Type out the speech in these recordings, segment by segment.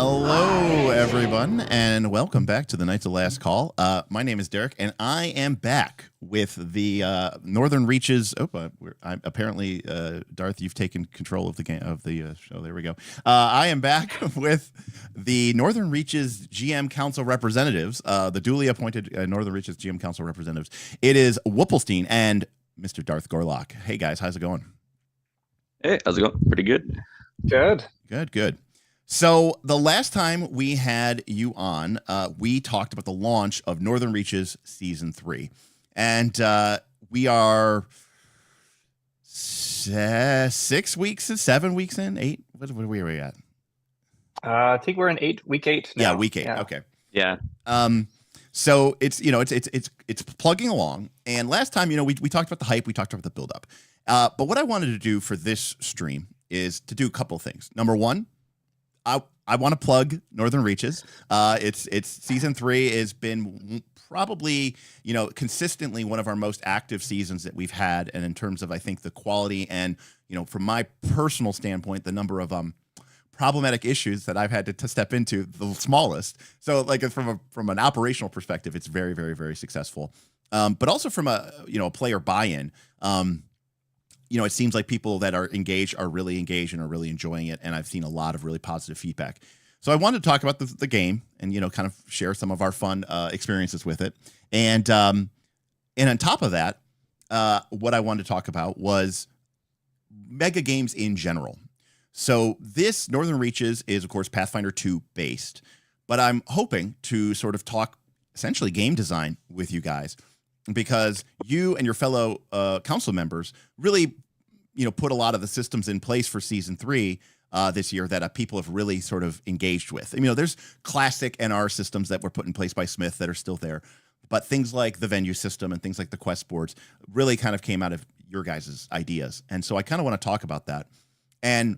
Hello, everyone, and welcome back to the Knights of Last Call. My name is Derek, and I am back with the Northern Reaches. Apparently, Darth, you've taken control of the game of the show. There we go. I am back with the Northern Reaches GM Council representatives, the duly appointed Northern Reaches GM Council representatives. It is Wooplestein and Mr. Darth Gorlock. Hey guys, how's it going? Hey, how's it going? Pretty good. Good. So the last time we had you on, we talked about the launch of Northern Reaches Season 3. And we are 6 weeks in, 7 weeks in, 8? What are we at? I think we're in week 8 now. Yeah, week 8. Yeah. Okay. Yeah. So it's plugging along. And last time, we talked about the hype, we talked about the build-up. But what I wanted to do for this stream is to do a couple of things. Number one, I want to plug Northern Reaches. It's Season 3 has been probably, consistently one of our most active seasons that we've had. And in terms of, I think, the quality and, from my personal standpoint, the number of problematic issues that I've had to step into, the smallest. So like from an operational perspective, it's very, very, very successful. But also from a player buy-in, it seems like people that are engaged are really engaged and are really enjoying it. And I've seen a lot of really positive feedback. So I wanted to talk about the game and, kind of share some of our fun experiences with it. And on top of that, what I wanted to talk about was mega games in general. So this Northern Reaches is, of course, Pathfinder 2 based. But I'm hoping to sort of talk essentially game design with you guys, because you and your fellow council members really, put a lot of the systems in place for Season 3 this year that people have really sort of engaged with. There's classic NR systems that were put in place by Smith that are still there, but things like the venue system and things like the quest boards really kind of came out of your guys' ideas. And so I kind of want to talk about that. And,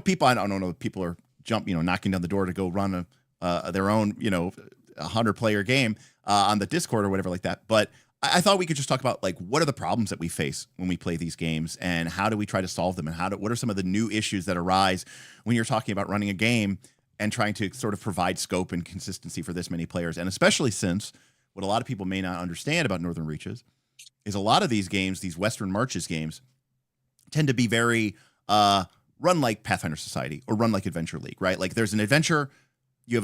people, I don't know, people are knocking down the door to go run their own, 100-player game on the Discord or whatever like that. But I thought we could just talk about, like, what are the problems that we face when we play these games, and how do we try to solve them, and what are some of the new issues that arise when you're talking about running a game and trying to sort of provide scope and consistency for this many players. And especially since what a lot of people may not understand about Northern Reaches is a lot of these games, these Western Marches games, tend to be very run like Pathfinder Society or run like Adventure League, right? Like there's an adventure. Your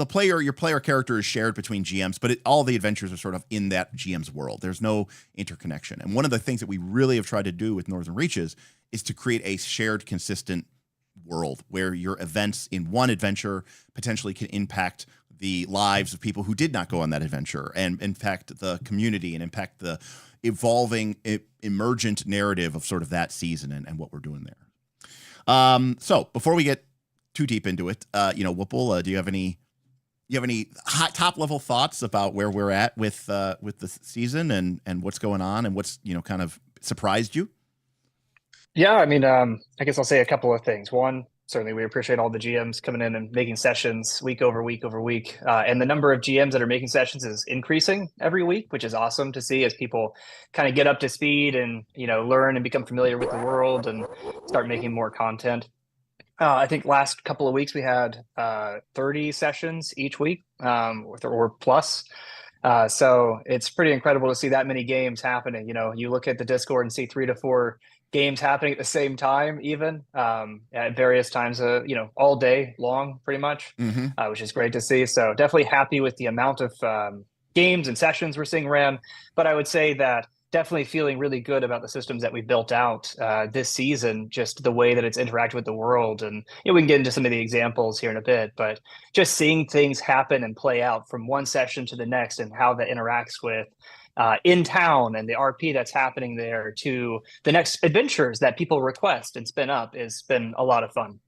player character is shared between GMs, but all the adventures are sort of in that GM's world. There's no interconnection. And one of the things that we really have tried to do with Northern Reaches is to create a shared, consistent world where your events in one adventure potentially can impact the lives of people who did not go on that adventure, and impact the community and impact the evolving, emergent narrative of sort of that season and what we're doing there. So before we get too deep into it, Woople, do you have any hot top level thoughts about where we're at with the season and what's going on and what's kind of surprised you? Yeah, I guess I'll say a couple of things. One, certainly we appreciate all the GMs coming in and making sessions week over week over week, and the number of GMs that are making sessions is increasing every week, which is awesome to see as people kind of get up to speed and learn and become familiar with the world and start making more content. I think last couple of weeks we had 30 sessions each week, or plus. So it's pretty incredible to see that many games happening. You look at the Discord and see 3 to 4 games happening at the same time, even at various times, all day long, pretty much, which is great to see. So definitely happy with the amount of games and sessions we're seeing ran. But I would say that definitely feeling really good about the systems that we built out this season, just the way that it's interacted with the world. And we can get into some of the examples here in a bit, but just seeing things happen and play out from one session to the next and how that interacts with in town and the RP that's happening there to the next adventures that people request and spin up has been a lot of fun.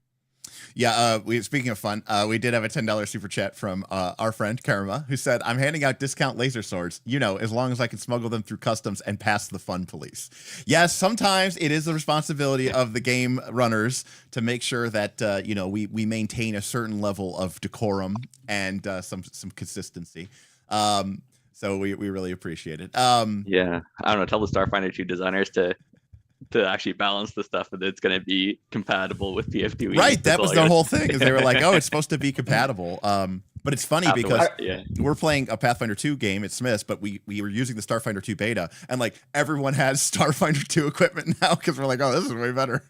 Yeah, speaking of fun, we did have a $10 super chat from our friend Karma, who said, "I'm handing out discount laser swords, as long as I can smuggle them through customs and pass the fun police." Yes, sometimes it is the responsibility of the game runners to make sure that we maintain a certain level of decorum and some consistency. So we really appreciate it. Yeah, I don't know. Tell the Starfinder 2 designers to to actually balance the stuff that it's going to be compatible with PFTE. Right, that was their whole thing. Is they were like, oh, it's supposed to be compatible. But it's funny because we're playing a Pathfinder 2 game at Smith's, but we were using the Starfinder 2 beta, and like everyone has Starfinder 2 equipment now because we're like, oh, this is way better.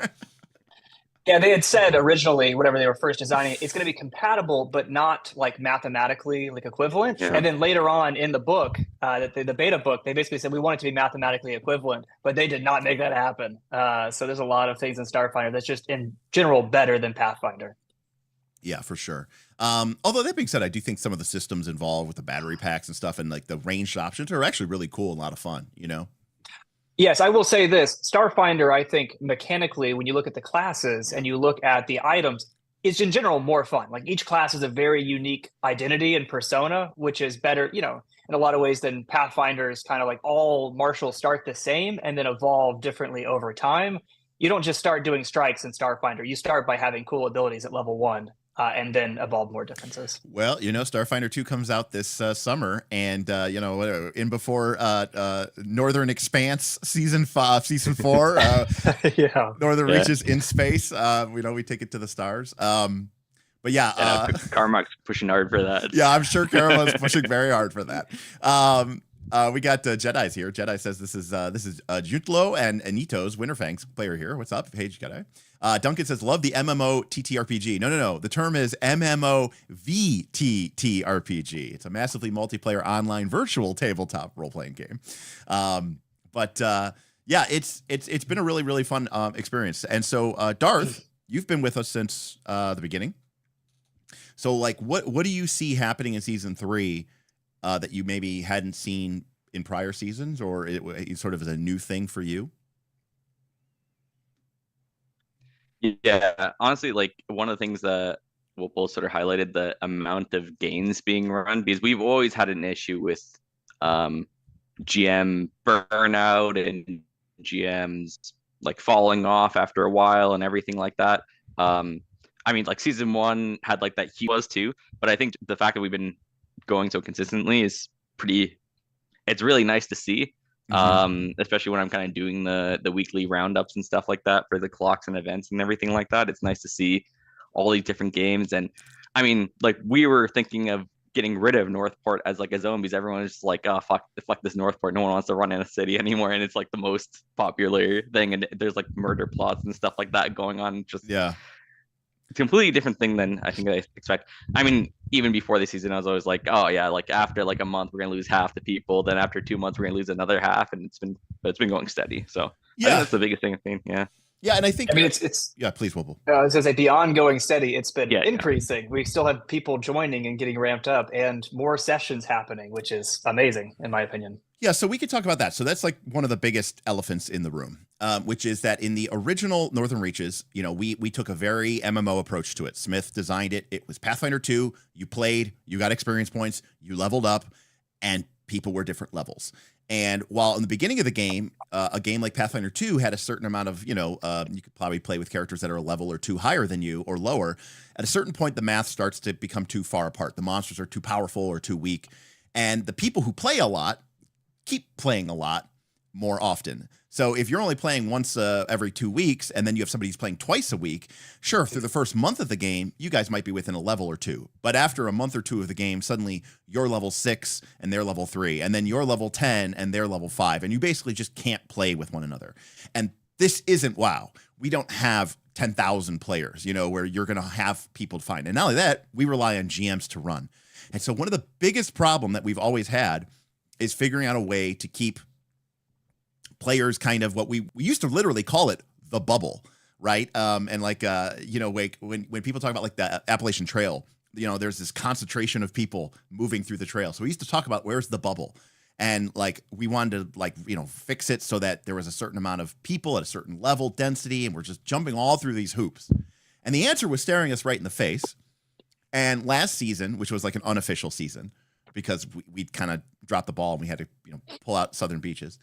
Yeah, they had said originally, whenever they were first designing it, it's going to be compatible, but not like mathematically like equivalent. Yeah. And then later on in the book, the beta book, they basically said we want it to be mathematically equivalent, but they did not make that happen. So there's a lot of things in Starfinder that's just in general better than Pathfinder. Yeah, for sure. Although that being said, I do think some of the systems involved with the battery packs and stuff and like the ranged options are actually really cool and a lot of fun, you know? Yes, I will say this. Starfinder, I think mechanically, when you look at the classes and you look at the items, it's in general more fun. Like each class has a very unique identity and persona, which is better, you know, in a lot of ways than Pathfinder's kind of like all martials start the same and then evolve differently over time. You don't just start doing strikes in Starfinder. You start by having cool abilities at level 1. And then evolve more differences. Well, you know, Starfinder 2 comes out this summer, and you know, in before Northern Expanse season 4, yeah, Northern Reaches in space. You know, we take it to the stars. But yeah, Carmack's pushing hard for that. Yeah, I'm sure Carmack's pushing very hard for that. We got Jedi's here. Jedi says this is Jutlo and Anito's Winterfang's player here. What's up, Page Jedi? Duncan says, love the MMO TTRPG. No. The term is MMO VTTRPG. It's a massively multiplayer online virtual tabletop role-playing game. Yeah, it's been a really, really fun experience. And so, Darth, you've been with us since the beginning. So, like, what do you see happening in season 3 that you maybe hadn't seen in prior seasons, or it sort of is a new thing for you? Yeah, honestly, like one of the things that Woople sort of highlighted, the amount of games being run, because we've always had an issue with GM burnout and GMs like falling off after a while and everything like that. I mean, like season 1 had like that he was too, but I think the fact that we've been going so consistently is it's really nice to see. Especially when I'm kind of doing the weekly roundups and stuff like that for the clocks and events and everything like that. It's nice to see all these different games. And I mean, like we were thinking of getting rid of Northport as like a zone because everyone is just like, oh, fuck this Northport. No one wants to run in a city anymore. And it's like the most popular thing. And there's like murder plots and stuff like that going on. Just completely different thing than I think I expect. I mean, even before the season, I was always like, oh yeah, like after like a month, we're gonna lose half the people. Then after 2 months, we're gonna lose another half, and it's been going steady. So yeah, I think that's the biggest thing I've seen. Yeah. Yeah, and I think it's yeah. Please, Woople. I was gonna say the ongoing steady. It's been increasing. We still have people joining and getting ramped up, and more sessions happening, which is amazing in my opinion. Yeah, so we could talk about that. So that's like one of the biggest elephants in the room, which is that in the original Northern Reaches, you know, we took a very MMO approach to it. Smith designed it. It was Pathfinder 2. You played, you got experience points, you leveled up, and people were different levels. And while in the beginning of the game, a game like Pathfinder 2 had a certain amount of, you know, you could probably play with characters that are a level or 2 higher than you or lower. At a certain point, the math starts to become too far apart. The monsters are too powerful or too weak. And the people who play a lot keep playing a lot more often. So if you're only playing once every 2 weeks, and then you have somebody who's playing twice a week, sure, through the first month of the game, you guys might be within a level or 2. But after a month or 2 of the game, suddenly you're level 6 and they're level 3, and then you're level 10 and they're level 5, and you basically just can't play with one another. And this isn't WoW. We don't have 10,000 players, you know, where you're going to have people to find. And not only that, we rely on GMs to run. And so one of the biggest problem that we've always had is figuring out a way to keep players kind of what we used to literally call it the bubble, right? And like, you know, like when people talk about like the Appalachian Trail, you know, there's this concentration of people moving through the trail. So we used to talk about where's the bubble, and like we wanted to like, you know, fix it so that there was a certain amount of people at a certain level density, and we're just jumping all through these hoops. And the answer was staring us right in the face. And last season, which was like an unofficial season, because we'd kind of dropped the ball and we had to, you know, pull out Southern Beaches,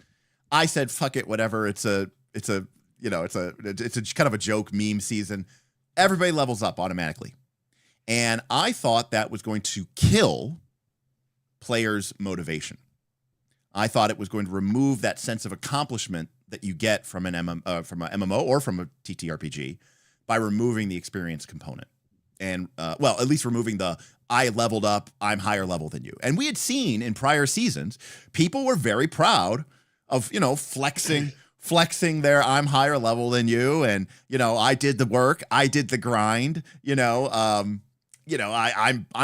I said, fuck it, whatever. It's a kind of a joke meme season. Everybody levels up automatically. And I thought that was going to kill players' motivation. I thought it was going to remove that sense of accomplishment that you get from an from a MMO or from a TTRPG by removing the experience component. And well, at least removing the I leveled up, I'm higher level than you. And we had seen in prior seasons, people were very proud of, flexing their I'm higher level than you, and I did the work, I did the grind, I'm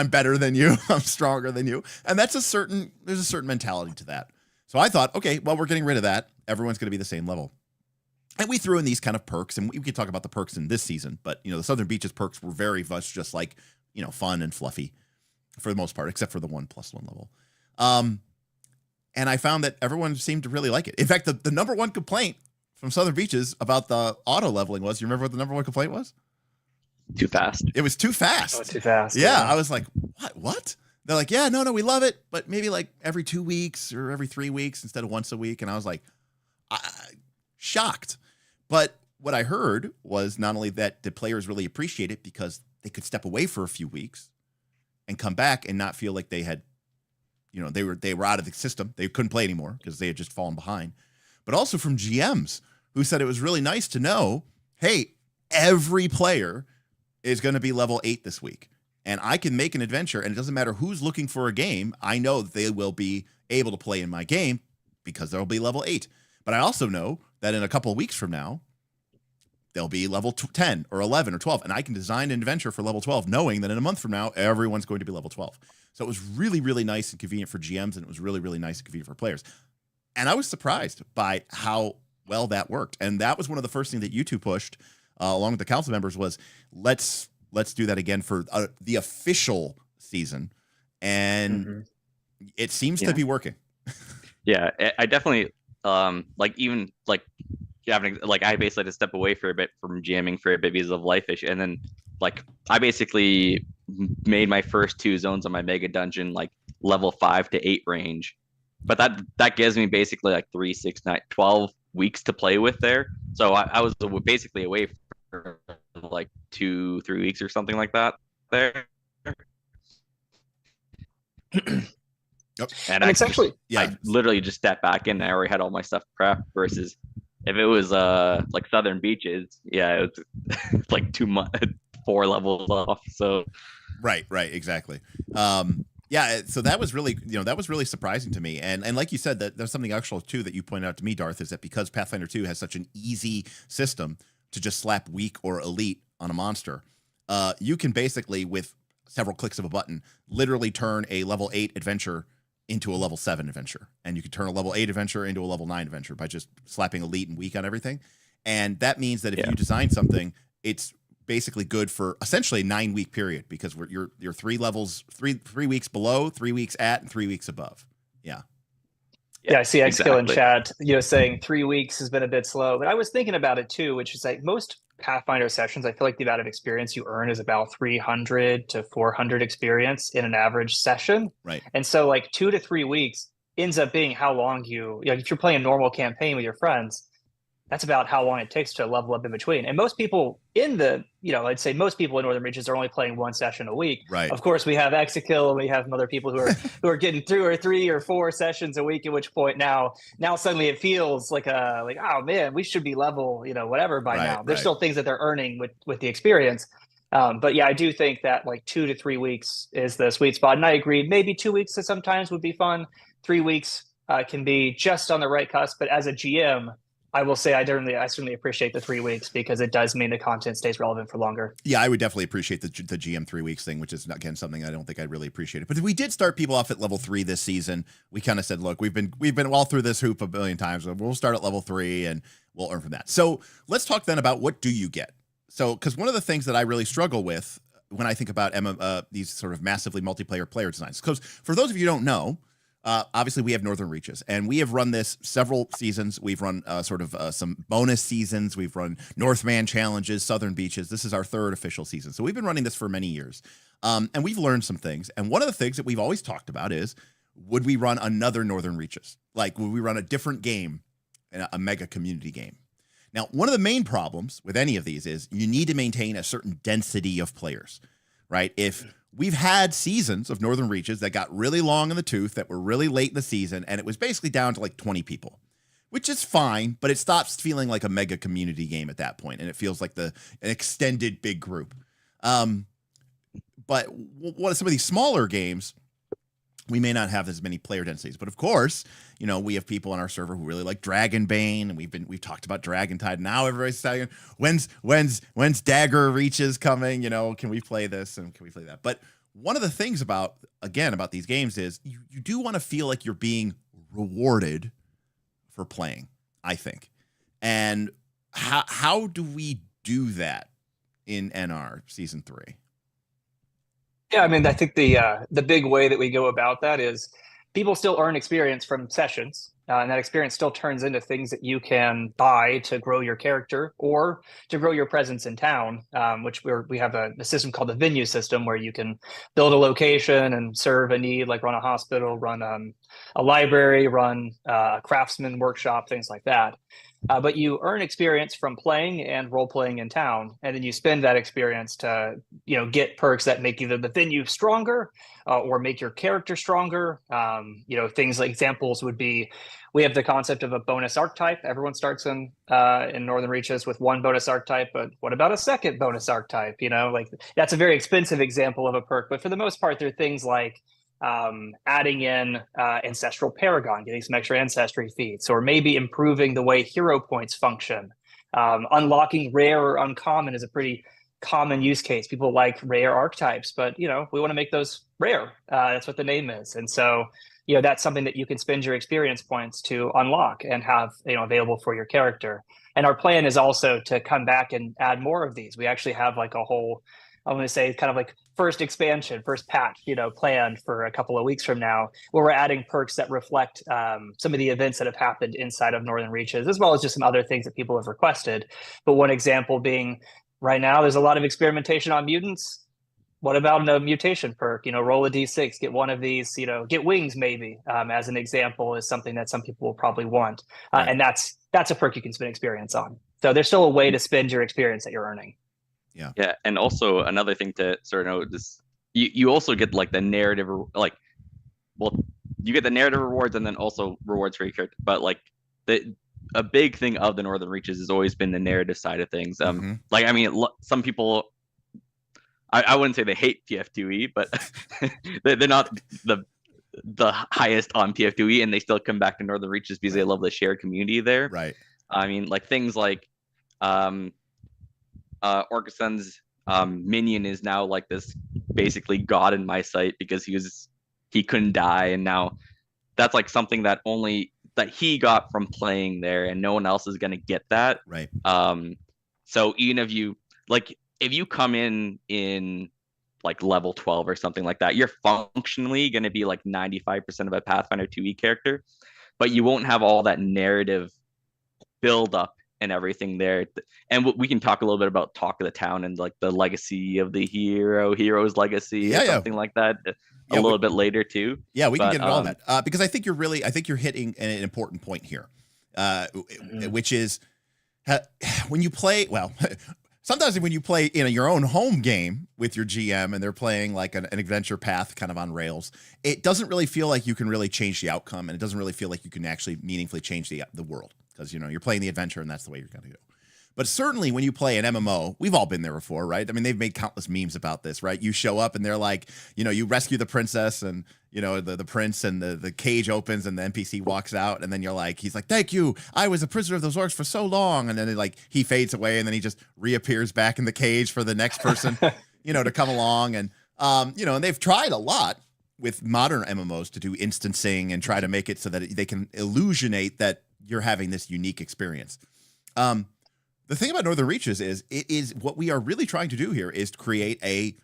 better than you, I'm stronger than you. And there's a certain mentality to that. So I thought, okay, well, we're getting rid of that. Everyone's going to be the same level. And we threw in these kind of perks, and we could talk about the perks in this season, but the Southern Beaches perks were very much just like, fun and fluffy for the most part, except for the 1+1 level. And I found that everyone seemed to really like it. In fact, the number one complaint from Southern Beaches about the auto leveling was, you remember what the number one complaint was? Too fast. It was too fast. Oh, too fast. Yeah, I was like, what? They're like, yeah, no, we love it, but maybe like every 2 weeks or every 3 weeks instead of once a week. And I was like, shocked. But what I heard was not only that the players really appreciate it because they could step away for a few weeks and come back and not feel like they had, they were out of the system. They couldn't play anymore because they had just fallen behind. But also from GMs who said it was really nice to know, hey, every player is going to be level 8 this week. And I can make an adventure, and it doesn't matter who's looking for a game. I know that they will be able to play in my game because they'll be level 8. But I also know that in a couple of weeks from now, they'll be level 10 or 11 or 12. And I can design an adventure for level 12, knowing that in a month from now, everyone's going to be level 12. So it was really, really nice and convenient for GMs, and it was really, really nice and convenient for players. And I was surprised by how well that worked. And that was one of the first things that you two pushed, along with the council members, was let's do that again for the official season. And it seems to be working. Yeah, I definitely even having I basically had to step away for a bit from GMing for a bit because of life issue, and then I basically made my first 2 zones on my mega dungeon level 5 to 8 range, but that gives me basically 3, 6, 9, 12 weeks to play with there. So I was basically away for 2, 3 weeks or something like that there. Yep. And it's actually, I literally just stepped back in. I already had all my stuff prepped versus if it was Southern Beaches, it was 2 months, 4 levels off. So right, exactly. So that was really surprising to me. And like you said, that there's something actual too that you pointed out to me, Darth, is that because Pathfinder 2 has such an easy system to just slap weak or elite on a monster, you can basically, with several clicks of a button, literally turn a level 8 adventure into a level 7 adventure. And you can turn a level 8 adventure into a level 9 adventure by just slapping elite and weak on everything. And that means that if you design something, it's basically good for essentially a 9-week period, because you're 3 levels, 3 weeks below, 3 weeks at, and 3 weeks above. Yeah. Yeah, I see Xkill in chat, saying 3 weeks has been a bit slow. But I was thinking about it too, which is most Pathfinder sessions, I feel like the amount of experience you earn is about 300 to 400 experience in an average session. Right. And so 2 to 3 weeks ends up being how long if you're playing a normal campaign with your friends, that's about how long it takes to level up in between. And most people I'd say most people in Northern Reaches are only playing 1 session a week. Right. Of course, we have Exakill, and we have some other people who are getting 2 or 3 or 4 sessions a week. At which point now suddenly it feels oh man, we should be level whatever by now. There's still things that they're earning with the experience. But yeah, I do think that 2 to 3 weeks is the sweet spot. And I agree, maybe 2 weeks sometimes would be fun. 3 weeks can be just on the right cusp. But as a GM, I will say I certainly appreciate the 3 weeks, because it does mean the content stays relevant for longer. Yeah, I would definitely appreciate the GM 3 weeks thing, which is, again, something I don't think I really appreciated. But we did start people off at level 3 this season. We kind of said, look, we've been all through this hoop a billion times. We'll start at level 3 and we'll earn from that. So let's talk then about what do you get? So, because one of the things that I really struggle with when I think about these sort of massively multiplayer player designs, because for those of you who don't know, obviously, we have Northern Reaches, and we have run this several seasons. We've run some bonus seasons. We've run Northman challenges, Southern Beaches. This is our 3rd official season. So we've been running this for many years, and we've learned some things. And one of the things that we've always talked about is, would we run another Northern Reaches? Would we run a different game, a mega community game? Now, one of the main problems with any of these is you need to maintain a certain density of players, right? If we've had seasons of Northern Reaches that got really long in the tooth, that were really late in the season, and it was basically down to 20 people. which is fine, but it stops feeling like a mega community game at that point, and it feels like an extended big group. But what are some of these smaller games? We may not have as many player densities, but of course, we have people on our server who really like Dragonbane, and we've talked about Dragontide. Now everybody's saying, when's Dagger Reaches coming? Can we play this and can we play that? But one of the things about these games is you do want to feel like you're being rewarded for playing, I think. And how do we do that in NR Season 3? Yeah, I mean, I think the big way that we go about that is people still earn experience from sessions, and that experience still turns into things that you can buy to grow your character or to grow your presence in town, which we have a system called the venue system, where you can build a location and serve a need, like run a hospital, run a library, run a craftsman workshop, things like that. But you earn experience from playing and role playing in town, and then you spend that experience to get perks that make either the venue stronger or make your character stronger. Things like examples would be, we have the concept of a bonus archetype. Everyone starts in Northern Reaches with one bonus archetype, but what about a second bonus archetype? That's a very expensive example of a perk, but for the most part, there are things like adding in Ancestral Paragon, getting some extra ancestry feats, or maybe improving the way hero points function. Unlocking rare or uncommon is a pretty common use case. People like rare archetypes, but we want to make those rare. That's what the name is. And so that's something that you can spend your experience points to unlock and have available for your character. And our plan is also to come back and add more of these. We actually have like a whole, I'm going to say, kind of like first expansion, first patch, planned for a couple of weeks from now, where we're adding perks that reflect some of the events that have happened inside of Northern Reaches, as well as just some other things that people have requested. But one example being, right now, there's a lot of experimentation on mutants. What about a mutation perk? Roll a d6, get one of these, get wings maybe, as an example, is something that some people will probably want. Right. And that's a perk you can spend experience on. So there's still a way to spend your experience that you're earning. Yeah, and also another thing to sort of note is you also get like the narrative, you get the narrative rewards and then also rewards for your character. But like a big thing of the Northern Reaches has always been the narrative side of things. Some people, I wouldn't say they hate PF2E, but they're not the highest on PF2E, and they still come back to Northern Reaches because they love the shared community there. Right. I mean, like things like Orcasun's minion is now like this basically god in my sight because he couldn't die, and now that's like something that he got from playing there, and no one else is gonna get that. Right. So even if you come in like level 12 or something like that, you're functionally gonna be like 95% of a Pathfinder 2e character, but you won't have all that narrative build up and everything there. And we can talk a little bit about Talk of the Town and like the legacy of the hero's legacy, or something like that a little bit later too. Yeah, we can get into all that because I think you're hitting an important point here, which is when you play. Well, sometimes when you play in your own home game with your GM and they're playing like an adventure path kind of on rails, it doesn't really feel like you can really change the outcome, and it doesn't really feel like you can actually meaningfully change the world. Because you're playing the adventure and that's the way you're going to go. But certainly when you play an MMO, we've all been there before, right? I mean, they've made countless memes about this, right? You show up and they're like, you rescue the princess and the prince, and the cage opens and the NPC walks out, and then he's like, thank you, I was a prisoner of those orcs for so long, and then he fades away, and then he just reappears back in the cage for the next person, to come along, and and they've tried a lot with modern MMOs to do instancing and try to make it so that they can illusionate that you're having this unique experience. The thing about Northern Reaches is what we are really trying to do here is to create a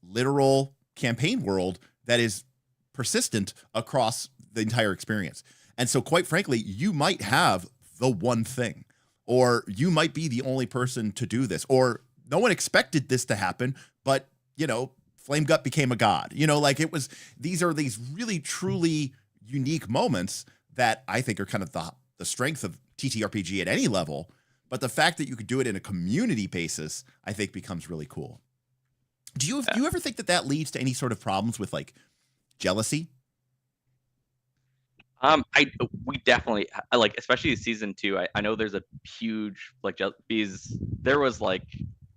literal campaign world that is persistent across the entire experience. And so quite frankly, you might have the one thing, or you might be the only person to do this, or no one expected this to happen, but Flamegut became a god. These are these really truly unique moments that I think are kind of the strength of TTRPG at any level, but the fact that you could do it in a community basis, I think becomes really cool. Do you ever think that leads to any sort of problems with like jealousy? We definitely like, especially season 2. I know there's a huge like because there was like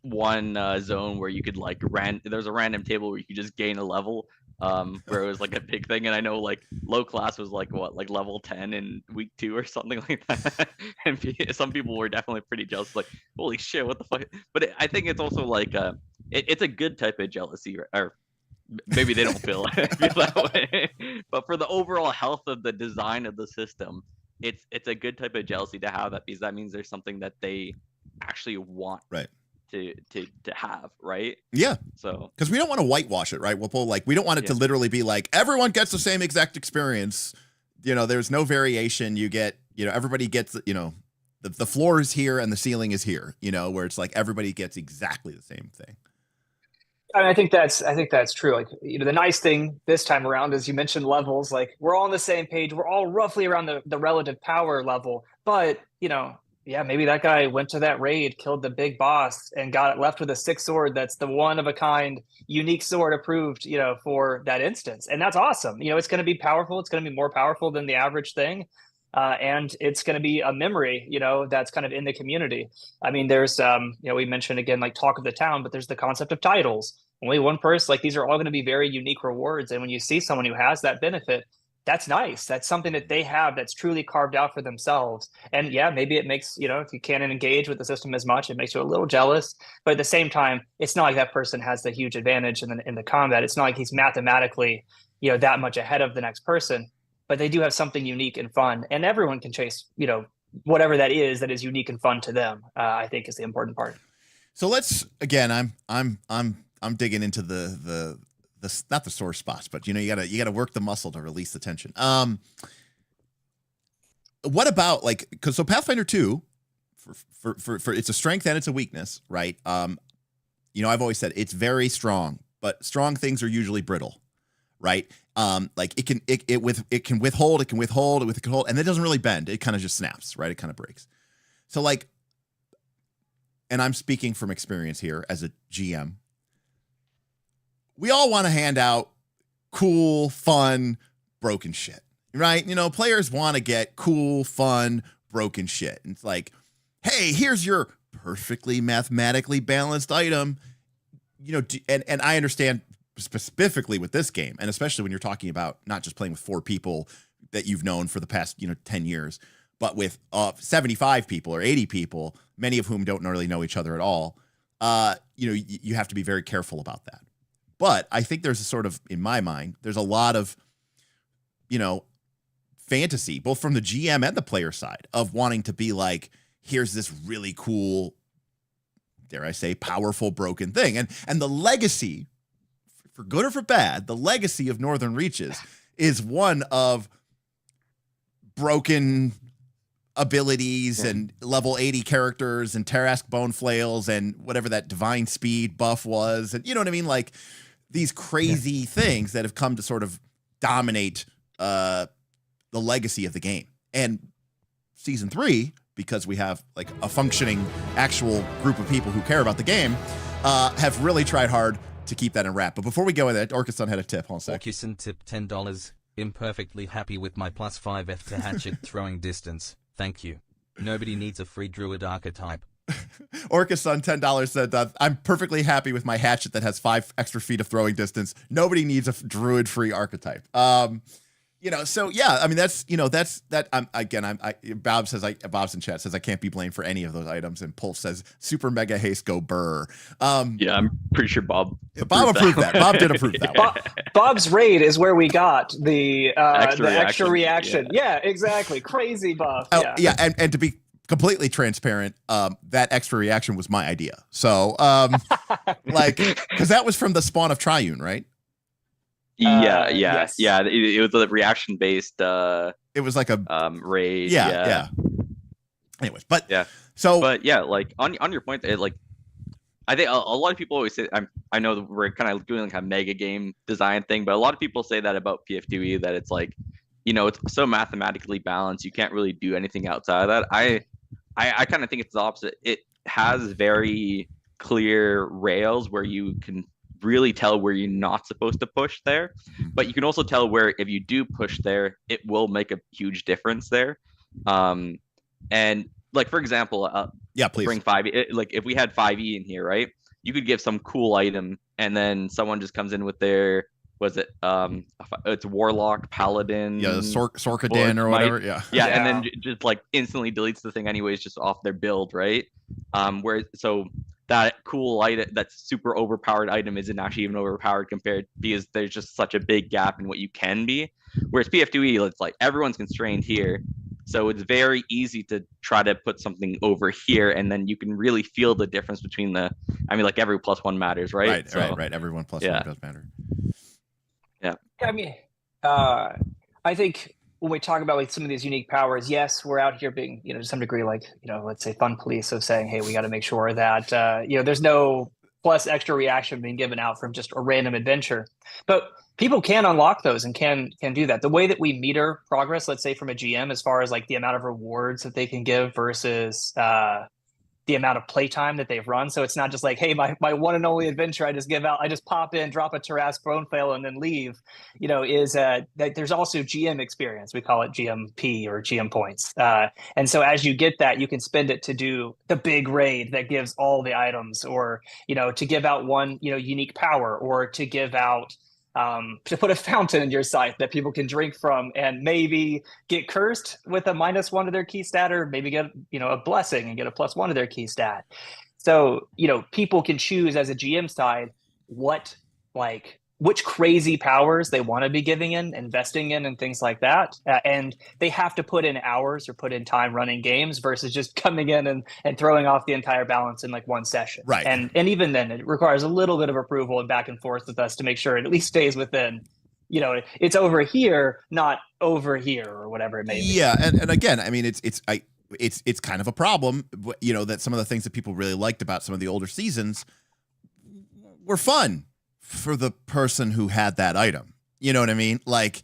one zone where you could like there's a random table where you could just gain a level, where it was like a big thing. And I know like low class was like what, like level 10 in week 2 or something like that. And some people were definitely pretty jealous, like holy shit, what the fuck. But I think it's also like it's a good type of jealousy, or maybe they don't feel that way, but for the overall health of the design of the system, it's a good type of jealousy to have, that because that means there's something that they actually want Right. to have, right? Yeah. So Because we don't want to whitewash it, right, Woople? Like, we don't want it to literally be like everyone gets the same exact experience. There's no variation. You get, everybody gets, the floor is here and the ceiling is here. Where it's like everybody gets exactly the same thing. I mean, I think that's true. Like, the nice thing this time around is you mentioned levels. Like, we're all on the same page. We're all roughly around the relative power level. But yeah, maybe that guy went to that raid, killed the big boss, and got left with a 6 sword that's the one of a kind, unique sword approved, for that instance. And that's awesome. It's going to be powerful. It's going to be more powerful than the average thing. And it's going to be a memory, that's kind of in the community. I mean, there's, we mentioned again, like talk of the town, but there's the concept of titles. Only one person, like these are all going to be very unique rewards. And when you see someone who has that benefit, that's nice. That's something that they have that's truly carved out for themselves. And yeah, maybe it makes, if you can't engage with the system as much, it makes you a little jealous. But at the same time, it's not like that person has the huge advantage in the combat. It's not like he's mathematically, that much ahead of the next person. But they do have something unique and fun, and everyone can chase, whatever that is unique and fun to them. I think is the important part. So let's again. I'm digging into the not the sore spots, but you gotta work the muscle to release the tension. What about because Pathfinder 2, for it's a strength and it's a weakness, right? I've always said it's very strong, but strong things are usually brittle, right? Like it can withhold, and it doesn't really bend. It kind of just snaps, right? It kind of breaks. So and I'm speaking from experience here as a GM. We all want to hand out cool, fun, broken shit, right? Players want to get cool, fun, broken shit. And it's like, hey, here's your perfectly mathematically balanced item. And I understand specifically with this game, and especially when you're talking about not just playing with 4 people that you've known for the past 10 years, but with 75 people or 80 people, many of whom don't really know each other at all. You have to be very careful about that. But I think there's a sort of, in my mind, there's a lot of fantasy, both from the GM and the player side, of wanting to be like, here's this really cool, dare I say, powerful broken thing. And the legacy, for good or for bad, the legacy of Northern Reaches is one of broken abilities and level 80 characters and Tarask bone flails and whatever that divine speed buff was. And you know what I mean? Like these crazy things that have come to sort of dominate the legacy of the game. And season 3, because we have like a functioning actual group of people who care about the game, have really tried hard to keep that in wrap. But before we go with that, Orchison had a tip. Hold on a sec. Orchison tipped $10. Imperfectly happy with my +5F to hatchet throwing distance. Thank you. Nobody needs a free druid archetype. Orchison, $10 said, I'm perfectly happy with my hatchet that has 5 extra feet of throwing distance. Nobody needs a druid free archetype. So yeah, I mean, Bob's in chat says I can't be blamed for any of those items. And Pulse says super mega haste go burr. Yeah, I'm pretty sure Bob approved that. Bob did approve that. Bob's raid is where we got the extra reaction. Yeah, exactly. Crazy buff. Oh, yeah. And to be completely transparent, that extra reaction was my idea. So because that was from the spawn of Triune, right? Yes. It was a reaction based. It was like a raid. Yeah. Anyways, but like on your point, I think a lot of people always say, I know that we're kind of doing like a mega game design thing, but a lot of people say that about PF2E, that it's like, it's so mathematically balanced, you can't really do anything outside of that. I kind of think it's the opposite. It has very clear rails where you can really tell where you're not supposed to push there, but you can also tell where if you do push there, it will make a huge difference there. And like for example, Yeah, please. bring 5e. Like if we had 5e in here, right? You could give some cool item, and then someone just comes in with their it's warlock, paladin, Yeah, Sorkadin or whatever. Yeah. Yeah, and then just like instantly deletes the thing anyways, just off their build, right? Where so that cool item, that super overpowered item, isn't actually even overpowered compared, because there's just such a big gap in what you can be. Whereas PF2E, it's like everyone's constrained here, so it's very easy to try to put something over here, and then you can really feel the difference between like every +1 matters, right? Right. Everyone +1 does matter. Yeah. I mean, I think when we talk about like some of these unique powers, yes, we're out here being, to some degree, like, let's say fun police of saying, hey, we got to make sure that, there's no plus extra reaction being given out from just a random adventure. But people can unlock those and can do that. The way that we meter progress, let's say from a GM, as far as like the amount of rewards that they can give versus the amount of playtime that they've run. So it's not just like, hey, my one and only adventure I just give out, I just pop in, drop a Tarask bone fail, and then leave, is that there's also GM experience. We call it GMP or GM points. And so as you get that, you can spend it to do the big raid that gives all the items, or, to give out one, unique power, or to give out to put a fountain in your site that people can drink from and maybe get cursed with a -1 to their key stat, or maybe get, a blessing and get a +1 to their key stat. So, people can choose as a GM side which crazy powers they want to be investing in and things like that. And they have to put in hours or put in time running games versus just coming in and throwing off the entire balance in like one session. Right. And even then it requires a little bit of approval and back and forth with us to make sure it at least stays within, it's over here, not over here, or whatever it may be. Yeah. And again, I mean, it's kind of a problem, that some of the things that people really liked about some of the older seasons were fun for the person who had that item. You know what I mean? Like,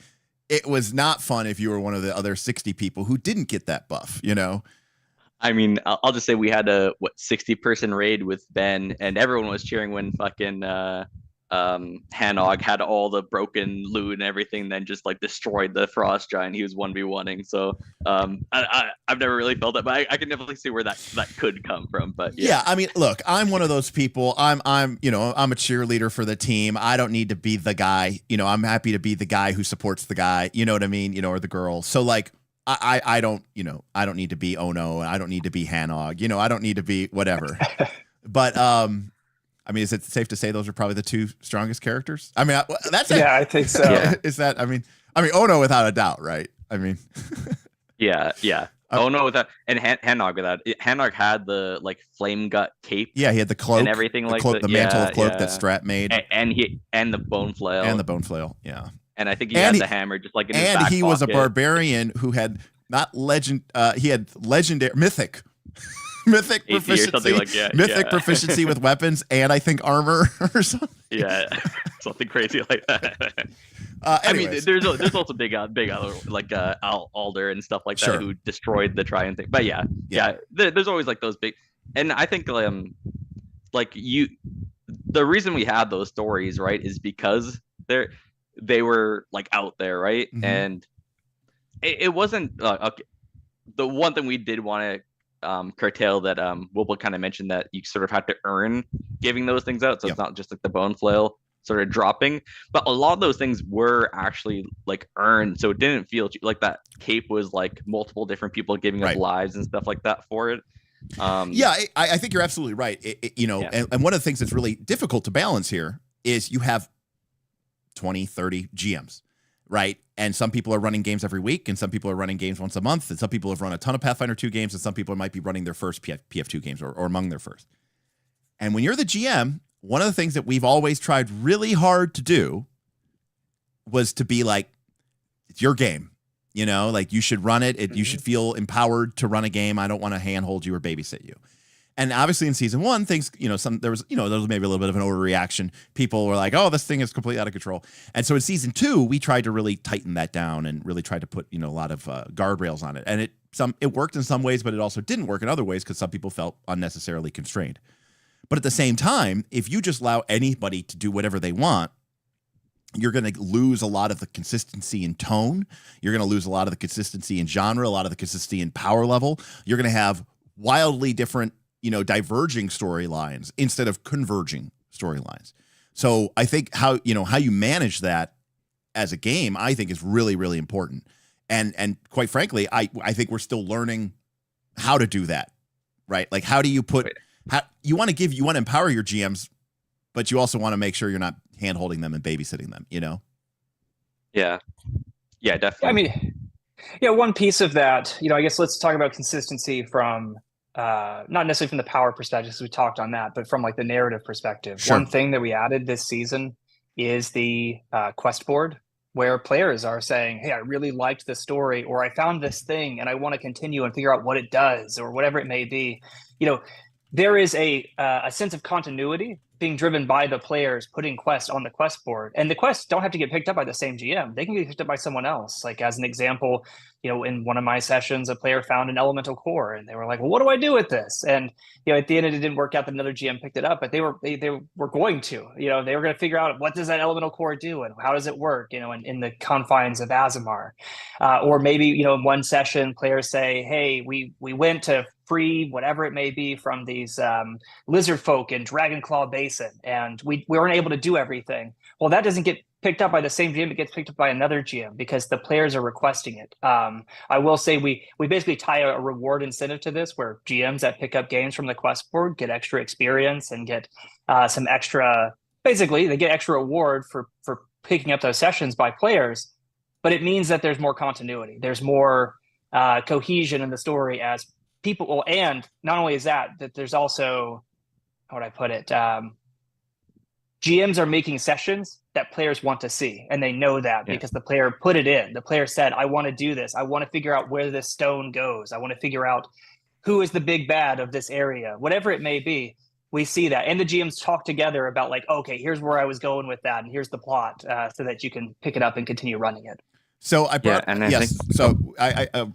it was not fun if you were one of the other 60 people who didn't get that buff, I mean, I'll just say we had a 60-person raid with Ben, and everyone was cheering when fucking Hanog had all the broken loot and everything, then just like destroyed the frost giant he was 1v1ing. So I've never really felt that, but I can definitely see where that could come from. But yeah, I mean, look, I'm one of those people. I'm a cheerleader for the team. I don't need to be the guy. I'm happy to be the guy who supports the guy. You know what I mean? Or the girl. So like, I don't need to be Ono, and I don't need to be Hanog. I don't need to be whatever. But I mean, is it safe to say those are probably the two strongest characters? I mean, that's it. Yeah, I think so. Yeah. Is that? I mean, Ono without a doubt, right? I mean, yeah. Ono without, and Hanog without. Hanog had the like flame gut cape. Yeah, he had the cloak and everything, the like cloak, the mantle of cloak that Strat made, and the bone flail, yeah. And I think he had the hammer just like in his back pocket. Was a pocket. Barbarian who had not legend. He had legendary mythic proficiency, proficiency with weapons, and I think armor or something. Yeah, something crazy like that. I mean, there's also big other like Alder and stuff like that who destroyed the Triune thing. But yeah, there's always like those big, and I think the reason we had those stories, right, is because they were like out there, right, and it wasn't okay. The one thing we did want to curtail that Woople kind of mentioned, that you sort of had to earn giving those things out, so it's not just like the bone flail sort of dropping, but a lot of those things were actually like earned, so it didn't feel like that cape was like multiple different people giving up lives and stuff like that for it. I think you're absolutely right. And one of the things that's really difficult to balance here is you have 20, 30 GMs, right? And some people are running games every week, and some people are running games once a month, and some people have run a ton of Pathfinder 2 games, and some people might be running their first PF2 games or among their first. And when you're the GM, one of the things that we've always tried really hard to do was to be like, it's your game, like you should run it. You should feel empowered to run a game. I don't want to handhold you or babysit you. And obviously in season 1, things, there was maybe a little bit of an overreaction. People were like, oh, this thing is completely out of control. And so in season 2, we tried to really tighten that down and really tried to put, a lot of guardrails on it. And it worked in some ways, but it also didn't work in other ways because some people felt unnecessarily constrained. But at the same time, if you just allow anybody to do whatever they want, you're going to lose a lot of the consistency in tone. You're going to lose a lot of the consistency in genre, a lot of the consistency in power level. You're going to have wildly different, diverging storylines instead of converging storylines. So I think how you manage that as a game, I think is really, really important. And quite frankly, I think we're still learning how to do that, right? Like, how do you you want to empower your GMs, but you also want to make sure you're not hand-holding them and babysitting them, Yeah, definitely. I mean, one piece of that, I guess let's talk about consistency from not necessarily from the power perspective, because we talked on that, but from like the narrative perspective. Sure. One thing that we added this season is the quest board, where players are saying, hey, I really liked this story, or I found this thing and I want to continue and figure out what it does, or whatever it may be. There is a sense of continuity being driven by the players putting quests on the quest board, and the quests don't have to get picked up by the same GM. They can get picked up by someone else. Like, as an example, in one of my sessions, a player found an elemental core, and they were like, well, what do I do with this? And at the end, it didn't work out that another GM picked it up, but they were going to, they were going to figure out, what does that elemental core do and how does it work, in the confines of Azamar. Or maybe, in one session, players say, hey, we went to free whatever it may be from these lizard folk in Dragonclaw Basin, and we weren't able to do everything. Well, that doesn't get picked up by the same GM. It gets picked up by another GM because the players are requesting it. I will say we basically tie a reward incentive to this, where GMs that pick up games from the quest board get extra experience and get some extra. Basically, they get extra reward for picking up those sessions by players. But it means that there's more continuity. There's more cohesion in the story as people. Well, and not only is that there's also, how would I put it? GMs are making sessions that players want to see, and they know that because the player put it in. The player said, I want to do this. I want to figure out where this stone goes. I want to figure out who is the big bad of this area, whatever it may be. We see that, and the GMs talk together about, like, okay, here's where I was going with that, and here's the plot, so that you can pick it up and continue running it. So I brought, I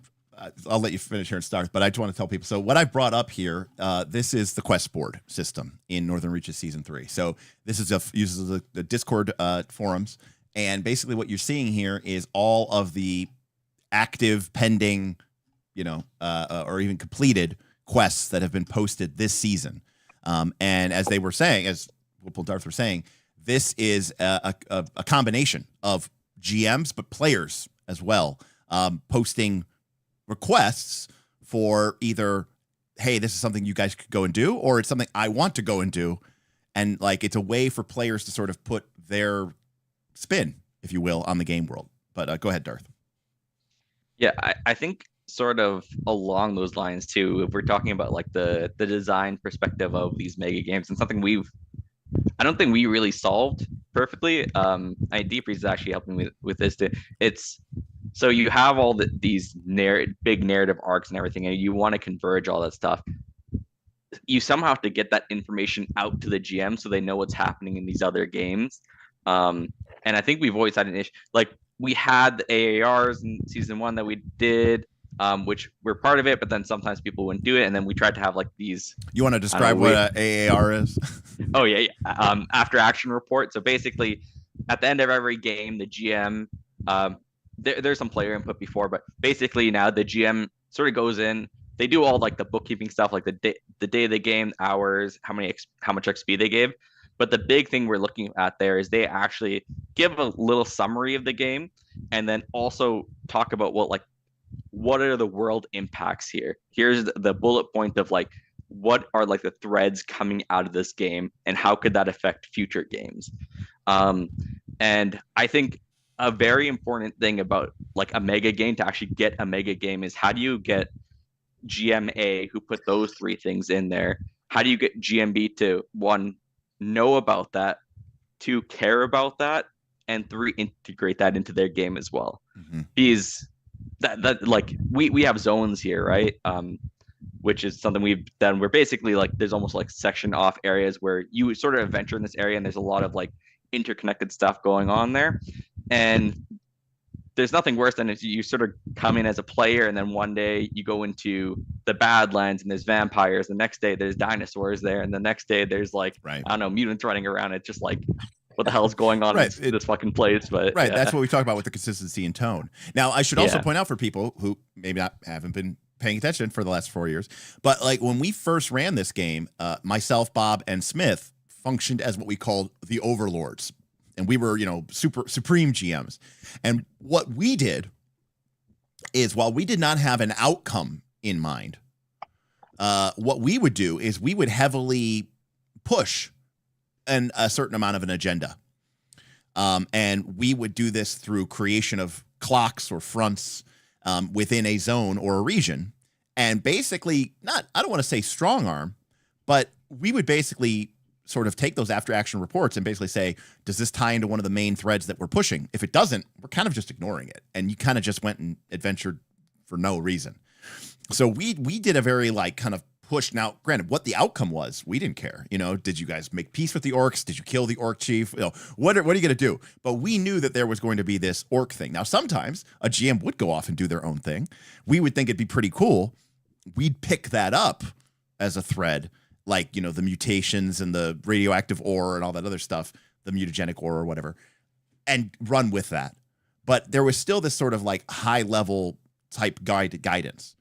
I'll let you finish here and start, but I just want to tell people. So what I brought up here, this is the quest board system in Northern Reaches Season 3. So this is uses the Discord forums, and basically what you're seeing here is all of the active, pending, or even completed quests that have been posted this season. And as they were saying, as Woople and Darth were saying, this is a combination of GMs, but players as well, posting requests for either, hey, this is something you guys could go and do, or it's something I want to go and do. And like, it's a way for players to sort of put their spin, if you will, on the game world. But go ahead, Darth. Yeah, I think sort of along those lines too, if we're talking about like the design perspective of these mega games, and something I don't think we really solved perfectly. Deepers is actually helping me with this too. So you have all these big narrative arcs and everything, and you want to converge all that stuff. You somehow have to get that information out to the GM so they know what's happening in these other games. And I think we've always had an issue. Like, we had the AARs in Season 1 that we did, which were part of it, but then sometimes people wouldn't do it, and then we tried to have like these. You want to describe what an AAR is? Oh yeah. After action report. So basically, at the end of every game, the GM, there's some player input before, but basically now the GM sort of goes in. They do all like the bookkeeping stuff, like the day of the game, hours, how much XP they gave. But the big thing we're looking at there is they actually give a little summary of the game, and then also talk about what are the world impacts here. Here's the bullet point of like, what are like the threads coming out of this game, and how could that affect future games? And I think a very important thing about like a mega game to actually get a mega game is, how do you get GMA, who put those three things in there, how do you get GMB to, one, know about that, two, care about that, and three, integrate that into their game as well? Mm-hmm. Because that like we have zones here, right? Which is something we've done. We're basically like, there's almost like section off areas where you sort of adventure in this area, and there's a lot of like interconnected stuff going on there. And there's nothing worse than if you sort of come in as a player and then one day you go into the Badlands and there's vampires. The next day there's dinosaurs there, and the next day there's like Right. I don't know, mutants running around. It's just like, what the hell is going on Right. in this fucking place? But Right. yeah. That's what we talk about with the consistency and tone. Now, I should also Yeah. point out for people who maybe not haven't been paying attention for the last 4 years, but like when we first ran this game, myself, Bob, and Smith functioned as what we called the overlords. And we were, supreme GMs. And what we did is, while we did not have an outcome in mind, what we would do is we would heavily push a certain amount of an agenda. And we would do this through creation of clocks or fronts within a zone or a region. And basically, I don't want to say strong arm, but we would basically sort of take those after action reports and basically say, does this tie into one of the main threads that we're pushing? If it doesn't, we're kind of just ignoring it. And you kind of just went and adventured for no reason. So we did a very like kind of push. Now, granted, what the outcome was, we didn't care. Did you guys make peace with the orcs? Did you kill the orc chief? What are you going to do? But we knew that there was going to be this orc thing. Now, sometimes a GM would go off and do their own thing. We would think it'd be pretty cool. We'd pick that up as a thread, like, the mutations and the radioactive ore and all that other stuff, the mutagenic ore or whatever, and run with that. But there was still this sort of like high level type guidance.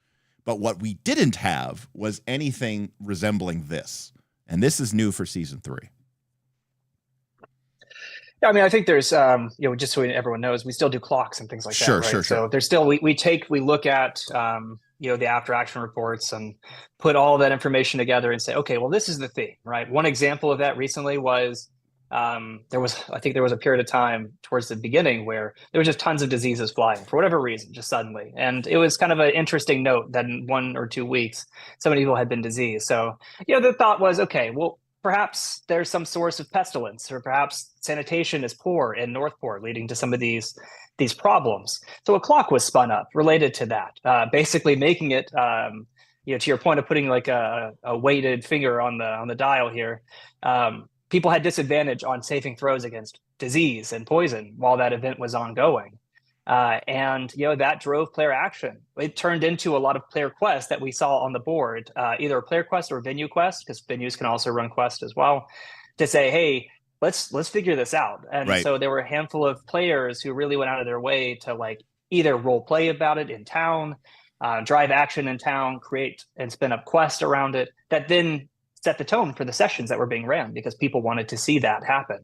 But what we didn't have was anything resembling this. And this is new for season 3. Yeah, I mean, I think there's, just so everyone knows, we still do clocks and things like that. Right? Sure. So there's still, we look at, the after action reports and put all that information together and say, okay, well, this is the theme, right? One example of that recently was, there was a period of time towards the beginning where there were just tons of diseases flying for whatever reason, just suddenly. And it was kind of an interesting note that in 1 or 2 weeks, so many people had been diseased. So, the thought was, okay, well, perhaps there's some source of pestilence, or perhaps sanitation is poor in Northport, leading to some of these problems. So a clock was spun up related to that, basically making it, to your point of putting like a weighted finger on the dial here. People had disadvantage on saving throws against disease and poison while that event was ongoing. And that drove player action. It turned into a lot of player quests that we saw on the board, either a player quest or a venue quest, because venues can also run quests as well, to say, hey, let's figure this out. And Right. So there were a handful of players who really went out of their way to like either role play about it in town, drive action in town, create and spin up quests around it that then set the tone for the sessions that were being ran, because people wanted to see that happen.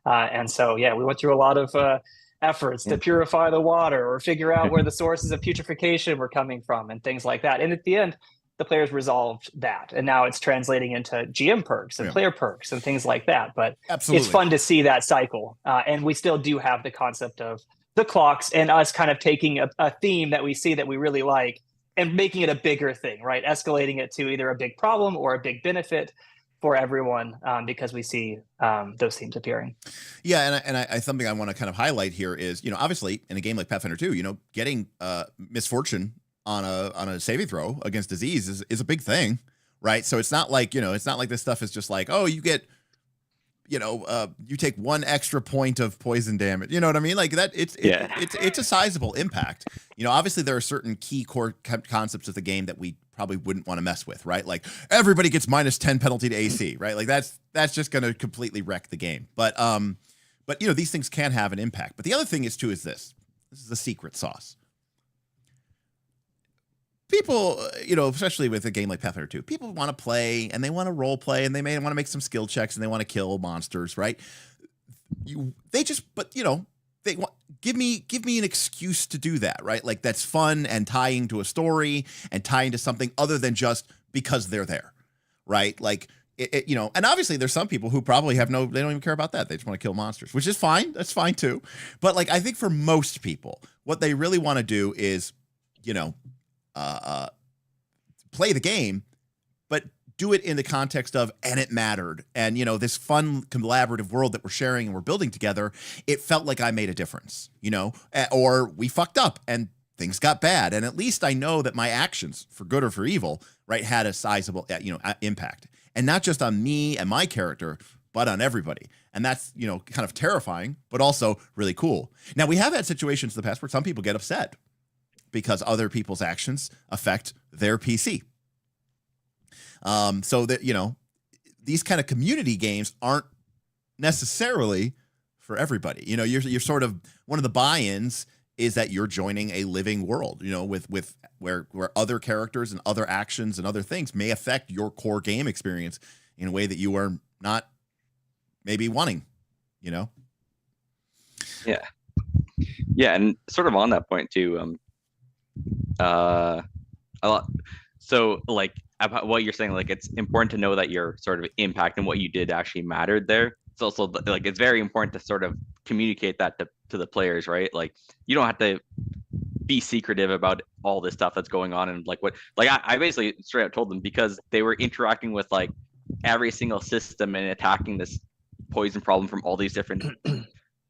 And so, we went through a lot of efforts to purify the water or figure out where the sources of putrefaction were coming from and things like that. And at the end, the players resolved that. And now it's translating into GM perks and player perks and things like that. But Absolutely. It's fun to see that cycle. And we still do have the concept of the clocks and us kind of taking a theme that we see that we really like and making it a bigger thing, right? Escalating it to either a big problem or a big benefit for everyone, because we see those themes appearing. Yeah, and I something I want to kind of highlight here is, obviously in a game like Pathfinder 2, getting misfortune on a saving throw against disease is a big thing, right? So it's not like this stuff is just like, oh, you get, you take 1 extra point of poison damage. You know what I mean? Like that, it's a sizable impact. Obviously there are certain key core concepts of the game that we probably wouldn't want to mess with, right? Like everybody gets -10 penalty to AC, right? Like that's just going to completely wreck the game. But these things can have an impact. But the other thing is this is the secret sauce. People, especially with a game like Pathfinder 2, people want to play and they want to role play and they may want to make some skill checks and they want to kill monsters, right? They want give me an excuse to do that, right? Like that's fun and tying to a story and tying to something other than just because they're there, right? Like and obviously there's some people who probably they don't even care about that. They just want to kill monsters, which is fine. That's fine too. But like I think for most people, what they really want to do is, play the game, but do it in the context of, and it mattered. And, this fun collaborative world that we're sharing and we're building together, it felt like I made a difference, or we fucked up and things got bad. And at least I know that my actions, for good or for evil, right, had a sizable, impact. And not just on me and my character, but on everybody. And that's, you know, kind of terrifying, but also really cool. Now, we have had situations in the past where some people get upset because other people's actions affect their PC. So that, you know, these kind of community games aren't necessarily for everybody. You know, you're sort of, one of the buy-ins is that you're joining a living world, you know, with where other characters and other actions and other things may affect your core game experience in a way that you are not maybe wanting, you know? Yeah. Yeah. And sort of on that point too, a lot. So like about what you're saying, like it's important to know that your sort of impact and what you did actually mattered there. It's also like, it's very important to sort of communicate that to the players, right? Like you don't have to be secretive about all this stuff that's going on. And like what, like I basically straight up told them, because they were interacting with like every single system and attacking this poison problem from all these different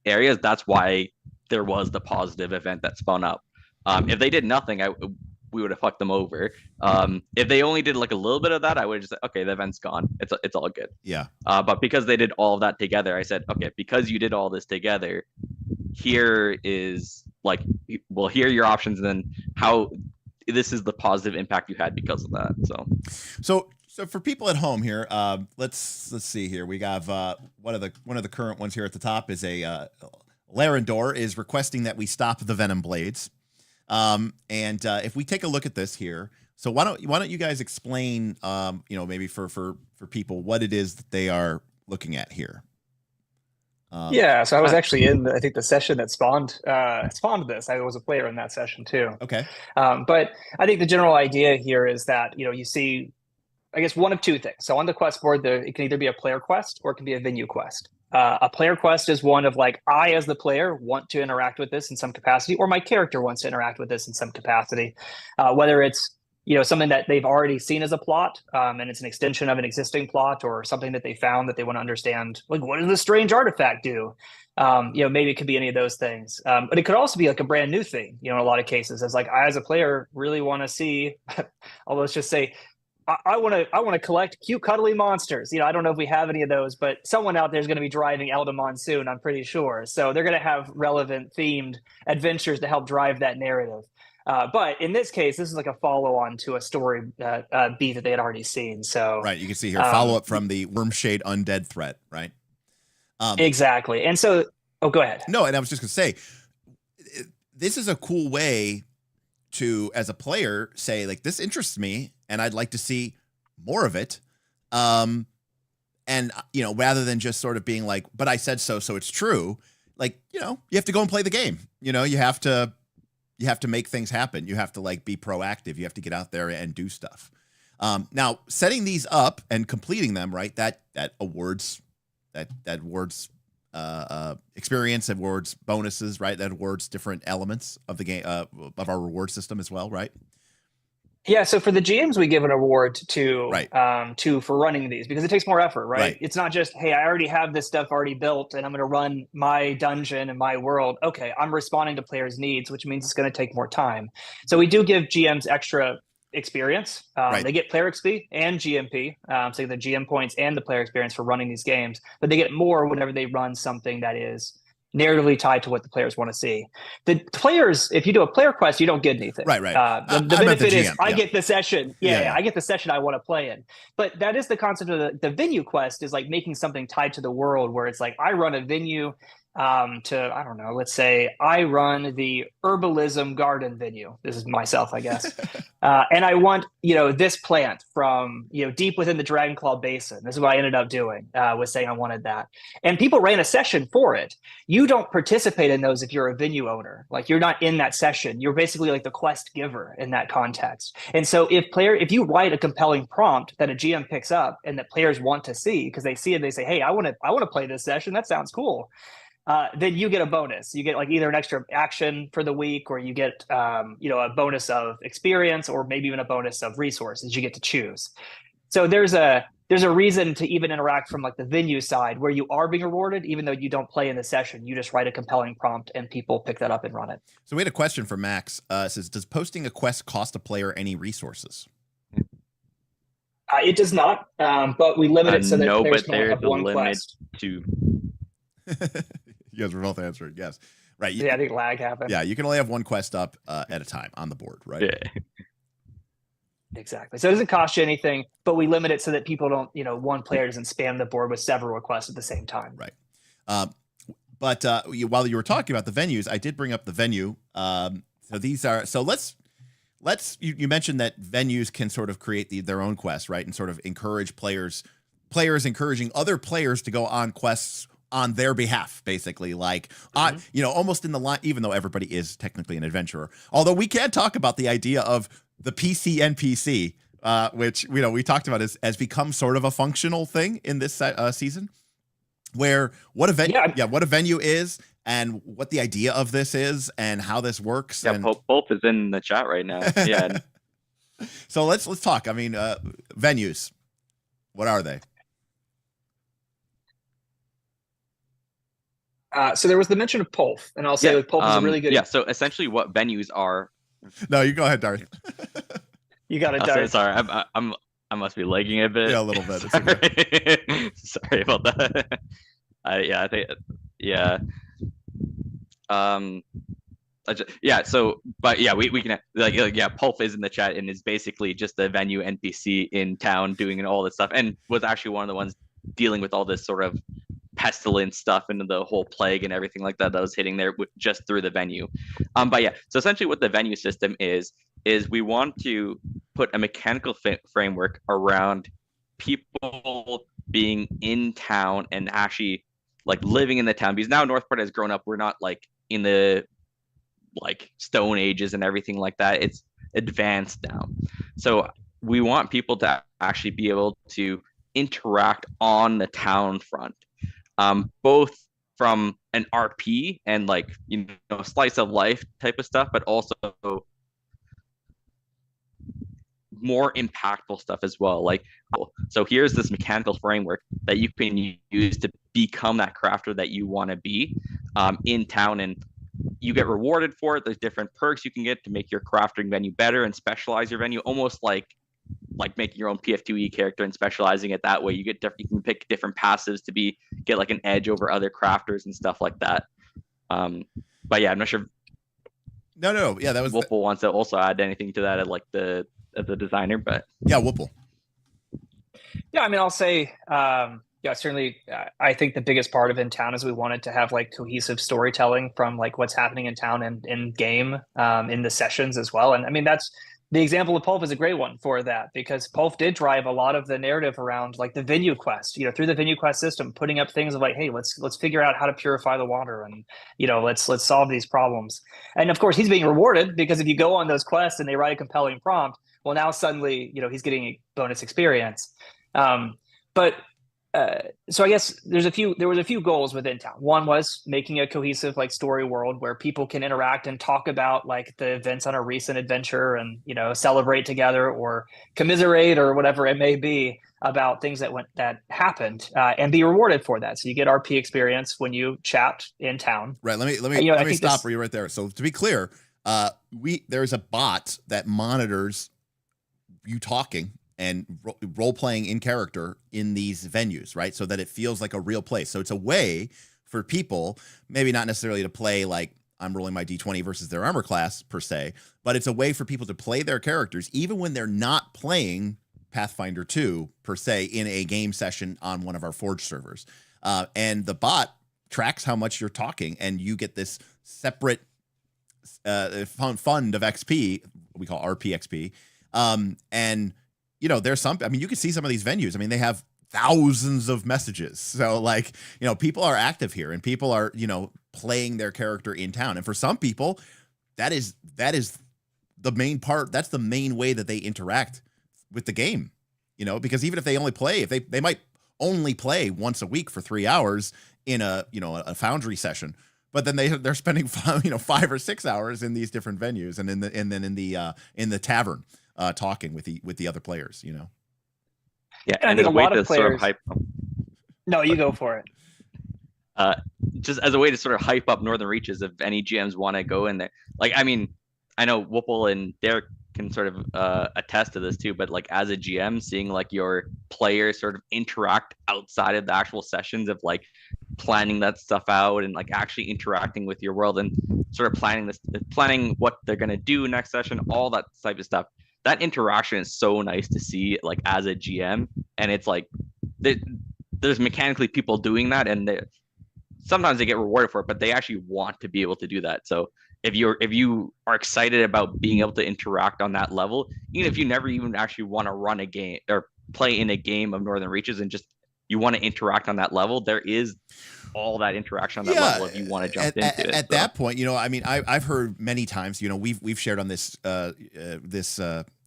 areas. That's why there was the positive event that spun up. If they did nothing, we would have fucked them over. If they only did like a little bit of that, I would have just said, okay, the event's gone. It's all good. Yeah. But because they did all of that together, I said, okay, because you did all this together, here is like, well, here are your options, and then how this is the positive impact you had because of that. So for people at home here, let's see here. We have one of the current ones here at the top is a Larendor is requesting that we stop the venom blades. And if we take a look at this here, so why don't you guys explain, you know, maybe for people what it is that they are looking at here. Yeah, so I was actually in I think the session that spawned this. I was a player in that session too. Okay. But I think the general idea here is that, you know, you see, I guess, one of two things. So on the quest board, it can either be a player quest or it can be a venue quest. A player quest is one of like, I as the player want to interact with this in some capacity, or my character wants to interact with this in some capacity, whether it's, you know, something that they've already seen as a plot, and it's an extension of an existing plot, or something that they found that they want to understand, like, what does this strange artifact do? You know, maybe it could be any of those things, but it could also be like a brand new thing. You know, in a lot of cases, as like, I as a player really want to see, let's just say, I want to collect cute cuddly monsters. You know, I don't know if we have any of those, but someone out there is going to be driving Elda Monsoon, I'm pretty sure. So they're going to have relevant themed adventures to help drive that narrative. But in this case, this is like a follow-on to a story beat that they had already seen. So right, you can see here follow-up from the Wormshade undead threat, right? Exactly. And so, go ahead. No, and I was just gonna say, this is a cool way to, as a player, say like, this interests me and I'd like to see more of it. And you know, rather than just sort of being like, but I said so it's true. Like, you know, you have to go and play the game. You know, you have to make things happen. You have to like be proactive. You have to get out there and do stuff. Now setting these up and completing them, right? That awards experience, awards bonuses, right? That awards different elements of the game, of our reward system as well, right? Yeah, so for the GMs, we give an award to right. For running these, because it takes more effort, right? It's not just, hey, I already have this stuff already built and I'm going to run my dungeon and my world. Okay, I'm responding to players' needs, which means it's going to take more time. So we do give GMs extra experience. They get player XP and GMP, so the GM points and the player experience for running these games, but they get more whenever they run something that is narratively tied to what the players want to see. The players, if you do a player quest, you don't get anything. Right. The benefit is I get the session. I get the session I want to play in. But that is the concept of the venue quest, is like making something tied to the world, where it's like, I run a venue to, I don't know, let's say I run the herbalism garden venue. This is myself, I guess. And I want, you know, this plant from, you know, deep within the Dragonclaw Basin. This is what I ended up doing, was saying I wanted that. And people ran a session for it. You don't participate in those if you're a venue owner. Like, you're not in that session. You're basically like the quest giver in that context. And so if you write a compelling prompt that a GM picks up and that players want to see, because they see it, they say, hey, I want to play this session. That sounds cool. Then you get a bonus. You get like either an extra action for the week, or you get you know, a bonus of experience, or maybe even a bonus of resources. You get to choose. So there's a reason to even interact from like the venue side, where you are being rewarded even though you don't play in the session. You just write a compelling prompt and people pick that up and run it. So we had a question from Max. Says, does posting a quest cost a player any resources? It does not, but we limit it so that No, players but can only there's have a one limit quest. to. You guys were both answering yes, right? Yeah, I think lag happened. Yeah, you can only have one quest up at a time on the board, right? Yeah. Exactly. So it doesn't cost you anything, but we limit it so that people don't, one player doesn't spam the board with several requests at the same time. Right. But while you were talking about the venues, I did bring up the venue. So these are, so let's you mentioned that venues can sort of create their own quests, right? And sort of encourage players encouraging other players to go on quests on their behalf, basically, like, almost in the line, even though everybody is technically an adventurer. Although we can talk about the idea of the PC NPC, which, we talked about has become sort of a functional thing in this season, where what a venue is and what the idea of this is and how this works. Yeah, and Pulp is in the chat right now. Yeah. So let's talk. I mean, venues, what are they? So there was the mention of Pulf, and I'll say Pulf is a really good. Yeah. So essentially, what venues are? No, you go ahead, Darth. You got it, Darth. Sorry, I must be lagging a bit. Yeah, a little bit. Sorry, sorry about that. I think. Yeah. So, but yeah, we can Pulp is in the chat and is basically just the venue NPC in town doing all this stuff, and was actually one of the ones dealing with all this sort of pestilence stuff and the whole plague and everything like that was hitting there just through the venue. But yeah, so essentially what the venue system is we want to put a mechanical framework around people being in town and actually like living in the town, because now Northport has grown up. We're not like in the like Stone Ages and everything like that. It's advanced now. So we want people to actually be able to interact on the town front, both from an RP and like, slice of life type of stuff, but also more impactful stuff as well. Like, so here's this mechanical framework that you can use to become that crafter that you want to be in town, and you get rewarded for it. There's different perks you can get to make your crafting venue better and specialize your venue, almost like making your own PF2E character and specializing it that way. You can pick different passives to get like an edge over other crafters and stuff like that. But yeah, I'm not sure. No. Yeah, that was Woople wants to also add anything to that as a designer, but yeah, Woople. Yeah, I mean, I'll say, certainly, I think the biggest part of in town is we wanted to have like cohesive storytelling from like what's happening in town and in game, in the sessions as well. And I mean, that's the example of Pulp is a great one for that, because Pulp did drive a lot of the narrative around like the venue quest, through the venue quest system, putting up things of like, hey, let's figure out how to purify the water, and let's solve these problems. And of course, he's being rewarded, because if you go on those quests and they write a compelling prompt, well, now suddenly he's getting a bonus experience. So I guess there was a few goals within town. One was making a cohesive like story world where people can interact and talk about like the events on a recent adventure, and celebrate together or commiserate or whatever it may be about things that happened, and be rewarded for that. So you get RP experience when you chat in town. Right. Let me stop you right there. So to be clear, there's a bot that monitors you talking and role playing in character in these venues, right? So that it feels like a real place. So it's a way for people, maybe not necessarily to play like I'm rolling my D20 versus their armor class per se, but it's a way for people to play their characters even when they're not playing Pathfinder 2 per se in a game session on one of our Forge servers. And the bot tracks how much you're talking, and you get this separate fund of XP, we call RP XP. And there's you can see some of these venues. I mean, they have thousands of messages. So like, people are active here, and people are, playing their character in town. And for some people, that is the main part. That's the main way that they interact with the game, because even if they only play, if they might only play once a week for 3 hours in a Foundry session, but then they're spending 5 or 6 hours in these different venues, and then in the tavern, talking with the other players, Yeah, and I think a lot of players. Sort of hype. No, you go for it. Just as a way to sort of hype up Northern Reaches, if any GMs want to go in there. Like, I mean, I know Woople and Derek can sort of attest to this too, but like as a GM, seeing like your players sort of interact outside of the actual sessions of like planning that stuff out and like actually interacting with your world and sort of planning what they're going to do next session, all that type of stuff. That interaction is so nice to see like as a GM. And it's like there's mechanically people doing that, and sometimes they get rewarded for it, but they actually want to be able to do that. So if you are excited about being able to interact on that level, even if you never even actually want to run a game or play in a game of Northern Reaches, and just you want to interact on that level, there is all that interaction on that level if you want to jump into it. At that point, I mean, I've heard many times, we've shared on this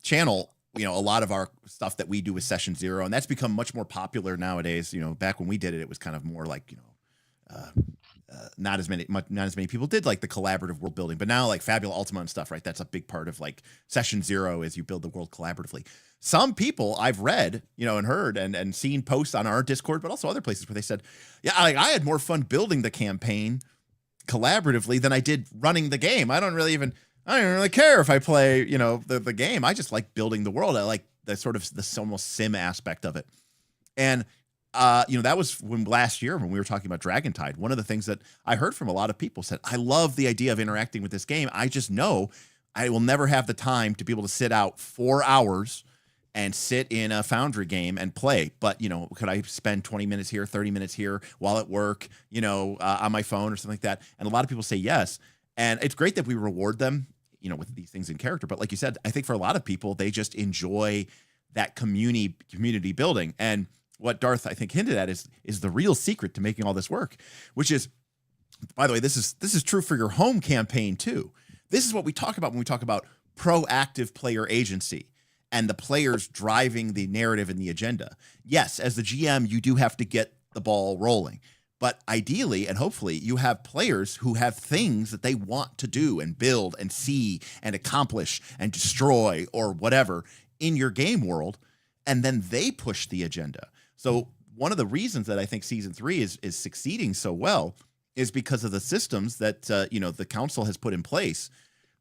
channel, a lot of our stuff that we do with Session Zero, and that's become much more popular nowadays. Back when we did it, it was kind of more like, not as many people did like the collaborative world building, but now like Fabula Ultima and stuff, right? That's a big part of like Session Zero, as you build the world collaboratively. Some people I've read, and heard and seen posts on our Discord, but also other places where they said, yeah, I had more fun building the campaign collaboratively than I did running the game. I don't really care if I play, the game. I just like building the world. I like the sort of the almost sim aspect of it. And that was when last year when we were talking about Dragontide, one of the things that I heard from a lot of people said, I love the idea of interacting with this game. I just know I will never have the time to be able to sit out 4 hours and sit in a Foundry game and play. But, could I spend 20 minutes here, 30 minutes here while at work, on my phone or something like that? And a lot of people say yes. And it's great that we reward them, with these things in character. But like you said, I think for a lot of people, they just enjoy that community building. And what Darth, I think, hinted at is the real secret to making all this work, which is, by the way, this is true for your home campaign too. This is what we talk about when we talk about proactive player agency and the players driving the narrative and the agenda. Yes, as the GM, you do have to get the ball rolling, but ideally and hopefully you have players who have things that they want to do and build and see and accomplish and destroy or whatever in your game world, and then they push the agenda. So one of the reasons that I think season 3 is succeeding so well is because of the systems that the council has put in place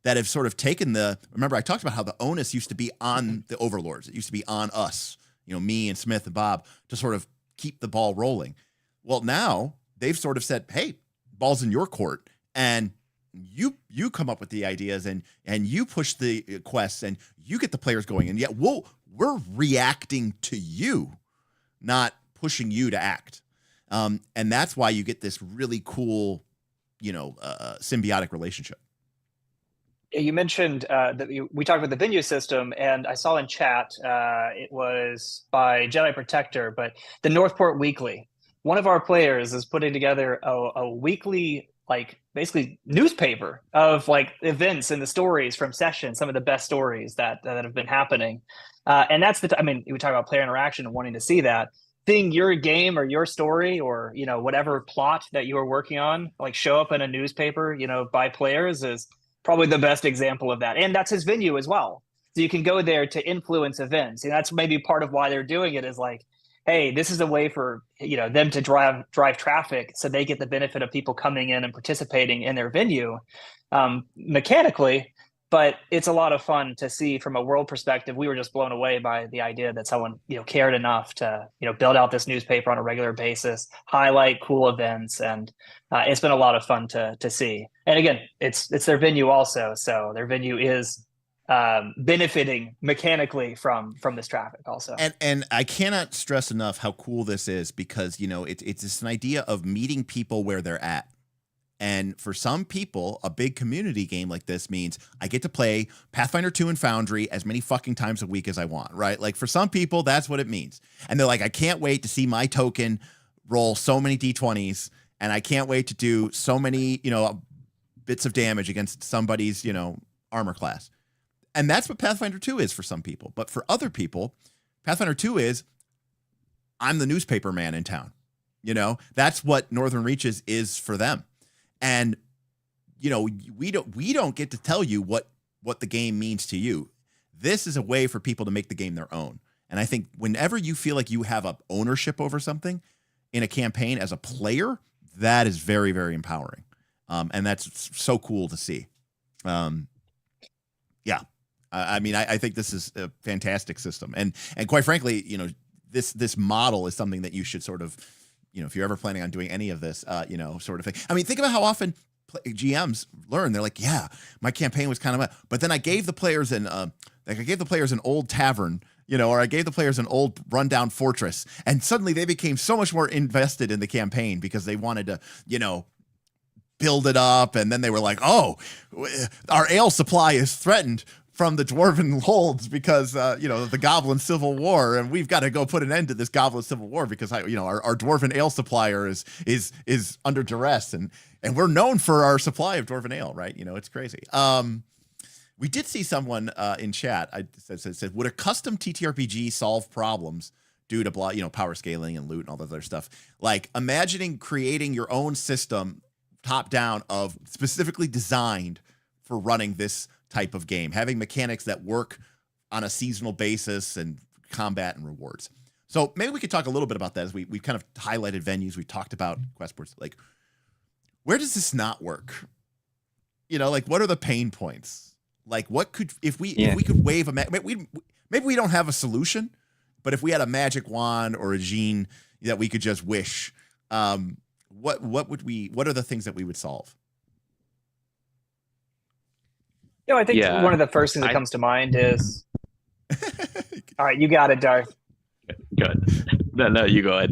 that have sort of taken remember I talked about how the onus used to be on the overlords. It used to be on us, me and Smith and Bob, to sort of keep the ball rolling. Well, now they've sort of said, hey, ball's in your court, and you come up with the ideas and you push the quests and you get the players going, and yet we're reacting to you, not pushing you to act. And that's why you get this really cool, symbiotic relationship. You mentioned that we talked about the venue system, and I saw in chat, it was by Jedi Protector, but the Northport Weekly. One of our players is putting together a weekly, like basically newspaper of like events and the stories from sessions, some of the best stories that have been happening. And that's we talk about player interaction and wanting to see that. Seeing your game or your story or, whatever plot that you are working on, like show up in a newspaper, by players is probably the best example of that. And that's his venue as well. So you can go there to influence events. And that's maybe part of why they're doing it, is like, hey, this is a way for, them to drive traffic so they get the benefit of people coming in and participating in their venue mechanically. But it's a lot of fun to see from a world perspective. We were just blown away by the idea that someone, cared enough to, build out this newspaper on a regular basis, highlight cool events. And it's been a lot of fun to see. And again, it's their venue also. So their venue is benefiting mechanically from this traffic also. And I cannot stress enough how cool this is, because, it's just an idea of meeting people where they're at. And for some people, a big community game like this means I get to play Pathfinder 2 and Foundry as many fucking times a week as I want, right? Like for some people, that's what it means. And they're like, I can't wait to see my token roll so many D20s, and I can't wait to do so many, bits of damage against somebody's, armor class. And that's what Pathfinder 2 is for some people. But for other people, Pathfinder 2 is, I'm the newspaper man in town. That's what Northern Reaches is for them. And, we don't get to tell you what the game means to you. This is a way for people to make the game their own. And I think whenever you feel like you have a ownership over something in a campaign as a player, that is very, very empowering. And that's so cool to see. Yeah. I mean, I think this is a fantastic system, and quite frankly, you know, this model is something that you should sort of, you know, if you're ever planning on doing any of this, you know, sort of thing. I mean, think about how often GMs learn. They're like, yeah, my campaign was kind of, but then I gave the players an old tavern, you know, or I gave the players an old rundown fortress, and suddenly they became so much more invested in the campaign because they wanted to, you know, build it up, and then they were like, oh, our ale supply is threatened from the dwarven holds because you know, the goblin civil war, and we've got to go put an end to this goblin civil war because you know, our dwarven ale supplier is under duress, and we're known for our supply of dwarven ale, right? You know, it's crazy. We did see someone in chat said, would a custom TTRPG solve problems due to you know, power scaling and loot and all that other stuff? Like imagining creating your own system top down of specifically designed for running this type of game, having mechanics that work on a seasonal basis and combat and rewards. So maybe we could talk a little bit about that as we kind of highlighted venues. We talked about quest boards. Like, where does this not work? You know, like, what are the pain points? Like, what could, if we could wave maybe we don't have a solution, but if we had a magic wand or a gene that we could just wish, what are the things that we would solve? You know, I think one of the first things that comes to mind is, all right, you got it, Darth. Good. No, you go ahead.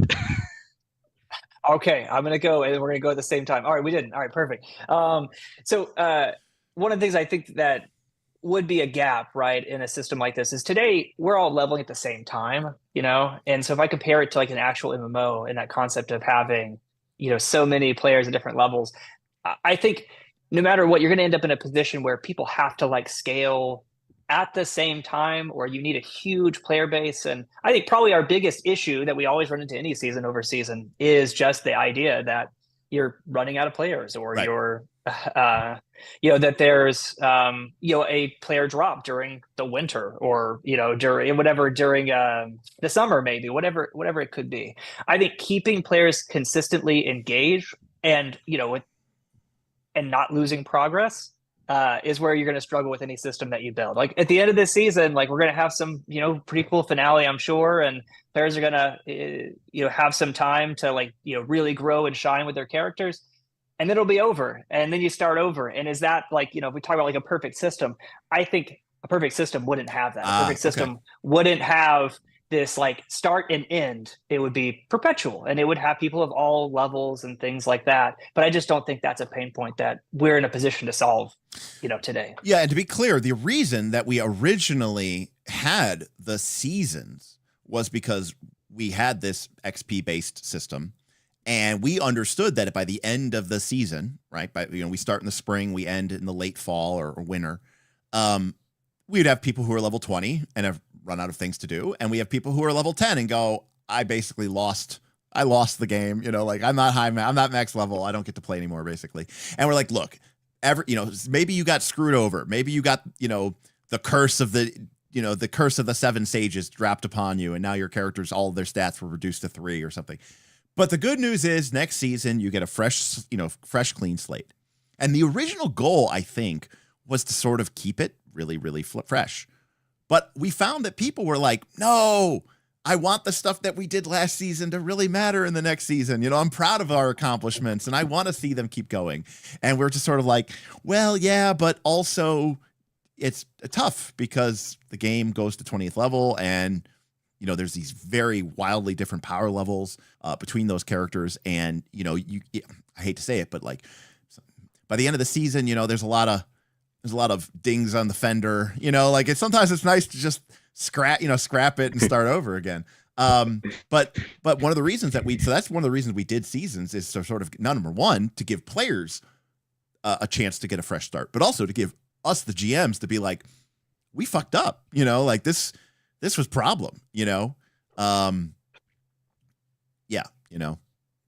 Okay, I'm going to go, and we're going to go at the same time. All right, we didn't. All right, perfect. So one of the things I think that would be a gap, right, in a system like this is today we're all leveling at the same time, you know? And so if I compare it to like an actual MMO and that concept of having, you know, so many players at different levels, I think no matter what, you're going to end up in a position where people have to like scale at the same time, or you need a huge player base. And I think probably our biggest issue that we always run into any season over season is just the idea that you're running out of players, or right. You're, you know, that there's, you know, a player drop during the winter, or, you know, during the summer, maybe whatever it could be. I think keeping players consistently engaged and, you know, and not losing progress is where you're going to struggle with any system that you build. Like at the end of this season, like we're going to have some, you know, pretty cool finale, I'm sure, and players are going to, you know, have some time to like, you know, really grow and shine with their characters, and then it'll be over, and then you start over. And is that like, you know, if we talk about like a perfect system, I think a perfect system wouldn't have that. A perfect system wouldn't have this like start and end. It would be perpetual, and it would have people of all levels and things like that. But I just don't think that's a pain point that we're in a position to solve, you know, today. Yeah, and to be clear, the reason that we originally had the seasons was because we had this XP based system, and we understood that by the end of the season, right? You know, we start in the spring, we end in the late fall or winter. We'd have people who are level 20 and have run out of things to do, and we have people who are level 10 and go, I basically lost the game, you know, like I'm not max level, I don't get to play anymore, basically. And we're like, look, you know, maybe you got screwed over, maybe you got, you know, the curse of the 7 sages dropped upon you, and now your characters, all of their stats were reduced to 3 or something. But the good news is next season you get a fresh clean slate. And the original goal, I think, was to sort of keep it really, really fresh. But we found that people were like, no, I want the stuff that we did last season to really matter in the next season. You know, I'm proud of our accomplishments and I want to see them keep going. And we're just sort of like, well, yeah, but also it's tough because the game goes to 20th level, and, you know, there's these very wildly different power levels between those characters. And, you know, I hate to say it, but like by the end of the season, you know, there's a lot of dings on the fender, you know, like sometimes it's nice to just scrap it and start over again. But one of the reasons that's one of the reasons we did seasons is to sort of, number one, to give players a chance to get a fresh start, but also to give us, the GMs, to be like, we fucked up, you know, like this was problem, you know? Yeah. You know,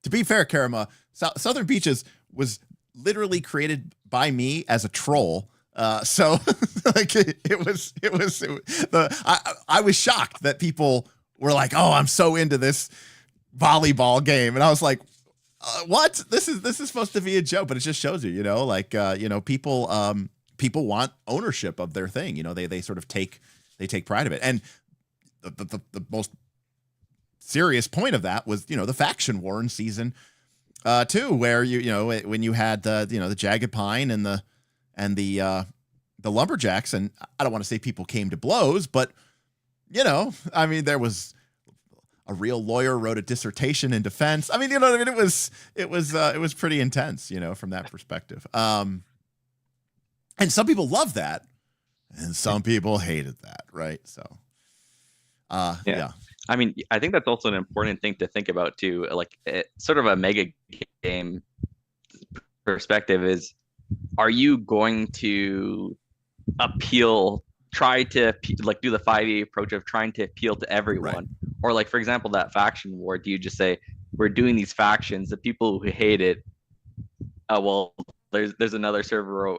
to be fair, Karama, Southern Beaches was literally created by me as a troll. So like I was shocked that people were like, oh, I'm so into this volleyball game. And I was like, what? This is supposed to be a joke, but it just shows you, you know, like, you know, people people want ownership of their thing. You know, they sort of take pride of it. And the most serious point of that was, you know, the faction war in season 2, where you know when you had the Jagged Pine and the lumberjacks, and I don't want to say people came to blows, but you know, I mean, there was a real lawyer wrote a dissertation in defense. I mean, you know what I mean? It was pretty intense, you know, from that perspective. And some people loved that, and some people hated that, right? So, yeah. I mean, I think that's also an important thing to think about too. Like, sort of a mega game perspective is: are you going to try to like do the 5e approach of trying to appeal to everyone, Right. or like, for example, that faction war? Do you just say we're doing these factions, the people who hate it? Well, there's another server.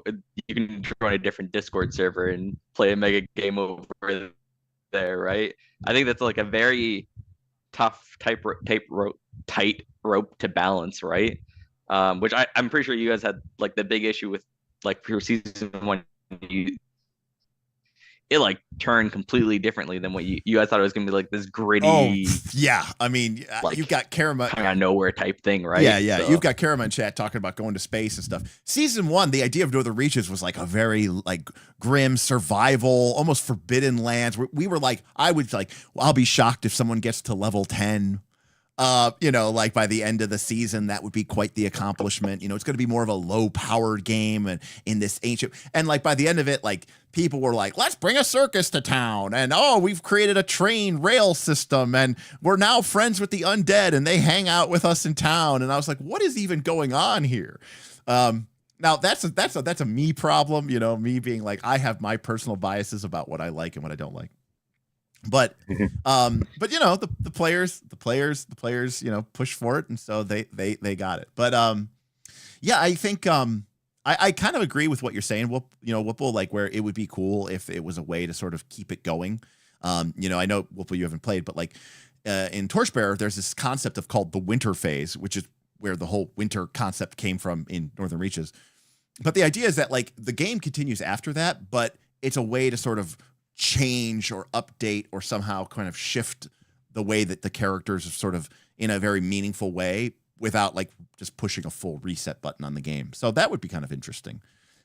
You can join a different Discord server and play a mega game over there, right? I think that's like a very tough tight rope to balance, right? Which I'm pretty sure you guys had like the big issue with, like, for season 1, it like turned completely differently than what you guys thought it was gonna be, like this gritty. Oh yeah, I mean, like, you've got Karama kind of nowhere type thing, right? Yeah. So, You've got Karama in chat talking about going to space and stuff. Season 1, the idea of Northern Reaches was like a very like grim survival, almost forbidden lands. We were like, I would like, well, I'll be shocked if someone gets to level 10. You know, like by the end of the season, that would be quite the accomplishment. You know, it's going to be more of a low-powered game, and in this ancient, and like by the end of it, like people were like, let's bring a circus to town, and oh, we've created a train rail system, and we're now friends with the undead, and they hang out with us in town. And I was like, what is even going on here? Now that's a me problem, you know, me being like, I have my personal biases about what I like and what I don't like. But you know, the players, you know, push for it, and so they got it. But yeah, I think I kind of agree with what you're saying, Woople, like where it would be cool if it was a way to sort of keep it going. You know, I know, Woople, you haven't played, but like in Torchbearer, there's this concept of called the winter phase, which is where the whole winter concept came from in Northern Reaches. But the idea is that like the game continues after that, but it's a way to sort of change or update or somehow kind of shift the way that the characters are sort of in a very meaningful way without like just pushing a full reset button on the game. So that would be kind of interesting.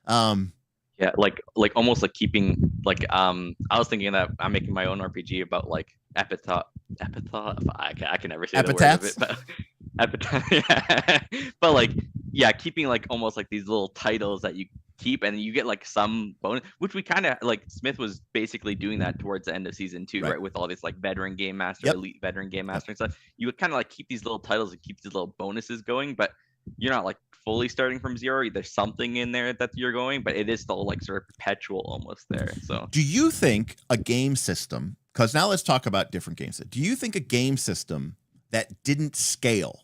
Yeah, like almost like keeping like I was thinking that I'm making my own RPG about like epitaph. I can never say Epitaphs? the word of it, but epitaph. Yeah. But like, yeah, keeping like almost like these little titles that you keep, and you get like some bonus, which we kind of like. Smith was basically doing that towards the end of season 2, right? With all this like veteran game master, elite veteran game master and stuff. You would kind of like keep these little titles and keep these little bonuses going, but you're not like fully starting from zero. There's something in there that you're going, but it is still like sort of perpetual almost there. So do you think a game system, because now let's talk about different games, do you think a game system that didn't scale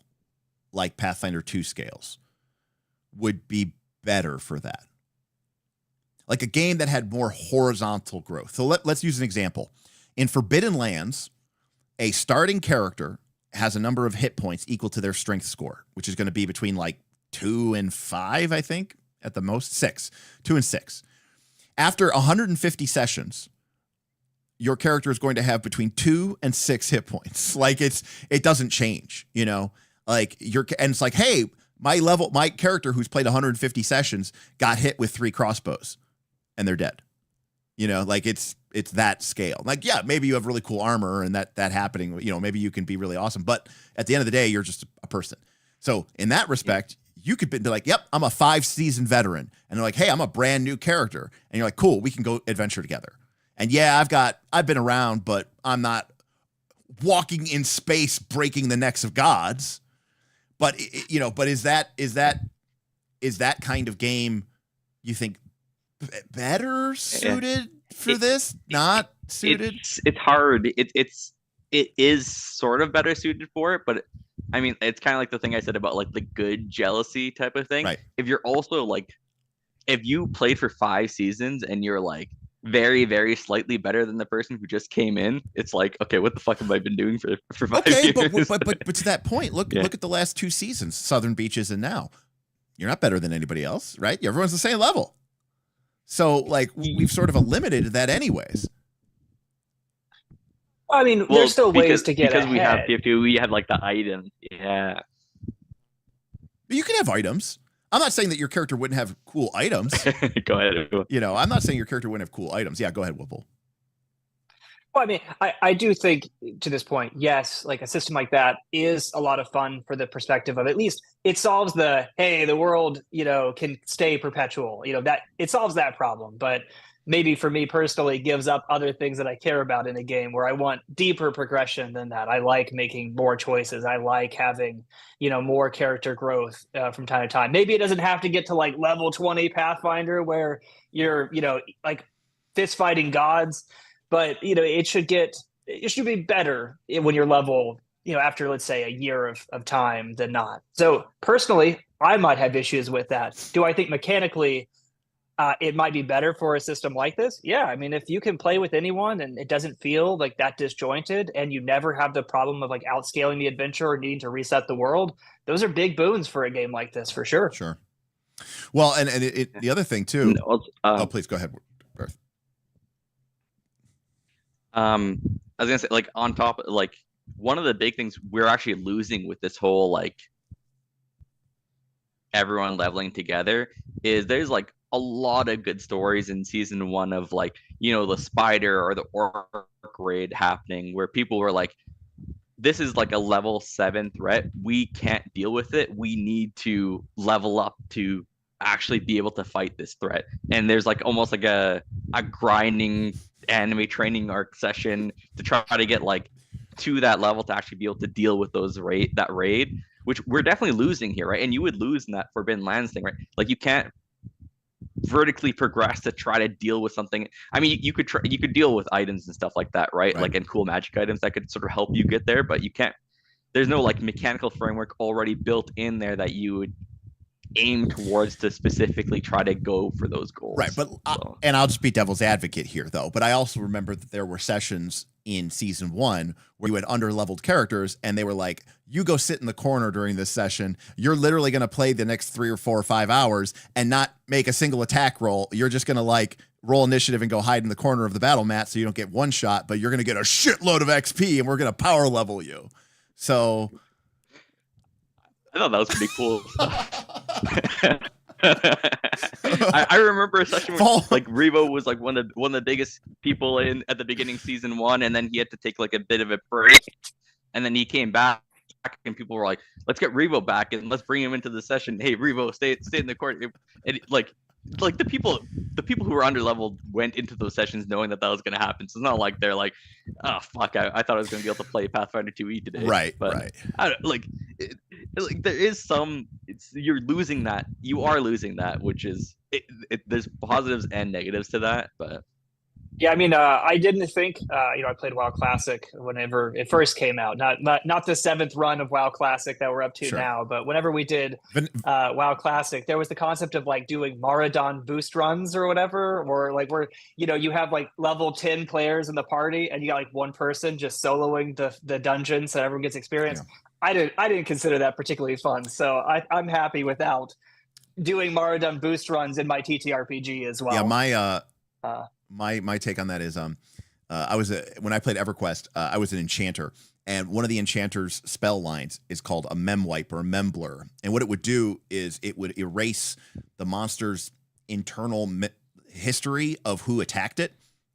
like Pathfinder 2 scales would be better for that? Like a game that had more horizontal growth. So let's use an example. In Forbidden Lands, a starting character has a number of hit points equal to their strength score, which is going to be between like 2 and 5, I think, at the most. 6. 2 and 6. After 150 sessions, your character is going to have between 2 and 6 hit points. Like it doesn't change, you know? Like and it's like, hey, my character who's played 150 sessions got hit with 3 crossbows. And they're dead, you know, like it's that scale. Like, yeah, maybe you have really cool armor and that happening, you know, maybe you can be really awesome, but at the end of the day, you're just a person. So in that respect, you could be like, yep, I'm a 5-season veteran. And they're like, hey, I'm a brand new character. And you're like, cool, we can go adventure together. And yeah, I've been around, but I'm not walking in space, breaking the necks of gods. But, you know, but is that kind of game, you think, better suited for this? Not suited? It's hard. It is sort of better suited for it, but I mean, it's kind of like the thing I said about like the good jealousy type of thing. Right. If you're also like, if you played for 5 seasons and you're like very, very slightly better than the person who just came in, it's like, okay, what the fuck have I been doing for 5 years? But to that point, look at the last 2 seasons, Southern Beaches and now. You're not better than anybody else, right? Everyone's the same level. So like we've sort of eliminated that anyways. I mean, there's still ways to get because ahead. we have TF2, we have like the items. Yeah. But you can have items. I'm not saying that your character wouldn't have cool items. Go ahead. You know, I'm not saying your character wouldn't have cool items. Yeah, go ahead, Woople. Well, I mean, I do think to this point, yes, like a system like that is a lot of fun for the perspective of at least it solves the, hey, the world, you know, can stay perpetual, you know, that it solves that problem. But maybe for me personally, gives up other things that I care about in a game where I want deeper progression than that. I like making more choices. I like having, you know, more character growth from time to time. Maybe it doesn't have to get to like level 20 Pathfinder where you're, you know, like fist fighting gods. But you know, it should be better when you're level, you know, after let's say a year of time than not. So personally, I might have issues with that. Do I think mechanically it might be better for a system like this? Yeah, I mean, if you can play with anyone and it doesn't feel like that disjointed, and you never have the problem of like outscaling the adventure or needing to reset the world, those are big boons for a game like this for sure. Sure. Well, and the other thing too. Oh, please go ahead, Darth. I was gonna say, like, on top, like, one of the big things we're actually losing with this whole like everyone leveling together is there's like a lot of good stories in season 1 of like, you know, the spider or the orc raid happening where people were like, this is like a level 7 threat, we can't deal with it, we need to level up to actually be able to fight this threat. And there's like almost like a grinding anime training arc session to try to get like to that level to actually be able to deal with those that raid, which we're definitely losing here, right? And you would lose in that Forbidden Lands thing, right? Like you can't vertically progress to try to deal with something. I mean, you could deal with items and stuff like that, right? Like, and cool magic items that could sort of help you get there, but you can't. There's no like mechanical framework already built in there that you would aim towards to specifically try to go for those goals. Right, but and I'll just be devil's advocate here though, but I also remember that there were sessions in season 1 where you had under-leveled characters and they were like, you go sit in the corner during this session, you're literally going to play the next 3 or 4 or 5 hours and not make a single attack roll, you're just going to like roll initiative and go hide in the corner of the battle mat so you don't get one shot, but you're going to get a shitload of XP and we're going to power level you. So I thought that was pretty cool. I remember a session where like Revo was like one of the biggest people in at the beginning season 1, and then he had to take like a bit of a break, and then he came back, and people were like, "Let's get Revo back and let's bring him into the session." Hey, Revo, stay in the court. And like the people who were underleveled went into those sessions knowing that was going to happen. So it's not like they're like, "Oh fuck, I thought I was going to be able to play Pathfinder 2e today." Right, but right. I don't, like there is some. You're losing that. You are losing that, which is there's positives and negatives to that, but. Yeah, I mean, I didn't think, you know, I played WoW Classic whenever it first came out. Not the 7th run of WoW Classic that we're up to now, but whenever we did WoW Classic, there was the concept of like doing Marathon boost runs or whatever, or like where, you know, you have like level 10 players in the party and you got like one person just soloing the dungeon so everyone gets experience. Yeah. I didn't consider that particularly fun, so I'm happy without doing Marathon boost runs in my TTRPG as well. Yeah, my take on that is I was when I played EverQuest, I was an enchanter, and one of the enchanter's spell lines is called a memwipe or a memblur, and what it would do is it would erase the monster's internal history of who attacked it.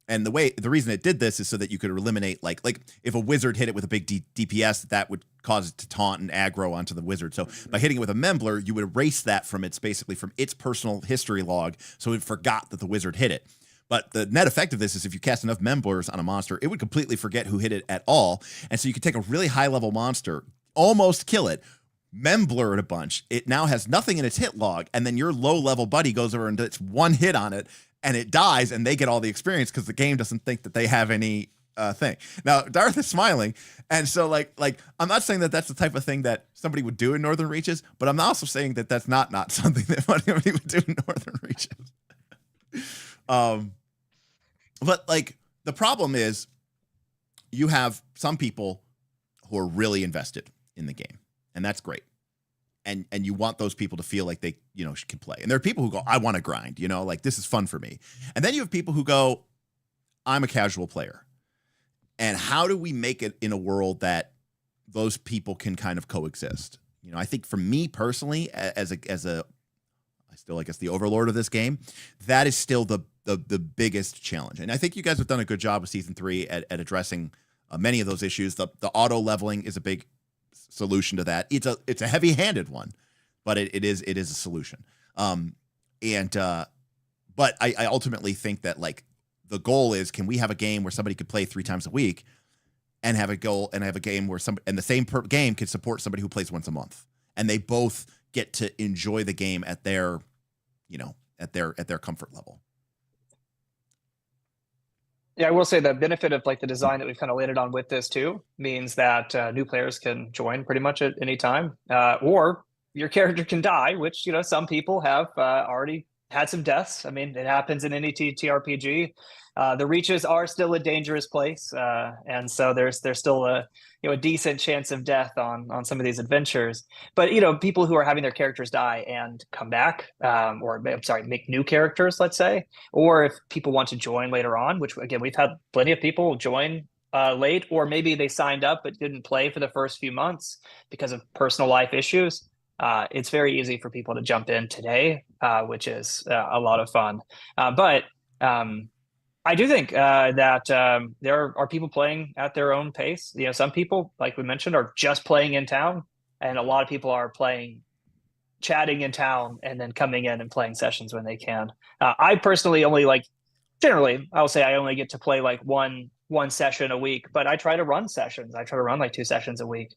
And the reason it did this is so that you could eliminate like if a wizard hit it with a big DPS, that would cause it to taunt and aggro onto the wizard. So by hitting it with a memblur, you would erase that from its personal history log, so it forgot that the wizard hit it. But the net effect of this is if you cast enough memblurs on a monster, it would completely forget who hit it at all. And so you could take a really high level monster, almost kill it, memblur it a bunch. It now has nothing in its hit log, and then your low level buddy goes over and does one hit on it, and it dies, and they get all the experience because the game doesn't think that they have any thing. Now, Darth is smiling, and so like I'm not saying that that's the type of thing that somebody would do in Northern Reaches, but I'm also saying that that's not something that somebody would do in Northern Reaches. But like the problem is you have some people who are really invested in the game, and that's great. and you want those people to feel like they, can play. And there are people who go, I want to grind, like this is fun for me. And then you have people who go, I'm a casual player. And how do we make it in a world that those people can kind of coexist? I think for me personally, as I still, I guess, the overlord of this game, that is still the biggest challenge. And I think you guys have done a good job with season 3 at addressing many of those issues. The auto leveling is a big solution to that. It's a heavy-handed one, but it is a solution. But I ultimately think that like the goal is, can we have a game where somebody could play 3 times a week and have a game where the same game could support somebody who plays once a month, and they both get to enjoy the game at their comfort level. Yeah, I will say the benefit of like the design that we've kind of landed on with this too means that new players can join pretty much at any time, or your character can die, which some people have already had some deaths. I mean, it happens in any TTRPG. The reaches are still a dangerous place, and so there's still a decent chance of death on some of these adventures. But people who are having their characters die and come back, or I'm sorry, make new characters, let's say, or if people want to join later on, which again we've had plenty of people join late, or maybe they signed up but didn't play for the first few months because of personal life issues. It's very easy for people to jump in today, which is a lot of fun. But I do think that there are people playing at their own pace. Some people, like we mentioned, are just playing in town, and a lot of people are chatting in town, and then coming in and playing sessions when they can. I personally only generally, I will say I only get to play like one session a week, but I try to run sessions. I try to run like 2 sessions a week,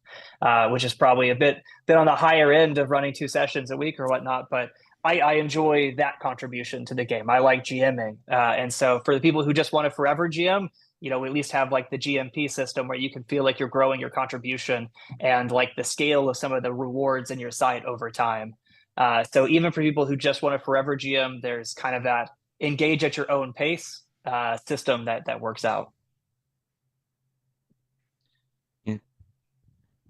which is probably a bit on the higher end of running 2 sessions a week or whatnot. But I enjoy that contribution to the game. I like GMing. And so for the people who just want to forever GM, we at least have like the GMP system where you can feel like you're growing your contribution and like the scale of some of the rewards in your site over time. So even for people who just want to forever GM, there's kind of that engage at your own pace system that works out. Yeah.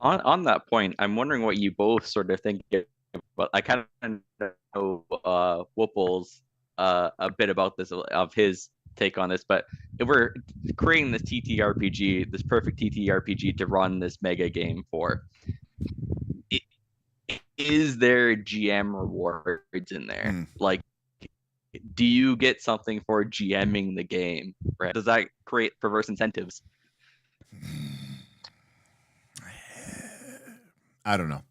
On that point, I'm wondering what you both sort of think about. I kind of know Woople's a bit about this, of his take on this, but if we're creating this TTRPG, this perfect TTRPG to run this mega game for, is there GM rewards in there? Like, do you get something for GMing the game? Right? Does that create perverse incentives? I don't know.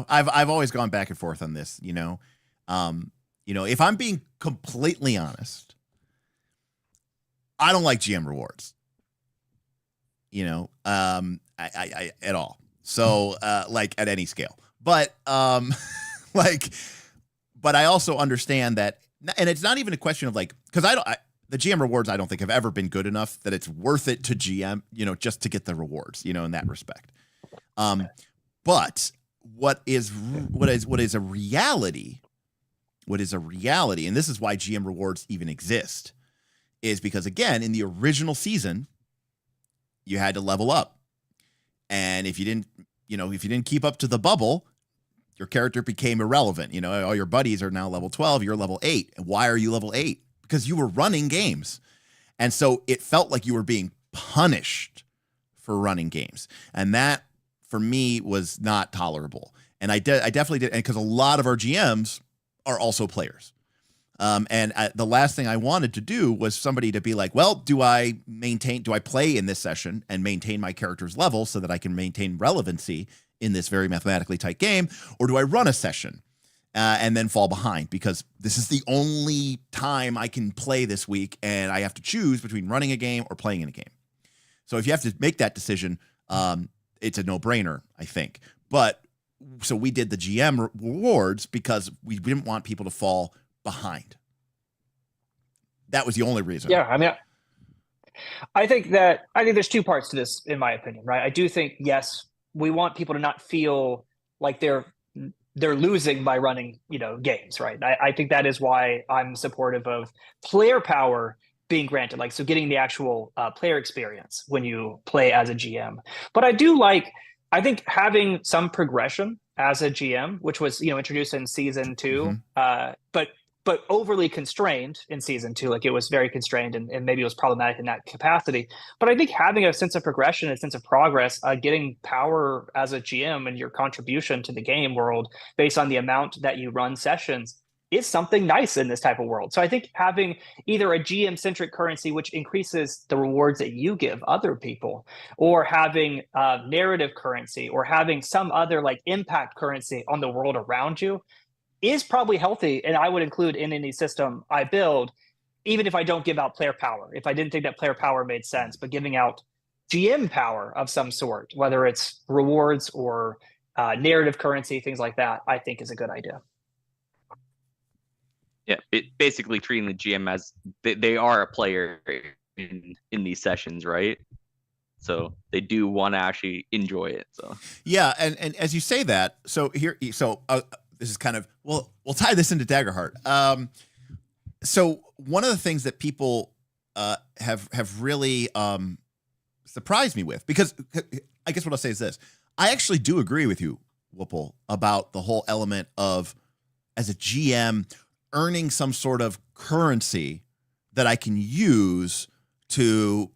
I've always gone back and forth on this. If I'm being completely honest, I don't like GM rewards. I at all. So like at any scale. But but I also understand that, and it's not even a question of like, because the GM rewards I don't think have ever been good enough that it's worth it to GM, just to get the rewards, in that respect. But what is a reality, and this is why GM rewards even exist, is because again, in the original season, you had to level up. And if you didn't keep up to the bubble, your character became irrelevant. All your buddies are now level 12, you're level 8. And why are you level 8? Because you were running games. And so it felt like you were being punished for running games. And that, for me, was not tolerable. And I definitely did, and because a lot of our GMs are also players. The last thing I wanted to do was somebody to be like, well, do I play in this session and maintain my character's level so that I can maintain relevancy in this very mathematically tight game, or do I run a session and then fall behind because this is the only time I can play this week and I have to choose between running a game or playing in a game? So if you have to make that decision, it's a no-brainer, I think. But so we did the GM rewards because we didn't want people to fall behind. That was the only reason. Yeah, I mean, I think there's 2 parts to this, in my opinion, right? I do think, yes, we want people to not feel like they're losing by running, games, right? I think that is why I'm supportive of player power being granted, so getting the actual player experience when you play as a GM. But I do like I think having some progression as a GM, which was introduced in season 2, but overly constrained in season 2, like it was very constrained and maybe it was problematic in that capacity. But I think having a sense of progression, a sense of progress, getting power as a GM and your contribution to the game world based on the amount that you run sessions is something nice in this type of world. So I think having either a GM-centric currency, which increases the rewards that you give other people, or having narrative currency, or having some other like impact currency on the world around you is probably healthy. And I would include in any system I build, even if I don't give out player power, if I didn't think that player power made sense, but giving out GM power of some sort, whether it's rewards or narrative currency, things like that, I think is a good idea. Yeah, it basically treating the GM as they are a player in these sessions, right? So they do want to actually enjoy it. So yeah, and as you say that, so this is kind of we'll tie this into Daggerheart. So one of the things that people have really surprised me with, because I guess what I'll say is this: I actually do agree with you, Woople, about the whole element of as a GM earning some sort of currency that I can use to,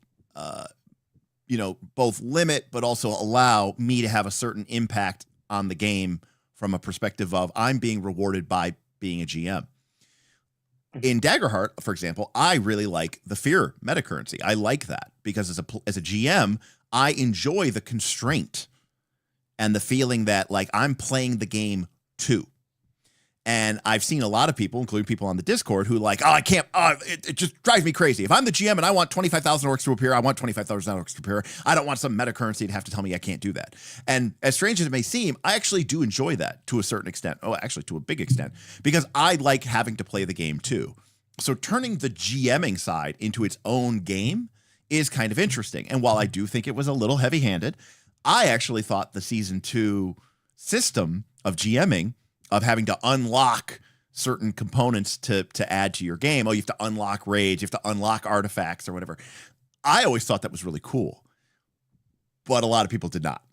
both limit but also allow me to have a certain impact on the game from a perspective of I'm being rewarded by being a GM. In Daggerheart, for example, I really like the fear meta currency. I like that because as a GM, I enjoy the constraint and the feeling that like I'm playing the game too. And I've seen a lot of people, including people on the Discord, who like, I can't, it just drives me crazy. If I'm the GM and I want 25,000 orcs to appear, I want 25,000 orcs to appear. I don't want some meta currency to have to tell me I can't do that. And as strange as it may seem, I actually do enjoy that to a certain extent. Oh, actually to a big extent, because I like having to play the game too. So turning the GMing side into its own game is kind of interesting. And while I do think it was a little heavy-handed, I actually thought the season 2 system of GMing, of having to unlock certain components to add to your game. Oh, you have to unlock raids, you have to unlock artifacts or whatever. I always thought that was really cool, but a lot of people did not.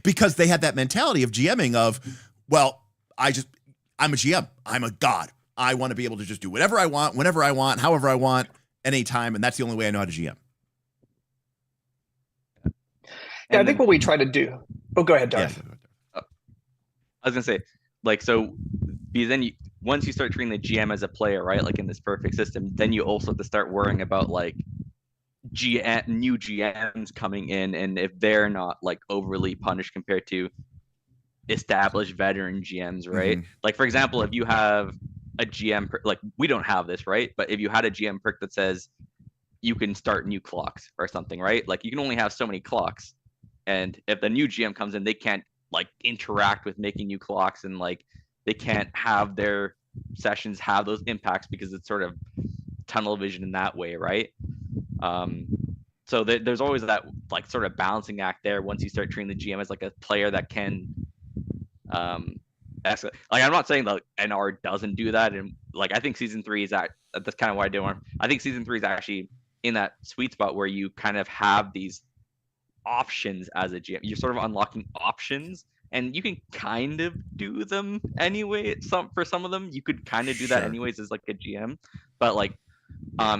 Because they had that mentality of GMing of, well, I'm a GM, I'm a god. I want to be able to just do whatever I want, whenever I want, however I want, anytime, and that's the only way I know how to GM. Yeah, I think what we try to do. Oh, go ahead, Darth. Yeah. I was gonna say, like, so because then once you start treating the GM as a player, right, like in this perfect system, then you also have to start worrying about like new GMs coming in, and if they're not like overly punished compared to established veteran GMs, right? Like for example, if you have a GM like we don't have this, right? But if you had a GM perk that says you can start new clocks or something, right? Like you can only have so many clocks, and if the new GM comes in, they can't like interact with making new clocks, and like they can't have their sessions have those impacts because it's sort of tunnel vision in that way, right? So there's always that like sort of balancing act there once you start treating the GM as like a player that can like I'm not saying that NR doesn't do that, and like I think season 3 is that's kind of why I do want. I think season 3 is actually in that sweet spot where you kind of have these options as a GM. You're sort of unlocking options, and you can kind of do them anyway. For some of them, you could kind of do that anyways as like a GM, but like,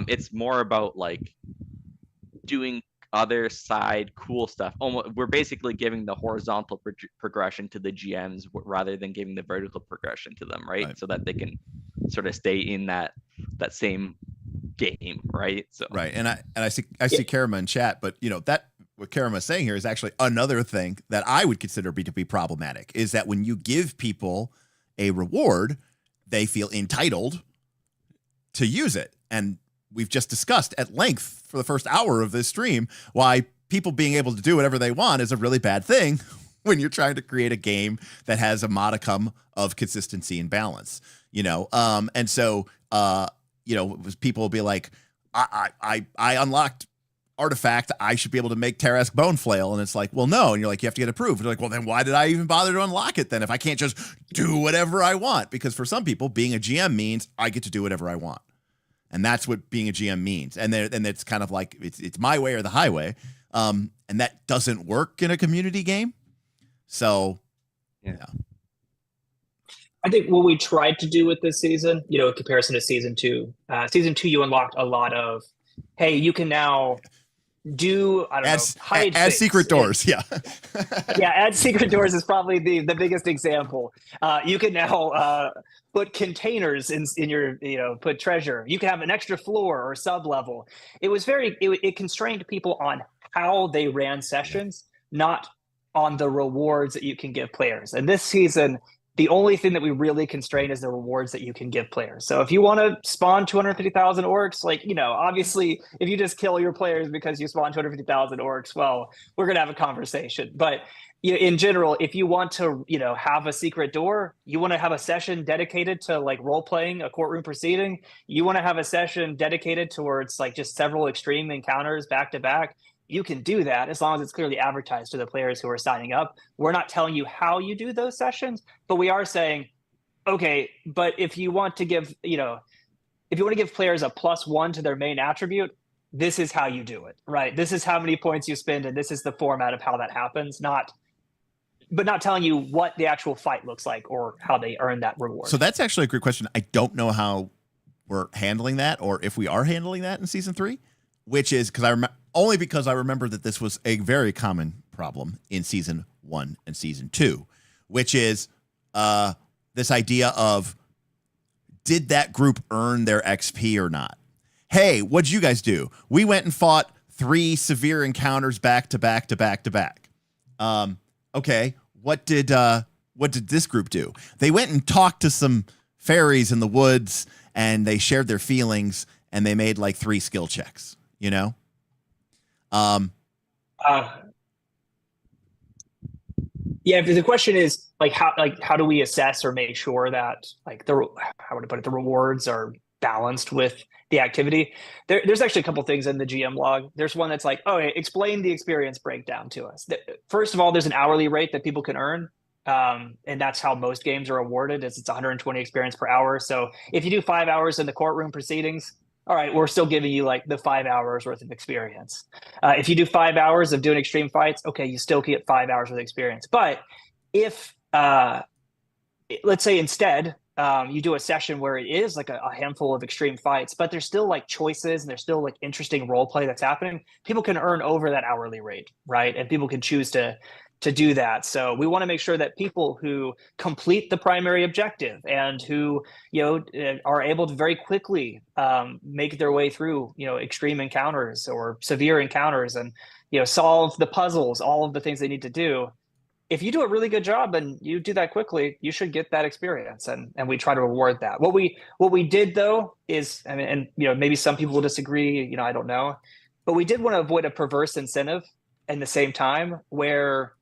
it's more about like doing other side cool stuff. We're basically giving the horizontal progression to the GMs rather than giving the vertical progression to them, right? So that they can sort of stay in that same game, right? So right, and I see Karama in chat, but that. What Karama is saying here is actually another thing that I would consider to be problematic, is that when you give people a reward, they feel entitled to use it. And we've just discussed at length for the first hour of this stream why people being able to do whatever they want is a really bad thing when you're trying to create a game that has a modicum of consistency and balance, and so people will be like, I unlocked artifact, I should be able to make Tarask Bone Flail, and it's like, well, no, and you're like, you have to get approved. You're like, well, then why did I even bother to unlock it then if I can't just do whatever I want? Because for some people, being a GM means I get to do whatever I want, and that's what being a GM means. And it's kind of like it's my way or the highway. and that doesn't work in a community game. So, yeah. I think what we tried to do with this season, in comparison to season 2, you unlocked a lot of, hey, you can now do, hide add secret doors. Yeah. Yeah, add secret doors is probably the biggest example. You can now put containers in your, put treasure. You can have an extra floor or sub level. It was it constrained people on how they ran sessions, not on the rewards that you can give players. And this season, the only thing that we really constrain is the rewards that you can give players. So if you want to spawn 250,000 orcs, obviously, if you just kill your players because you spawn 250,000 orcs, well, we're going to have a conversation. But in general, if you want to, have a secret door, you want to have a session dedicated to role-playing a courtroom proceeding, you want to have a session dedicated towards just several extreme encounters back-to-back, you can do that as long as it's clearly advertised to the players who are signing up. We're not telling you how you do those sessions, but we are saying, okay, but if you want to give, players a +1 to their main attribute, this is how you do it, right? This is how many points you spend, and this is the format of how that happens, not telling you what the actual fight looks like or how they earn that reward. So that's actually a great question. I don't know how we're handling that, or if we are handling that in season 3, which is because I remember that this was a very common problem in season 1 and season 2, which is this idea of, did that group earn their XP or not? Hey, what'd you guys do? We went and fought 3 severe encounters back to back to back to back. Okay, what did this group do? They went and talked to some fairies in the woods, and they shared their feelings, and they made 3 skill checks. Yeah, if the question is how do we assess or make sure that how would I put it, the rewards are balanced with the activity? There's actually a couple things in the GM log. There's one that's explain the experience breakdown to us. First of all, there's an hourly rate that people can earn. And that's how most games are awarded, is it's 120 experience per hour. So if you do 5 hours in the courtroom proceedings, all right, we're still giving you the 5 hours worth of experience. If you do 5 hours of doing extreme fights, okay, you still get 5 hours worth of experience. But if, let's say instead, you do a session where it is a handful of extreme fights, but there's still choices and there's still interesting role play that's happening, people can earn over that hourly rate, right? And people can choose to do that. So we want to make sure that people who complete the primary objective and who, are able to very quickly make their way through, extreme encounters or severe encounters and, solve the puzzles, all of the things they need to do. If you do a really good job and you do that quickly, you should get that experience, and we try to reward that. What we did though is, maybe some people will disagree, I don't know, but we did want to avoid a perverse incentive in the same time where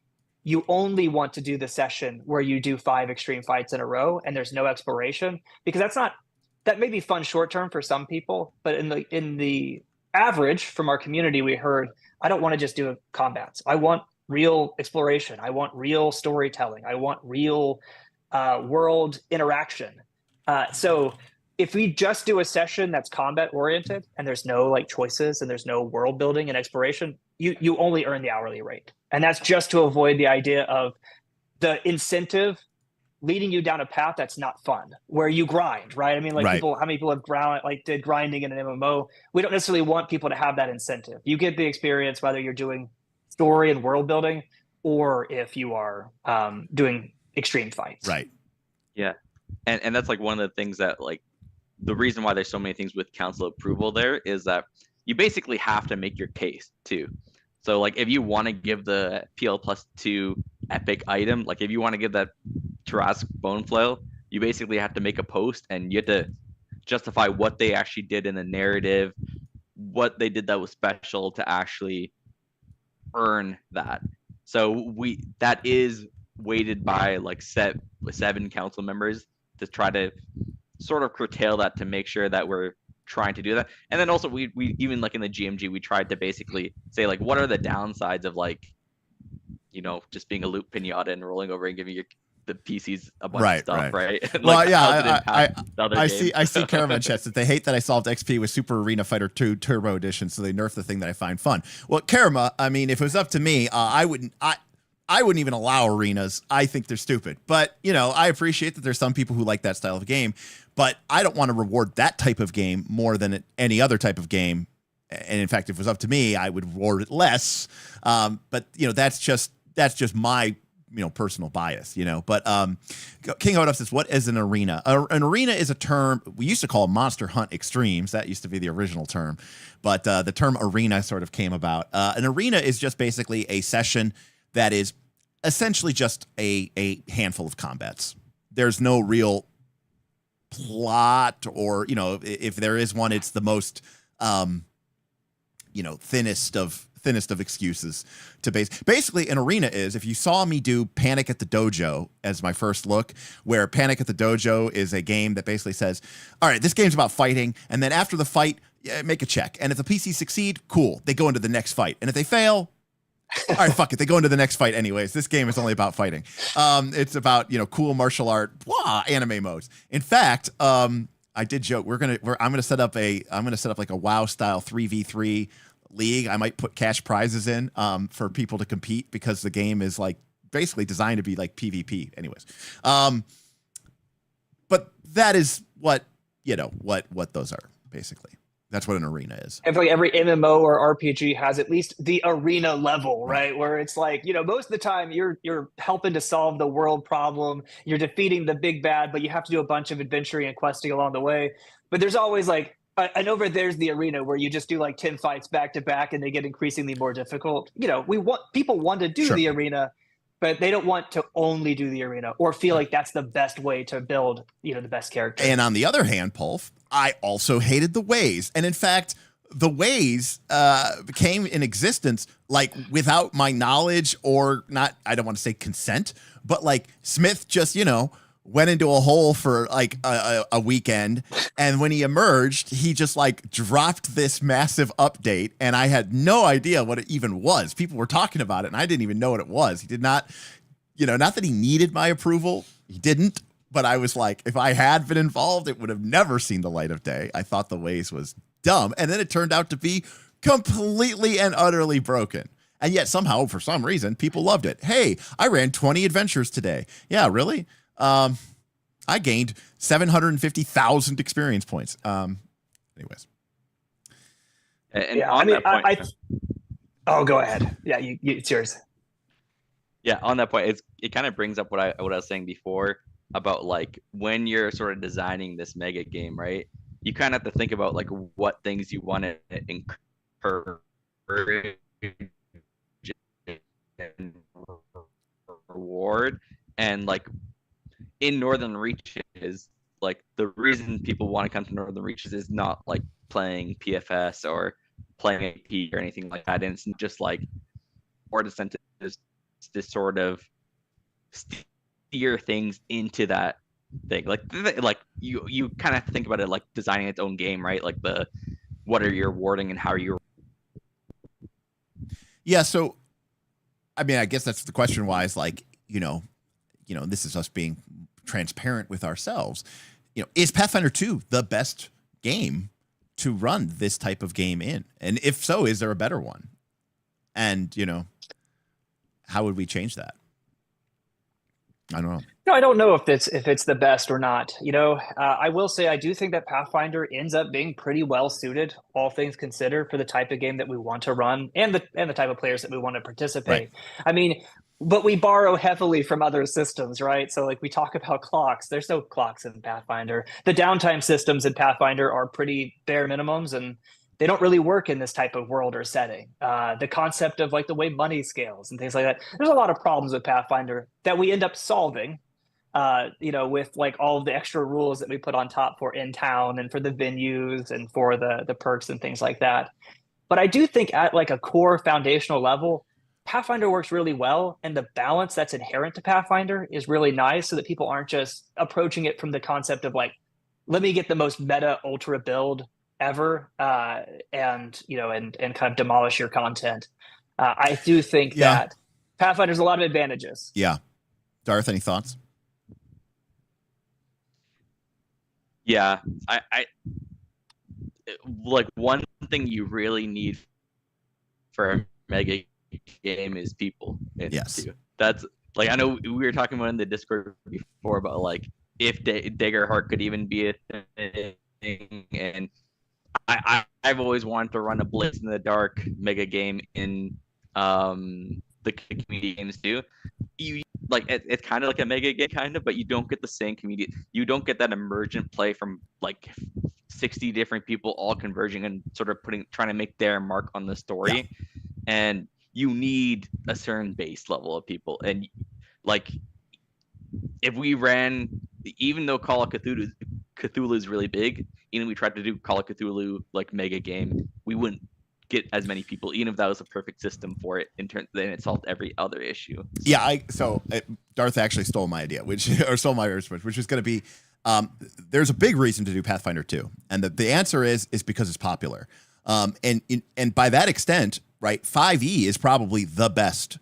you only want to do the session where you do 5 extreme fights in a row and there's no exploration, because that may be fun short term for some people, but in the average from our community, we heard, I don't want to just do combats. I want real exploration. I want real storytelling. I want real world interaction. So if we just do a session that's combat oriented and there's no choices and there's no world building and exploration, you only earn the hourly rate. And that's just to avoid the idea of the incentive leading you down a path that's not fun, where you grind, right? Right. How many people have did grinding in an MMO? We don't necessarily want people to have that incentive. You get the experience whether you're doing story and world building or if you are doing extreme fights. Right. Yeah. And that's one of the things that the reason why there's so many things with council approval there is that you basically have to make your case too. So if you want to give the PL+2 epic item, if you want to give that Tarrasque bone flail, you basically have to make a post and you have to justify what they actually did in the narrative, what they did that was special to actually earn that. So that is weighted by 7 council members to try to sort of curtail that, to make sure that we're trying to do that. And then also we even in the GMG, we tried to basically say what are the downsides of just being a loot pinata and rolling over and giving your the PCs a bunch Right, of stuff, right? Well, Like, how does it yeah, impact the other I games? see Caravan chats that they hate that I solved XP with Super Arena Fighter 2 Turbo Edition, so they nerfed the thing that I find fun. Well, Karama, I mean, if it was up to me, I wouldn't even allow arenas. I think they're stupid. But, you know, I appreciate that there's some people who like that style of game, but I don't want to reward that type of game more than any other type of game. And in fact, if it was up to me, I would reward it less. But, you know, that's just my, you know, personal bias, you know. But King Hodop says, what is an arena? An arena is a term we used to call Monster Hunt Extremes. That used to be the original term. But the term arena sort of came about. An arena is just basically a session that is essentially just a handful of combats. There's no real plot, or, you know, if there is one, it's the most, you know, thinnest of excuses to basically an arena is, if you saw me do Panic at the Dojo as my first look, where Panic at the Dojo is a game that basically says, all right, this game's about fighting, and then after the fight, make a check. And if the PC succeed, cool, they go into the next fight. And if they fail, all right, fuck it, they go into the next fight anyways. This game is only about fighting. It's about, you know, cool martial art, anime modes. In fact, I did joke, I'm gonna set up like a WoW style 3v3 league. I might put cash prizes in for people to compete, because the game is like basically designed to be like PvP anyways. But that is what, you know, what those are basically. That's what an arena is. I feel like every MMO or RPG has at least the arena level, right? Where it's like, you know, most of the time you're helping to solve the world problem, you're defeating the big bad, but you have to do a bunch of adventuring and questing along the way. But there's always like, and over there's the arena where you just do like 10 fights back to back and they get increasingly more difficult. You know, people want to do the arena, but they don't want to only do the arena or feel like that's the best way to build, you know, the best character. And on the other hand, Pulf, I also hated the ways. And in fact, the ways came in existence like without my knowledge, or not, I don't want to say consent, but like Smith just, you know, went into a hole for like a weekend, and when he emerged, he just like dropped this massive update, and I had no idea what it even was. People were talking about it, and I didn't even know what it was. He did not, you know, not that he needed my approval, he didn't, but I was like, if I had been involved, it would have never seen the light of day. I thought the ways was dumb, and then it turned out to be completely and utterly broken. And yet somehow, for some reason, people loved it. Hey, I ran 20 adventures today. Yeah, really? I gained 750,000 experience points. Anyways. And yeah, on I mean, that point, oh, go ahead. Yeah, it's yours. Yeah, on that point, it kind of brings up what I was saying before about like when you're sort of designing this mega game, right? You kind of have to think about like what things you want to encourage and reward, and like in Northern Reaches, like the reason people want to come to Northern Reaches is not like playing PFS or playing AP or anything like that. And it's just like, or incentive is this sort of steer things into that thing. Like you kind of think about it like designing its own game, right? Like what are you rewarding and how are you? Yeah. So, I mean, I guess that's the question. Why is like, you know, this is us being transparent with ourselves. You know, is Pathfinder 2 the best game to run this type of game in? And if so, is there a better one? And, you know, how would we change that? I don't know. No, I don't know if it's the best or not. You know, I will say I do think that Pathfinder ends up being pretty well suited, all things considered, for the type of game that we want to run and the type of players that we want to participate. Right. I mean, but we borrow heavily from other systems, right? So like we talk about clocks. There's no clocks in Pathfinder. The downtime systems in Pathfinder are pretty bare minimums, and they don't really work in this type of world or setting. The concept of like the way money scales and things like that. There's a lot of problems with Pathfinder that we end up solving, you know, with like all of the extra rules that we put on top for in town and for the venues and for the perks and things like that. But I do think at like a core foundational level, Pathfinder works really well, and the balance that's inherent to Pathfinder is really nice, so that people aren't just approaching it from the concept of like, let me get the most meta ultra build ever, and you know, and kind of demolish your content. I do think that Pathfinder's a lot of advantages. Yeah. Darth, any thoughts? Yeah, I like one thing you really need for a mega game is people. Yes. Too. That's like, I know we were talking about in the Discord before about like if Daggerheart could even be a thing, and I've always wanted to run a Blitz in the Dark mega game in the community games too. You like it's kind of like a mega game kind of, but you don't get the same community. You don't get that emergent play from like 60 different people all converging and sort of trying to make their mark on the story. And you need a certain base level of people. And like if we ran, even though Call of Cthulhu is really big, even if we tried to do Call of Cthulhu like mega game, we wouldn't get as many people, even if that was a perfect system for it. Then it solved every other issue. Yeah, Darth actually stole my idea, stole my response, which is going to be, there's a big reason to do Pathfinder 2, and the answer is because it's popular, and by that extent, right? 5e is probably the best,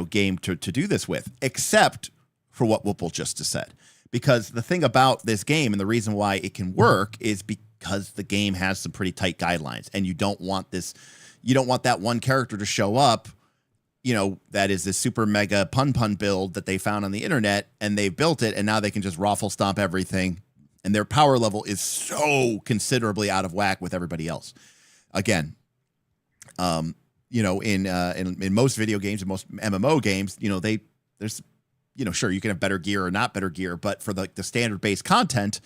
game to do this with, except for what Woople just said, because the thing about this game and the reason why it can work is because the game has some pretty tight guidelines, and you don't want that one character to show up, that is this super mega pun build that they found on the internet, and they built it, and now they can just raffle stomp everything, and their power level is so considerably out of whack with everybody else. Again, in most video games and most MMO games, there's sure, you can have better gear or not better gear, but for the standard base content,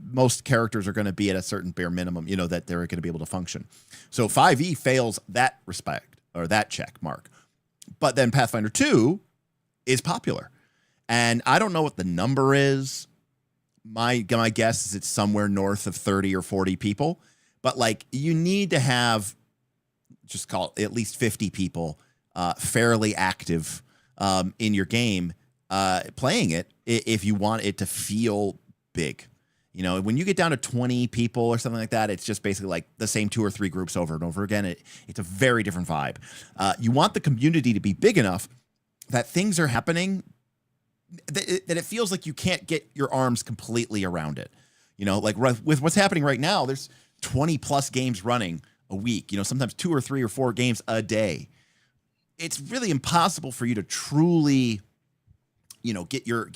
most characters are going to be at a certain bare minimum, that they're going to be able to function. So 5e fails that respect, or that check mark. But then Pathfinder 2 is popular. And I don't know what the number is. My guess is it's somewhere north of 30 or 40 people. But like, you need to have, just call it at least 50 people fairly active in your game playing it if you want it to feel big. When you get down to 20 people or something like that, it's just basically like the same 2 or 3 groups over and over again. It's a very different vibe. You want the community to be big enough that things are happening that it feels like you can't get your arms completely around it. Like with what's happening right now, there's 20 plus games running a week, sometimes 2 or 3 or 4 games a day. It's really impossible for you to truly, get your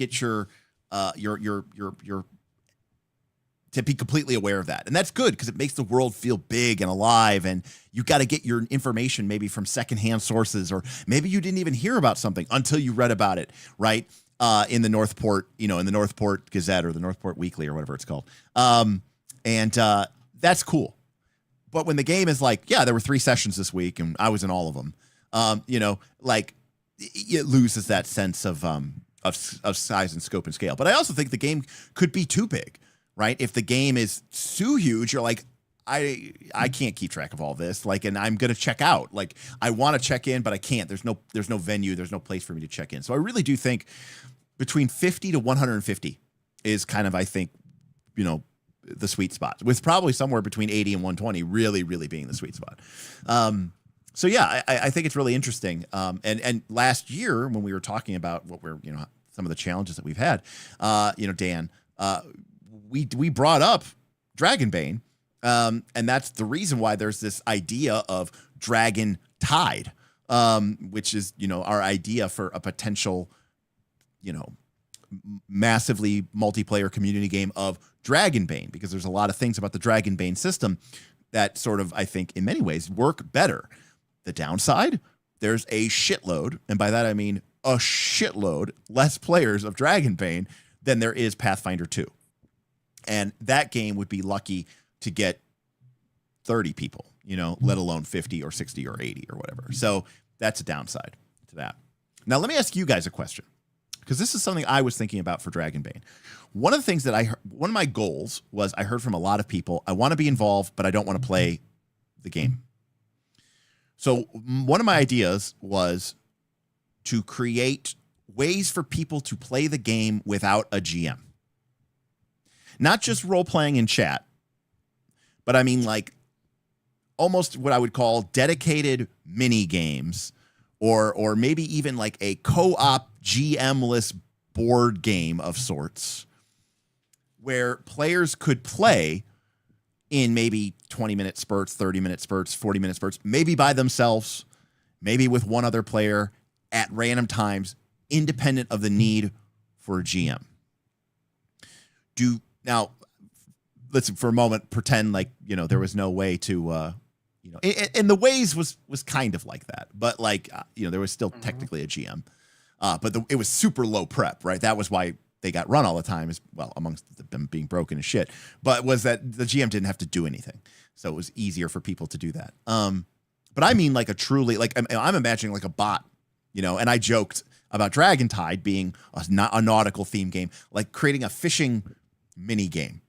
to be completely aware of that. And that's good because it makes the world feel big and alive, and you got to get your information maybe from secondhand sources, or maybe you didn't even hear about something until you read about it, right? In the Northport, in the Northport Gazette or the Northport Weekly or whatever it's called. And that's cool. But when the game is like, yeah, there were 3 sessions this week and I was in all of them, like it loses that sense of size and scope and scale. But I also think the game could be too big. Right? If the game is too huge, you're like, I can't keep track of all this. Like, and I'm going to check out. Like, I want to check in, but I can't. There's no venue. There's no place for me to check in. So I really do think between 50 to 150 is kind of, I think, the sweet spot, with probably somewhere between 80 and 120 really, really being the sweet spot. So yeah, I think it's really interesting. And last year when we were talking about what we're, some of the challenges that we've had, Dan, we brought up Dragonbane, and that's the reason why there's this idea of Dragon Tide, which is, our idea for a potential, massively multiplayer community game of Dragonbane, because there's a lot of things about the Dragonbane system that sort of, I think, in many ways work better. The downside, there's a shitload, and by that I mean a shitload less players of Dragonbane than there is Pathfinder 2. And that game would be lucky to get 30 people, let alone 50 or 60 or 80 or whatever. So that's a downside to that. Now, let me ask you guys a question, because this is something I was thinking about for Dragonbane. One of the things that one of my goals was, I heard from a lot of people, I want to be involved, but I don't want to play the game. So one of my ideas was to create ways for people to play the game without a GM. Not just role-playing in chat, but I mean like almost what I would call dedicated mini games, or maybe even like a co-op GM-less board game of sorts, where players could play in maybe 20-minute spurts, 30-minute spurts, 40-minute spurts, maybe by themselves, maybe with one other player at random times, independent of the need for a GM. Now, let's for a moment pretend like, there was no way to, and the Ways was kind of like that, but like, there was still technically a GM, but it was super low prep, right? That was why they got run all the time, as well, amongst them being broken as shit, but was that the GM didn't have to do anything. So it was easier for people to do that. But I mean like a truly, like I'm imagining like a bot, and I joked about Dragon Tide being a nautical theme game, like creating a fishing mini game.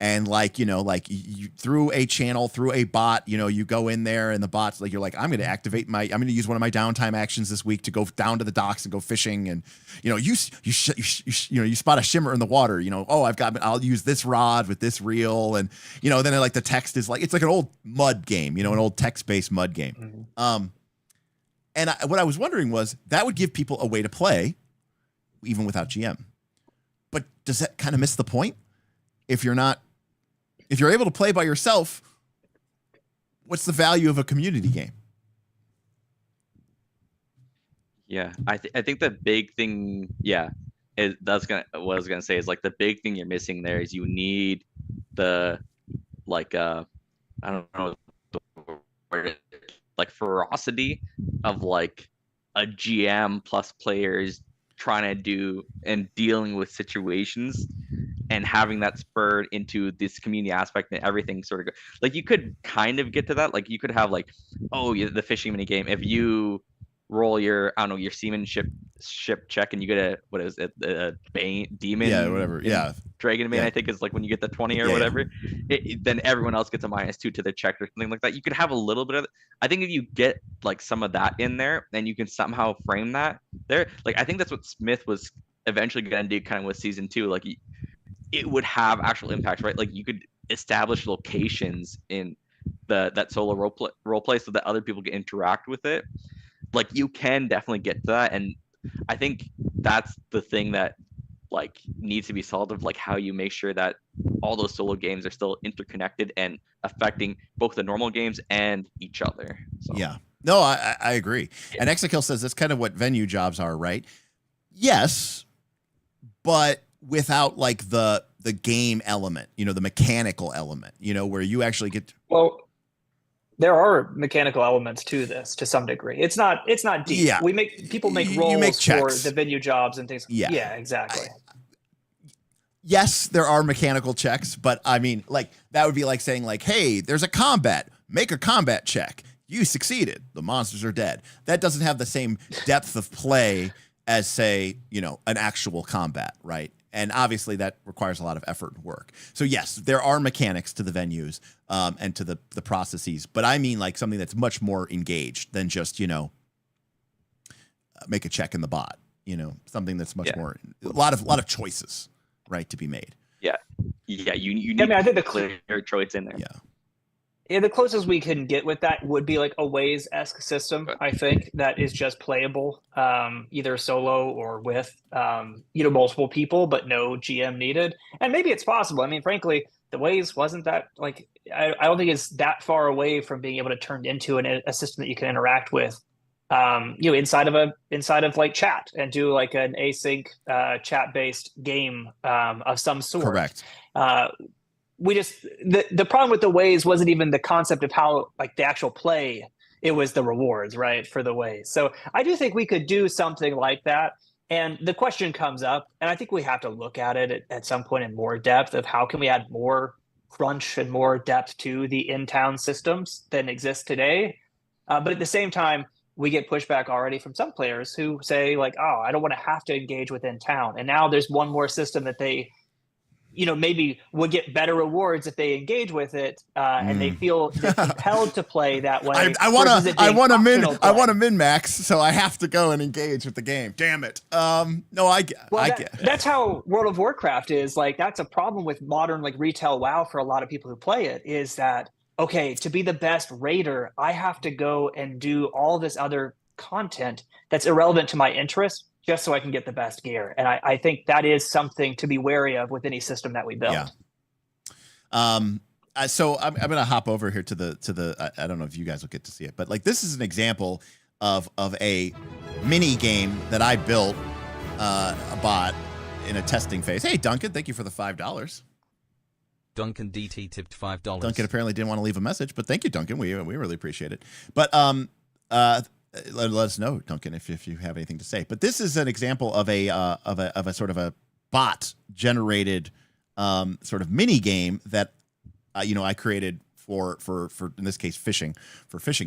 And like, you through a channel, through a bot, you go in there and the bot's like, you're like, I'm going to use one of my downtime actions this week to go down to the docks and go fishing. And, you spot a shimmer in the water, I'll use this rod with this reel. And, then like the text is like, it's like an old mud game, an old text-based mud game. And what I was wondering was that would give people a way to play even without GM. But does that kind of miss the point? If you're able to play by yourself, what's the value of a community game? Yeah, I think the big thing, what I was gonna say is like the big thing you're missing there is you need the I don't know, like ferocity of like a GM plus players trying to do and dealing with situations and having that spurred into this community aspect and everything sort of like you could kind of get to that. Like you could have like, the fishing mini game. If you roll your, your seamanship check and you get a demon. Yeah, whatever. Yeah. Dragon Bane, I think is like when you get the 20 or whatever, then everyone else gets a -2 to their check or something like that. You could have a little bit of it. I think if you get like some of that in there and you can somehow frame that there, like I think that's what Smith was eventually going to do kind of with season 2. Like it would have actual impacts, right? Like you could establish locations in that solo role play so that other people can interact with it. Like you can definitely get to that, and I think that's the thing that like needs to be solved, of like how you make sure that all those solo games are still interconnected and affecting both the normal games and each other. So. Yeah, no, I agree. Yeah. And Exakill says that's kind of what venue jobs are, right? Yes, but without like the game element, the mechanical element, where you actually get. Well, there are mechanical elements to this to some degree. It's not deep. Yeah. People make roles for the venue jobs and things. Yeah, exactly. Yes, there are mechanical checks, but I mean, like that would be like saying like, hey, there's a combat, make a combat check. You succeeded. The monsters are dead. That doesn't have the same depth of play as say, an actual combat, right? And obviously that requires a lot of effort and work. So yes, there are mechanics to the venues and to the processes, but I mean like something that's much more engaged than just, make a check in the bot, something that's much more, a lot of choices, right, to be made. Yeah. Yeah. You need I think the clear choice in there. Yeah. Yeah, the closest we can get with that would be like a Ways-esque system, I think, that is just playable, either solo or with, multiple people, but no GM needed. And maybe it's possible. I mean, frankly, the Ways wasn't that, like, I don't think it's that far away from being able to turn into a system that you can interact with, inside of like chat and do like an async chat-based game of some sort. Correct. We just the problem with the Ways wasn't even the concept of how like the actual play, it was the rewards, right, for the Ways. So I do think we could do something like that. And the question comes up, and I think we have to look at it at some point in more depth of how can we add more crunch and more depth to the in-town systems than exist today. But at the same time, we get pushback already from some players who say like, oh, I don't want to have to engage within town. And now there's one more system that they maybe would get better rewards if they engage with it, and they feel compelled to play that way. I want to min max, so I have to go and engage with the game. Damn it. No, I get. That's how World of Warcraft is. Like that's a problem with modern like retail WoW for a lot of people who play it. Is that okay? To be the best raider, I have to go and do all this other content that's irrelevant to my interest just so I can get the best gear. And I think that is something to be wary of with any system that we build. Yeah. So I'm going to hop over here to the I don't know if you guys will get to see it, but like this is an example of a mini game that I built a bot in a testing phase. Hey, Duncan, thank you for the $5. Duncan DT tipped $5. Duncan apparently didn't want to leave a message, but thank you, Duncan. We really appreciate it. But let us know, Duncan, if you have anything to say. But this is an example of a sort of a bot generated sort of mini game that I created for in this case fishing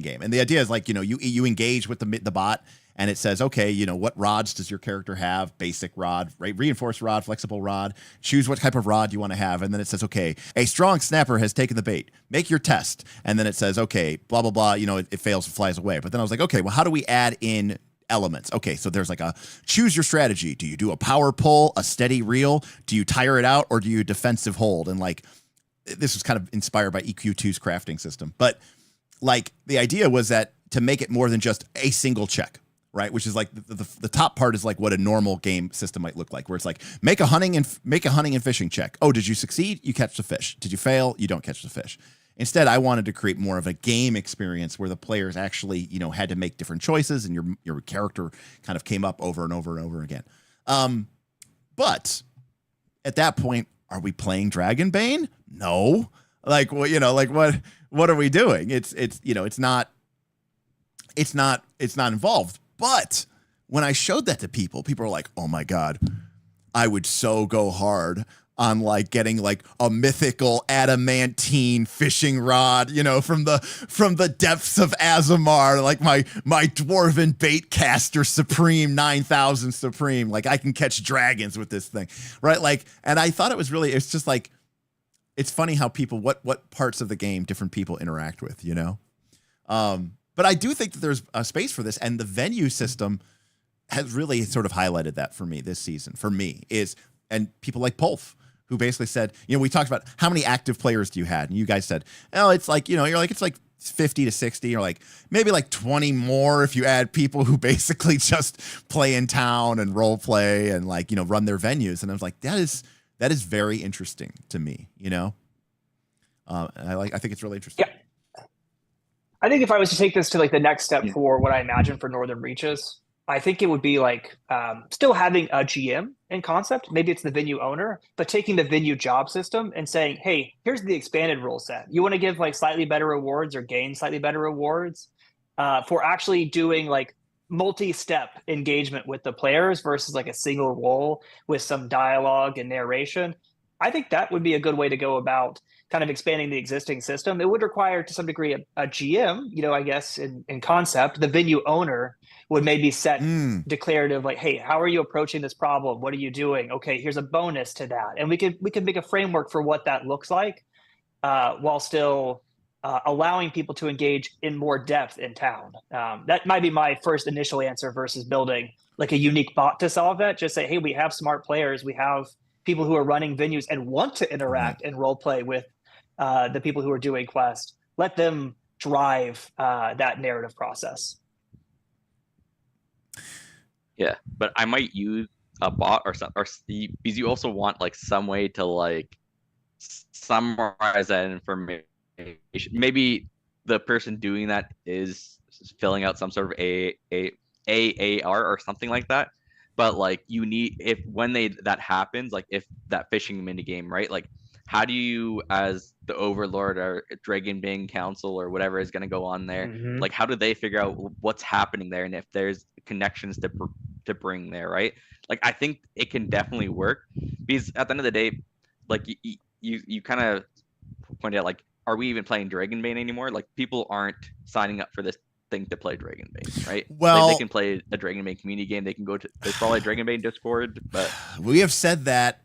game. And the idea is like you engage with the bot. And it says, okay, what rods does your character have? Basic rod, right? Reinforced rod, flexible rod. Choose what type of rod you want to have. And then it says, okay, a strong snapper has taken the bait. Make your test. And then it says, okay, blah, blah, blah. It fails and flies away. But then I was like, okay, well, how do we add in elements? Okay, so there's like a choose your strategy. Do you do a power pull, a steady reel? Do you tire it out, or do you defensive hold? And like, this was kind of inspired by EQ2's crafting system. But like the idea was that to make it more than just a single check. Right, which is like the top part is like what a normal game system might look like, where it's like make a hunting and fishing check. Oh, did you succeed? You catch the fish. Did you fail? You don't catch the fish. Instead, I wanted to create more of a game experience where the players actually had to make different choices, and your character kind of came up over and over and over again. But at that point, are we playing Dragonbane? No. Like what are we doing? It's not involved. But when I showed that to people are like, oh my God, I would so go hard on like getting like a mythical adamantine fishing rod, from the depths of Azamar, like my dwarven baitcaster supreme 9000 supreme. Like I can catch dragons with this thing. Right. Like, and I thought it's just like, it's funny how people, what parts of the game different people interact with, But I do think that there's a space for this, and the venue system has really sort of highlighted that for me this season. For me and people like Pulf, who basically said, we talked about how many active players do you had, and you guys said, oh, it's like, you're like, it's like 50 to 60, or like maybe like 20 more if you add people who basically just play in town and role play and like, run their venues. And I was like, that is very interesting to me, I think it's really interesting. Yeah. I think if I was to take this to like the next step for what I imagine for Northern Reaches, I think it would be like still having a GM in concept. Maybe it's the venue owner, but taking the venue job system and saying, hey, here's the expanded rule set. You want to give like slightly better rewards or gain slightly better rewards for actually doing like multi-step engagement with the players versus like a single role with some dialogue and narration. I think that would be a good way to go about kind of expanding the existing system. It would require to some degree a GM, I guess in concept. The venue owner would maybe set declarative like, hey, how are you approaching this problem? What are you doing? Okay, here's a bonus to that. And we could make a framework for what that looks like while still allowing people to engage in more depth in town. That might be my first initial answer versus building like a unique bot to solve that. Just say, hey, we have smart players. We have people who are running venues and want to interact and role play with the people who are doing quests. Let them drive that narrative process. Yeah, but I might use a bot or because you also want like some way to like summarize that information. Maybe the person doing that is filling out some sort of AAR or something like that. But like you need, when that happens, like if that fishing mini game, right? Like how do you, as the overlord or Dragonbane Council or whatever is going to go on there, like how do they figure out what's happening there and if there's connections to bring there, right? Like I think it can definitely work because at the end of the day, like you kind of pointed out, like, are we even playing Dragonbane anymore? Like people aren't signing up for this thing to play Dragonbane, right? Well, like, they can play a Dragonbane community game. They can go to, there's probably a Dragonbane Discord, but we have said that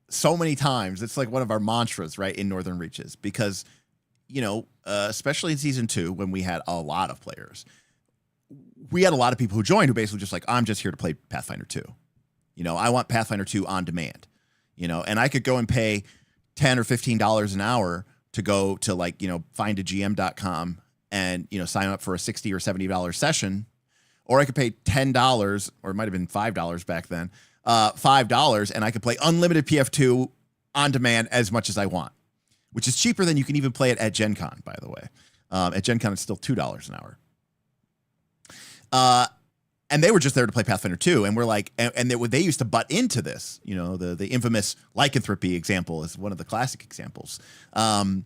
so many times. It's like one of our mantras, right, in Northern Reaches, because especially in season 2 when we had a lot of players, we had a lot of people who joined who basically just like, I'm just here to play Pathfinder 2. I want Pathfinder 2 on demand. And I could go and pay $10 or $15 an hour to go to like findagm.com and sign up for a $60 or $70 session, or I could pay $10, or it might have been $5 back then, $5, and I could play unlimited PF2 on demand as much as I want, which is cheaper than you can even play it at Gen Con, by the way. At Gen Con, it's still $2 an hour. And they were just there to play Pathfinder 2, and we're like, and they used to butt into this. You know, the infamous lycanthropy example is one of the classic examples. And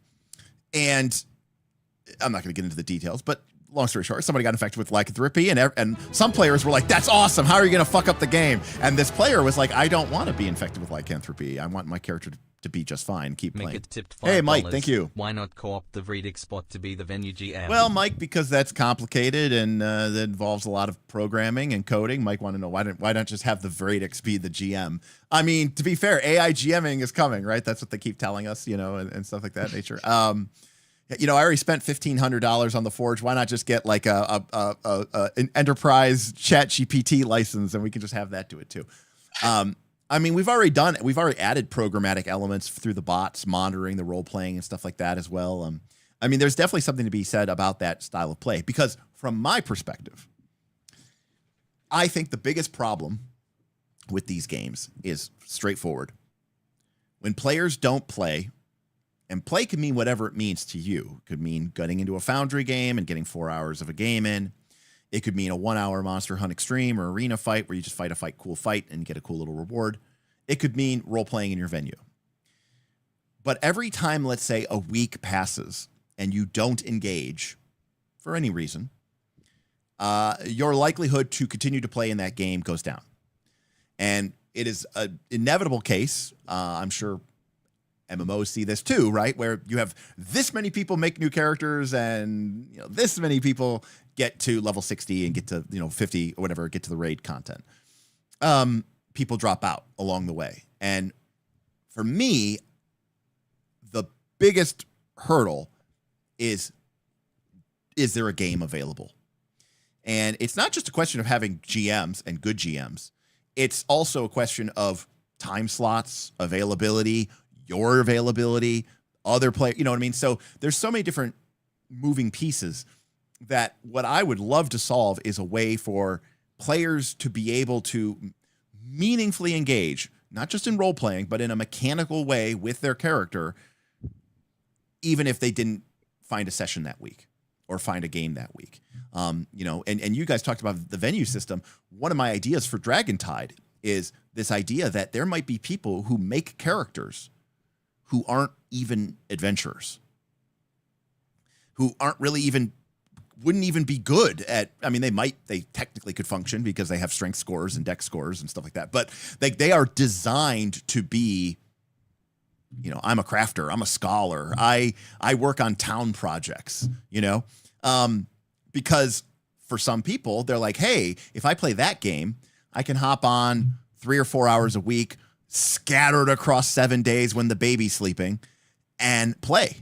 I'm not going to get into the details, but long story short, somebody got infected with lycanthropy, and some players were like, "That's awesome! How are you going to fuck up the game?" And this player was like, "I don't want to be infected with lycanthropy. I want my character to be just fine. Keep Make playing." it tipped $5. Hey, Mike, thank you. Why not co-opt the Vredic spot to be the venue GM? Well, Mike, because that's complicated and that involves a lot of programming and coding. Mike wanted to know why don't just have the Vredics be the GM? I mean, to be fair, AI GMing is coming, right? That's what they keep telling us, you know, and stuff like that nature. You know, I already spent $1,500 on the Forge. Why not just get like an enterprise Chat GPT license, and we can just have that do it too? I mean, we've already added programmatic elements through the bots, monitoring the role playing and stuff like that as well. I mean, there's definitely something to be said about that style of play, because from my perspective, I think the biggest problem with these games is straightforward. When players don't play, and play can mean whatever it means to you. It could mean getting into a Foundry game and getting 4 hours of a game in. It could mean a 1 hour Monster Hunt Extreme or Arena fight where you just fight a cool fight and get a cool little reward. It could mean role-playing in your venue. But every time, let's say, a week passes and you don't engage for any reason, your likelihood to continue to play in that game goes down. And it is an inevitable case, I'm sure MMOs see this too, right? Where you have this many people make new characters, and you know this many people get to level 60 and get to 50 or whatever, get to the raid content. People drop out along the way, and for me, the biggest hurdle is there a game available? And it's not just a question of having GMs and good GMs. It's also a question of time slots, availability, your availability, other players, you know what I mean? So there's so many different moving pieces that what I would love to solve is a way for players to be able to meaningfully engage, not just in role playing, but in a mechanical way with their character, even if they didn't find a session that week or find a game that week. You know, and you guys talked about the venue system. One of my ideas for Dragon Tide is this idea that there might be people who make characters who aren't even adventurers, who aren't really wouldn't even be good at, I mean, they technically could function because they have strength scores and dex scores and stuff like that, but they are designed to be, you know, I'm a crafter, I'm a scholar, I work on town projects, you know, because for some people, they're like, hey, if I play that game, I can hop on 3 or 4 hours a week, scattered across 7 days when the baby's sleeping, and play.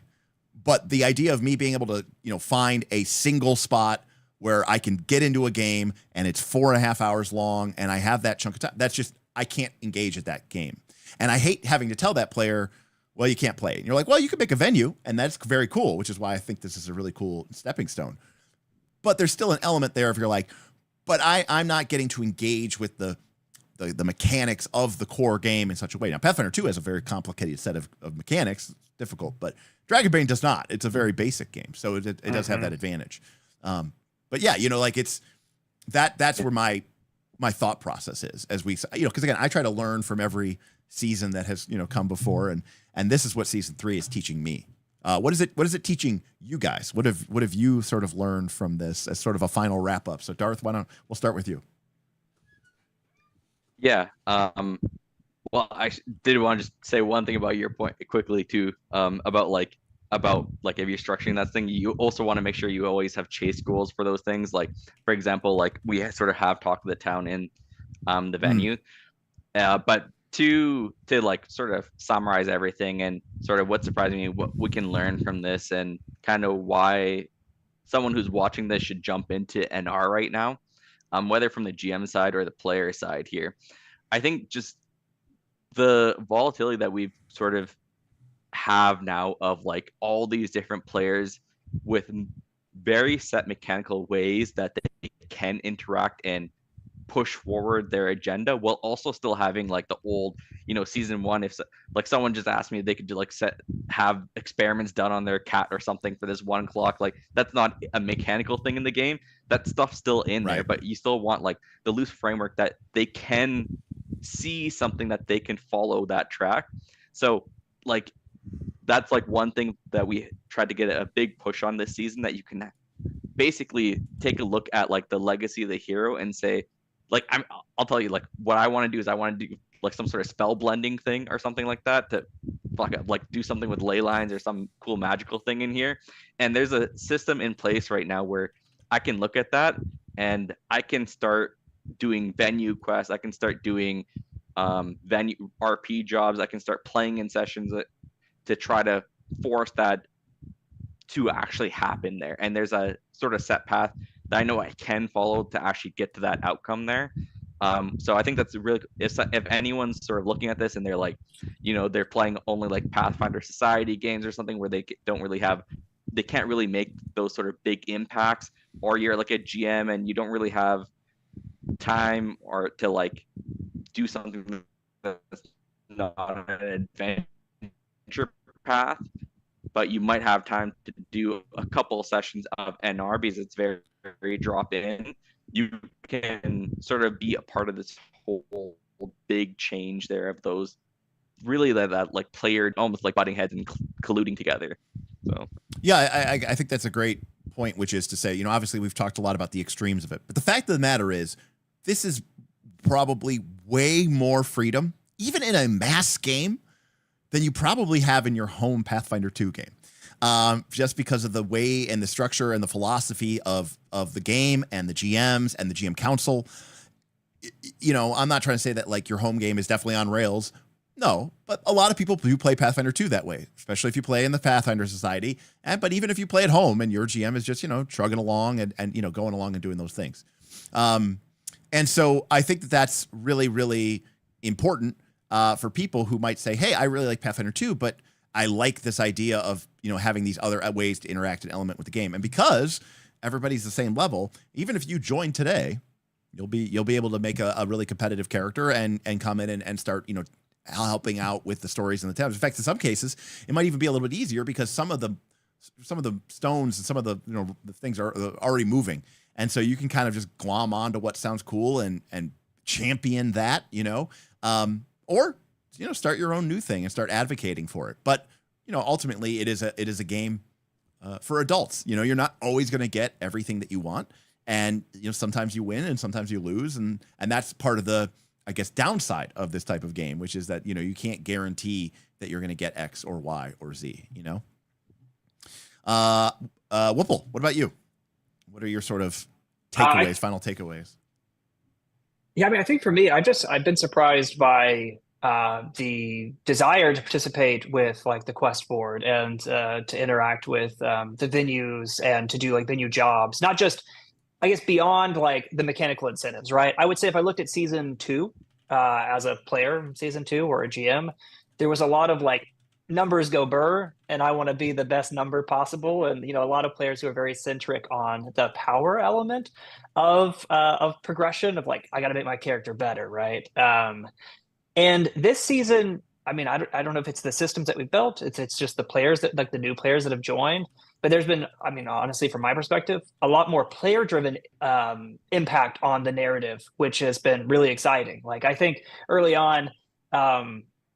But the idea of me being able to, you know, find a single spot where I can get into a game and it's 4.5 hours long and I have that chunk of time, that's just, I can't engage at that game. And I hate having to tell that player, well, you can't play. And you're like, well, you can make a venue, and that's very cool, which is why I think this is a really cool stepping stone. But there's still an element there if you're like, but I'm not getting to engage with the mechanics of the core game in such a way. Now, Pathfinder 2 has a very complicated set of mechanics. It's difficult, but Dragonbane does not. It's a very basic game, so it does have that advantage. But yeah, you know, like that's where my thought process is as we, you know, because again, I try to learn from every season that has, you know, come before, and this is what season 3 is teaching me. What is it teaching you guys? What have you sort of learned from this as sort of a final wrap up? So Darth, we'll start with you. Yeah. Well, I did want to just say one thing about your point quickly too. About like if you're structuring that thing, you also want to make sure you always have chase goals for those things. Like, for example, like we sort of have talked to the town in the venue, but to like sort of summarize everything and sort of what surprised me, what we can learn from this, and kind of why someone who's watching this should jump into NR right now, whether from the GM side or the player side here. I think just the volatility that we've sort of have now of like all these different players with very set mechanical ways that they can interact and push forward their agenda while also still having like the old, season one. If like someone just asked me if they could do like have experiments done on their cat or something for this 1 clock, like that's not a mechanical thing in the game. That stuff's still in there, but you still want like the loose framework that they can see something that they can follow that track. So like that's like one thing that we tried to get a big push on this season, that you can basically take a look at like the legacy of the hero and say, like, I'll tell you, like, what I want to do is I want to do like some sort of spell blending thing or something like that to like do something with ley lines or some cool magical thing in here. And there's a system in place right now where I can look at that and I can start doing venue quests. I can start doing venue RP jobs. I can start playing in sessions to try to force that to actually happen there. And there's a sort of set path that I know I can follow to actually get to that outcome there. So I think that's really, if anyone's sort of looking at this and they're like, they're playing only like Pathfinder Society games or something where they can't really make those sort of big impacts, or you're like a GM and you don't really have time or to like do something that's not an adventure path, but you might have time to do a couple of sessions of NR because it's very, very drop in. You can sort of be a part of this whole big change there of those really that like player almost like butting heads and colluding together. So yeah, I think that's a great point, which is to say, obviously we've talked a lot about the extremes of it, but the fact of the matter is this is probably way more freedom, even in a mass game, than you probably have in your home Pathfinder 2 game. Just because of the way and the structure and the philosophy of the game and the GMs and the GM council. I'm not trying to say that like your home game is definitely on rails. No, but a lot of people do play Pathfinder 2 that way, especially if you play in the Pathfinder Society. But even if you play at home and your GM is just, trugging along and going along and doing those things. And so I think that that's really, really important for people who might say, hey, I really like Pathfinder 2, but I like this idea of, having these other ways to interact and element with the game. And because everybody's the same level, even if you join today, you'll be able to make a really competitive character and come in and start, helping out with the stories and the tabs. In fact, in some cases, it might even be a little bit easier because some of the stones and some of the the things are already moving. And so you can kind of just glom onto what sounds cool and champion that, or start your own new thing and start advocating for it. But ultimately, it is a game for adults. You're not always going to get everything that you want, and sometimes you win and sometimes you lose, and that's part of the, I guess, downside of this type of game, which is that you can't guarantee that you're going to get X or Y or Z. Woople, what about you? What are your sort of takeaways, final takeaways? Yeah, I mean, I think for me, I've been surprised by the desire to participate with like the quest board and to interact with the venues and to do like venue jobs, not just, I guess, beyond like the mechanical incentives, right? I would say if I looked at season 2 as a player, season 2 or a GM, there was a lot of like numbers go burr and I want to be the best number possible. And, a lot of players who are very centric on the power element of progression of like, I got to make my character better. Right. And this season, I mean, I don't know if it's the systems that we've built. It's just the players that like the new players that have joined. But there's been, I mean, honestly, from my perspective, a lot more player-driven impact on the narrative, which has been really exciting. Like, I think early on,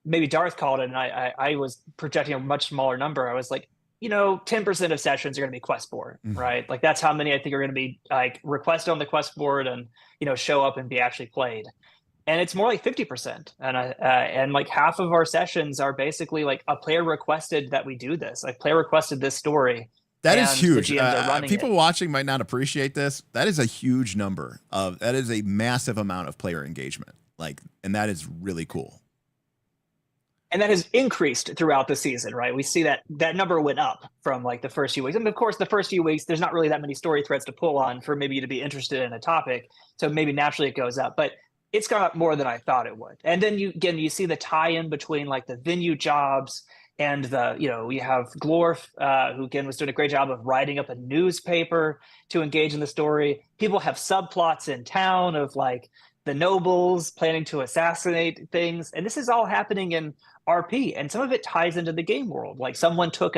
maybe Darth called it, and I was projecting a much smaller number. I was like, 10% of sessions are going to be quest board, right? Like, that's how many I think are going to be like requested on the quest board and, show up and be actually played. And it's more like 50%. And like half of our sessions are basically like a player requested that we do this. Like player requested this story. That is huge. People watching might not appreciate this. That is a huge number that is a massive amount of player engagement. And that is really cool. And that has increased throughout the season, right? We see that number went up from like the first few weeks. And of course, the first few weeks, there's not really that many story threads to pull on for maybe you to be interested in a topic. So maybe naturally it goes up. But it's gone up more than I thought it would. And then you see the tie-in between like the venue jobs And we have Glorf, who again was doing a great job of writing up a newspaper to engage in the story. People have subplots in town of like the nobles planning to assassinate things, and this is all happening in RP, and some of it ties into the game world. Like someone took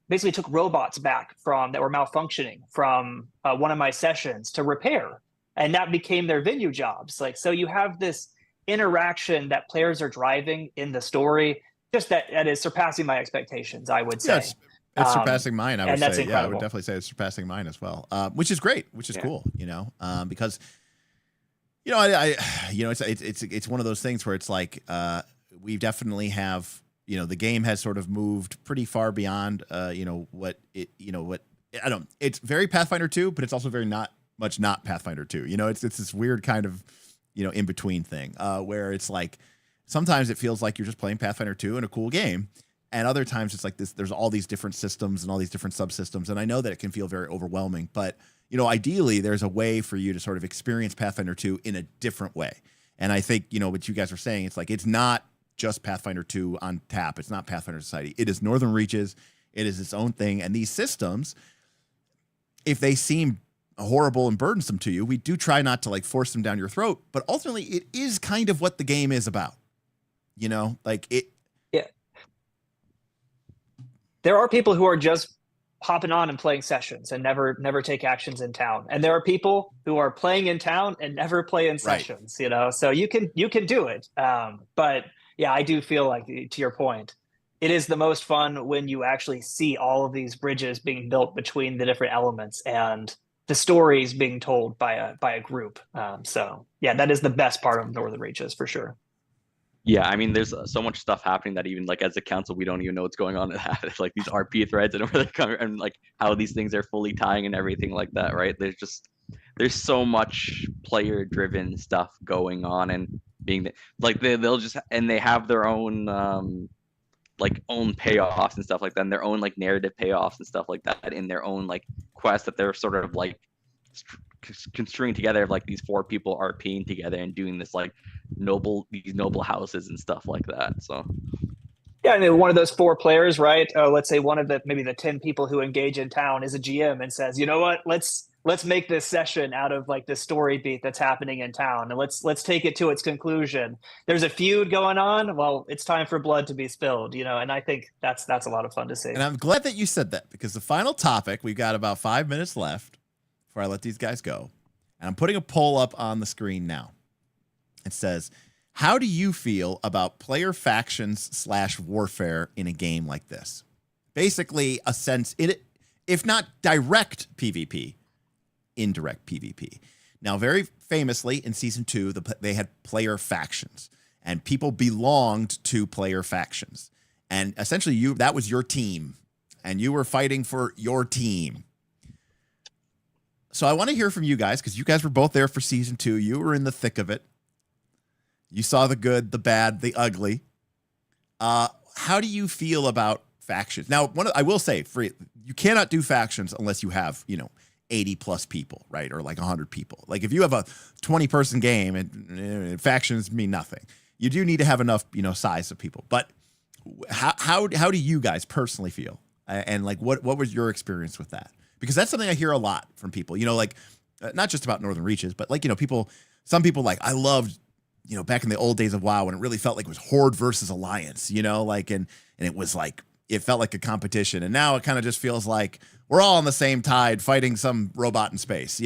basically took robots back that were malfunctioning from one of my sessions to repair, and that became their venue jobs. Like, so you have this interaction that players are driving in the story, just that is surpassing my expectations, I would say. Yes, it's surpassing mine. I would that's say, incredible. yeah, I would definitely say it's surpassing mine as well, which is great, which is cool, because it's one of those things where it's like we definitely have, the game has sort of moved pretty far beyond it's very Pathfinder 2, but it's also very not Pathfinder 2. It's this weird kind of in between thing where it's like sometimes it feels like you're just playing Pathfinder 2 in a cool game, and other times it's like this. There's all these different systems and all these different subsystems, and I know that it can feel very overwhelming, but ideally there's a way for you to sort of experience Pathfinder 2 in a different way. And I think what you guys are saying, it's like it's not just Pathfinder 2 on tap. It's not Pathfinder Society. It is Northern Reaches. It is its own thing, and these systems, if they seem horrible and burdensome to you, we do try not to like force them down your throat, but ultimately it is kind of what the game is about, like it. Yeah. There are people who are just hopping on and playing sessions and never take actions in town. And there are people who are playing in town and never play in sessions, so you can do it. But yeah, I do feel like, to your point, it is the most fun when you actually see all of these bridges being built between the different elements and the stories being told by a group. So yeah, that is the best part of Northern Reaches for sure. Yeah, I mean, there's so much stuff happening that even like as a council, we don't even know what's going on. Like these RP threads and where they come and like how these things are fully tying and everything like that, right? There's so much player driven stuff going on, and being like they'll just, and they have their own own payoffs and stuff like that, and their own like narrative payoffs and stuff like that in their own like quests that they're sort of like construing together of like these 4 people RPing together and doing this like these noble houses and stuff like that. So yeah, I mean, one of those 4 players, right? Let's say one of the 10 people who engage in town is a GM and says, you know what, let's make this session out of like this story beat that's happening in town, and let's take it to its conclusion. There's a feud going on. Well, it's time for blood to be spilled, and I think that's a lot of fun to see. And I'm glad that you said that, because the final topic, we've got about 5 minutes left before I let these guys go. And I'm putting a poll up on the screen now. It says, how do you feel about player factions / warfare in a game like this? Basically, a sense in it, if not direct PvP, indirect PvP. Now, very famously in season 2, they had player factions, and people belonged to player factions. And essentially that was your team, and you were fighting for your team. So I want to hear from you guys, because you guys were both there for season 2. You were in the thick of it. You saw the good, the bad, the ugly. How do you feel about factions? Now, I will say, you cannot do factions unless you have, 80 plus people, right? Or like 100 people. Like if you have a 20-person game, and factions mean nothing. You do need to have enough, size of people. But how do you guys personally feel? And like, what was your experience with that? Because that's something I hear a lot from people, like not just about Northern Reaches, but like, some people like, I loved, back in the old days of WoW when it really felt like it was Horde versus Alliance, like, and it was like, it felt like a competition. And now it kind of just feels like we're all on the same tide fighting some robot in space,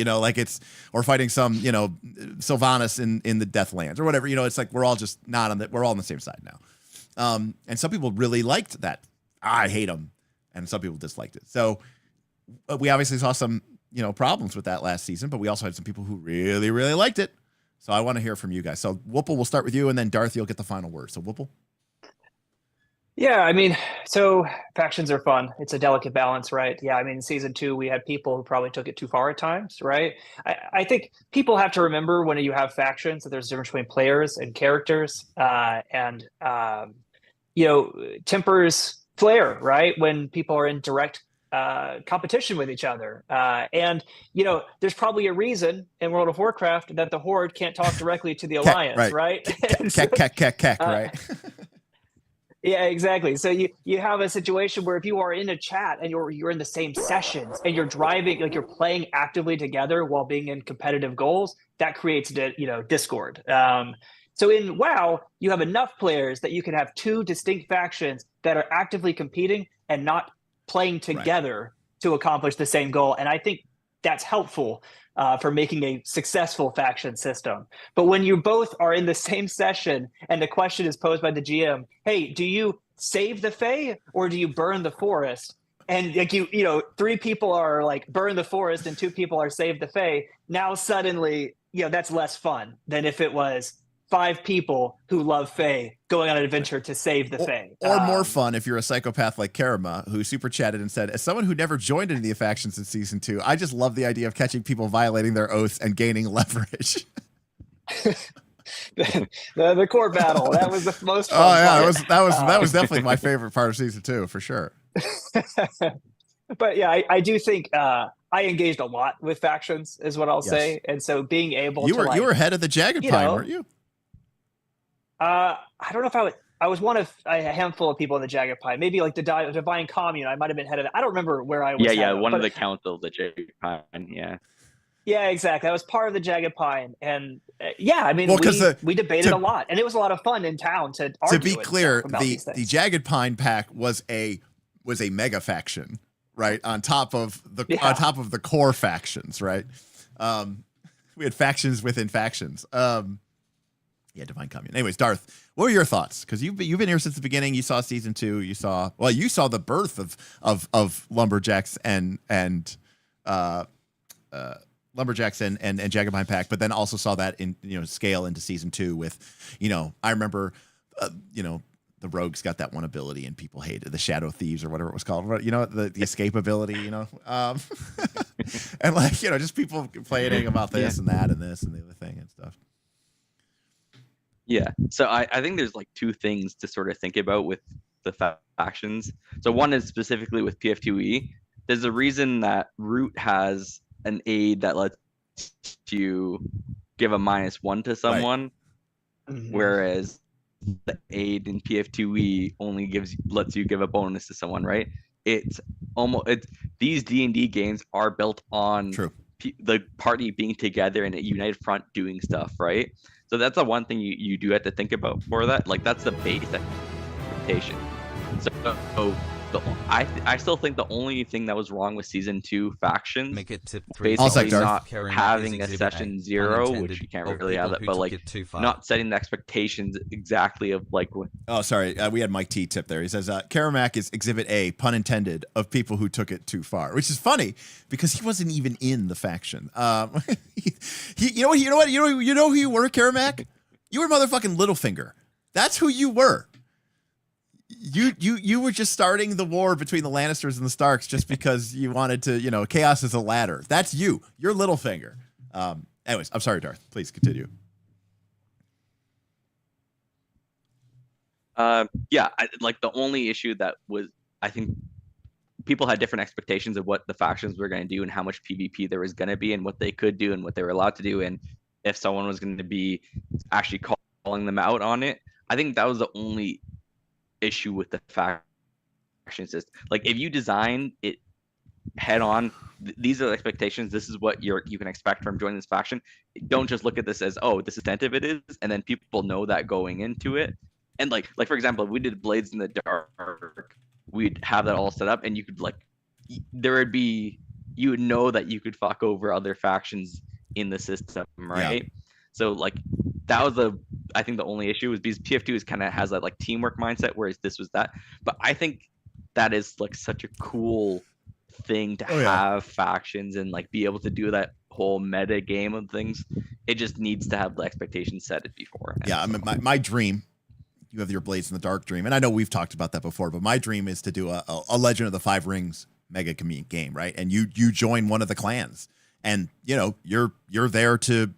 or fighting some, Sylvanas in the Deathlands or whatever, it's like, we're all just we're all on the same side now. And some people really liked that. I hate them. And some people disliked it. So we obviously saw some, problems with that last season, but we also had some people who really, really liked it. So I want to hear from you guys. So Woople, we'll start with you, and then Darth, you'll get the final word. So Woople. Yeah, I mean, so factions are fun. It's a delicate balance, right? Yeah, I mean, in season 2, we had people who probably took it too far at times, right? I think people have to remember when you have factions that there's a difference between players and characters, and tempers flare, right? When people are in direct competition with each other. And there's probably a reason in World of Warcraft that the Horde can't talk directly to the Alliance, right? Right? Yeah, exactly. So you have a situation where if you are in a chat and you're in the same sessions and you're driving, like you're playing actively together while being in competitive goals, that creates discord. So in WoW, you have enough players that you can have two distinct factions that are actively competing and not playing together to accomplish the same goal. And I think that's helpful for making a successful faction system. But when you both are in the same session and the question is posed by the GM, hey, do you save the Fae or do you burn the forest? And like three people are like burn the forest and two people are save the Fae. Now suddenly, that's less fun than if it was 5 people who love Fae going on an adventure to save the Fae. Or more fun if you're a psychopath like Karama, who super chatted and said, as someone who never joined any of the factions in season 2, I just love the idea of catching people violating their oaths and gaining leverage. the court battle, that was the most fun that was definitely my favorite part of season 2 for sure. But yeah, I do think I engaged a lot with factions is what I'll say. And so being able you were head of the Jagged Pine, weren't you? I don't know if I was one of a handful of people in the Jagged Pine, maybe like the Divine Commune. I might have been head of it. I don't remember where I was. One of the council of the Jagged Pine. Yeah, exactly. I was part of the Jagged Pine, and we debated a lot, and it was a lot of fun in town to argue. To be clear, the Jagged Pine pack was a mega faction, right? On top of the core factions, right? We had factions within factions. Yeah, Divine Commune. Anyways, Darth, what were your thoughts? Because you've been here since the beginning. You saw season 2. You saw the birth of Lumberjacks and Lumberjacks and Jagged Pine Pack, but then also saw that in scale into season 2 with I remember the rogues got that one ability and people hated the Shadow Thieves or whatever it was called. The escape ability. And just people complaining about this and that and this and the other thing and stuff. Yeah, so I think there's like 2 things to sort of think about with the factions. So one is specifically with PF2E. There's a reason that Root has an aid that lets you give a -1 to someone, whereas the aid in PF2E only lets you give a bonus to someone, right? These D&D games are built on the party being together in a united front doing stuff, right? So that's the one thing you do have to think about for that. Like that's the base expectation. So I still think the only thing that was wrong with season 2 factions, make it tip 3, basically not having a session 0, which you can't really have that, but like not setting the expectations exactly of like. Oh, sorry, we had Mike T tip there. He says Karamak is Exhibit A, pun intended, of people who took it too far, which is funny because he wasn't even in the faction. You know who you were, Karamak? You were motherfucking Littlefinger. That's who you were. You were just starting the war between the Lannisters and the Starks just because you wanted to, chaos is a ladder. That's you. You're Littlefinger. Anyways, I'm sorry, Darth. Please continue. The only issue that was, I think people had different expectations of what the factions were going to do and how much PvP there was going to be and what they could do and what they were allowed to do. And if someone was going to be actually calling them out on it, I think that was the only issue with the faction system. Like if you design it head on, these are the expectations, this is what you can expect from joining this faction. Don't just look at this as, oh, this is incentive it is, and then people know that going into it. And like for example, if we did Blades in the Dark, we'd have that all set up and you could you would know that you could fuck over other factions in the system, right? Yeah. So like that was I think the only issue was because PF2 is kind of has that like teamwork mindset, whereas this was that. But I think that is like such a cool thing to have factions and like be able to do that whole meta game of things. It just needs to have the expectations set it before. Yeah, I mean my dream. You have your Blades in the Dark dream, and I know we've talked about that before, but my dream is to do a Legend of the Five Rings mega game, right? And you join one of the clans, and you're there to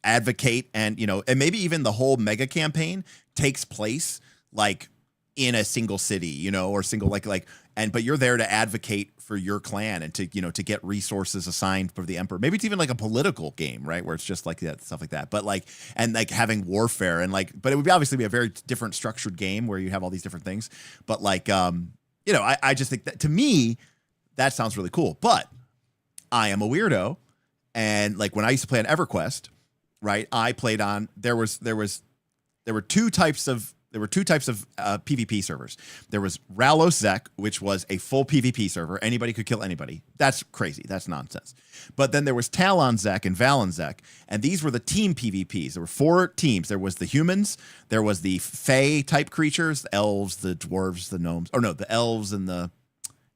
advocate, and and maybe even the whole mega campaign takes place like in a single city, or single but you're there to advocate for your clan and to, to get resources assigned for the emperor. Maybe it's even like a political game, right? Where it's just like that stuff like that. But like, and like having warfare and like, but it would obviously be a very different structured game where you have all these different things. But like, I just think that to me, that sounds really cool. But I am a weirdo. And like when I used to play on EverQuest, right? I played on, there were two types of PvP servers. There was Ralos Zek, which was a full PvP server. Anybody could kill anybody. That's crazy. That's nonsense. But then there was Talon Zek and Valen Zek, and these were the team PvPs. There were 4 teams. There was the humans, there was the Fae type creatures, the elves, the dwarves, the gnomes, the elves and the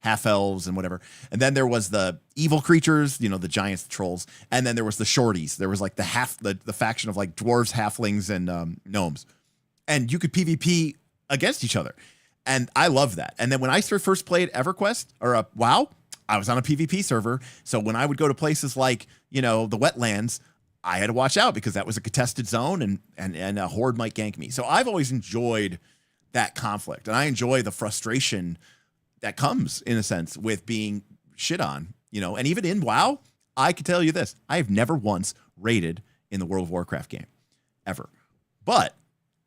half elves and whatever. And then there was the evil creatures, the giants, the trolls, and then there was the shorties. There was like the faction of like dwarves, halflings, and gnomes. And you could PvP against each other. And I love that. And then when I first played EverQuest or WoW, I was on a PvP server. So when I would go to places like, the wetlands, I had to watch out because that was a contested zone and a horde might gank me. So I've always enjoyed that conflict. And I enjoy the frustration that comes, in a sense, with being shit on, And even in WoW, I can tell you this. I have never once raided in the World of Warcraft game, ever. But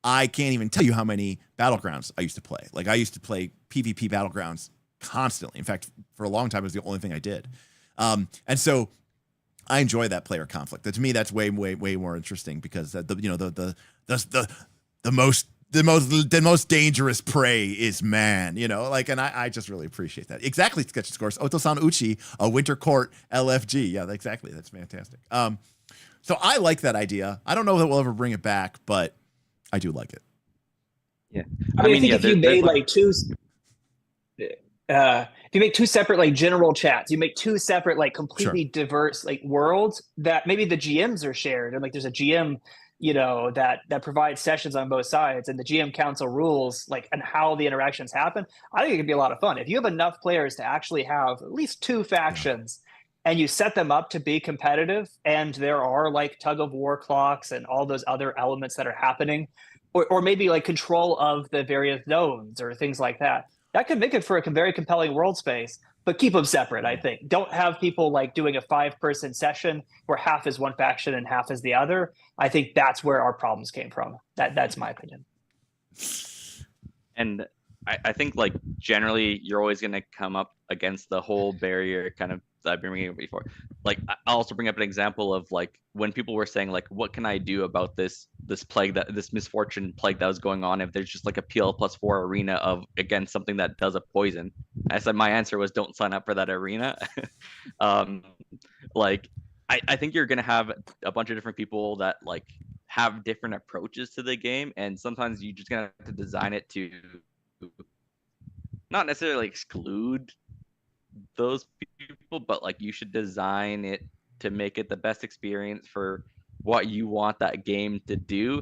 I can't even tell you how many Battlegrounds I used to play. Like I used to play PvP Battlegrounds constantly. In fact, for a long time, it was the only thing I did. And so I enjoy that player conflict. To me, that's way, way, way more interesting because the most dangerous prey is man. And I just really appreciate that. Exactly, Sketch Scores. Otosan Uchi, a Winter Court LFG. Yeah, exactly. That's fantastic. So I like that idea. I don't know that we'll ever bring it back, but I do like it. Yeah, I think if you made like two, if you make two separate like general chats, you make two separate like completely diverse like worlds that maybe the GMs are shared and like there's a GM, that provides sessions on both sides and the GM council rules like and how the interactions happen. I think it could be a lot of fun if you have enough players to actually have at least 2 factions. Yeah. And you set them up to be competitive, and there are like tug of war clocks and all those other elements that are happening, or maybe like control of the various zones or things like that. That could make it for a very compelling world space, but keep them separate, I think. Don't have people like doing a 5-person session where half is one faction and half is the other. I think that's where our problems came from. That's my opinion. And I think like generally you're always going to come up against the whole barrier kind of that I've been bringing up before. Like I'll also bring up an example of like when people were saying like, what can I do about this plague, this misfortune plague that was going on if there's just like a PL+4 arena of against something that does a poison? I said my answer was don't sign up for that arena. Like I think you're gonna have a bunch of different people that like have different approaches to the game, and sometimes you just gonna have to design it to not necessarily exclude those people, but like you should design it to make it the best experience for what you want that game to do.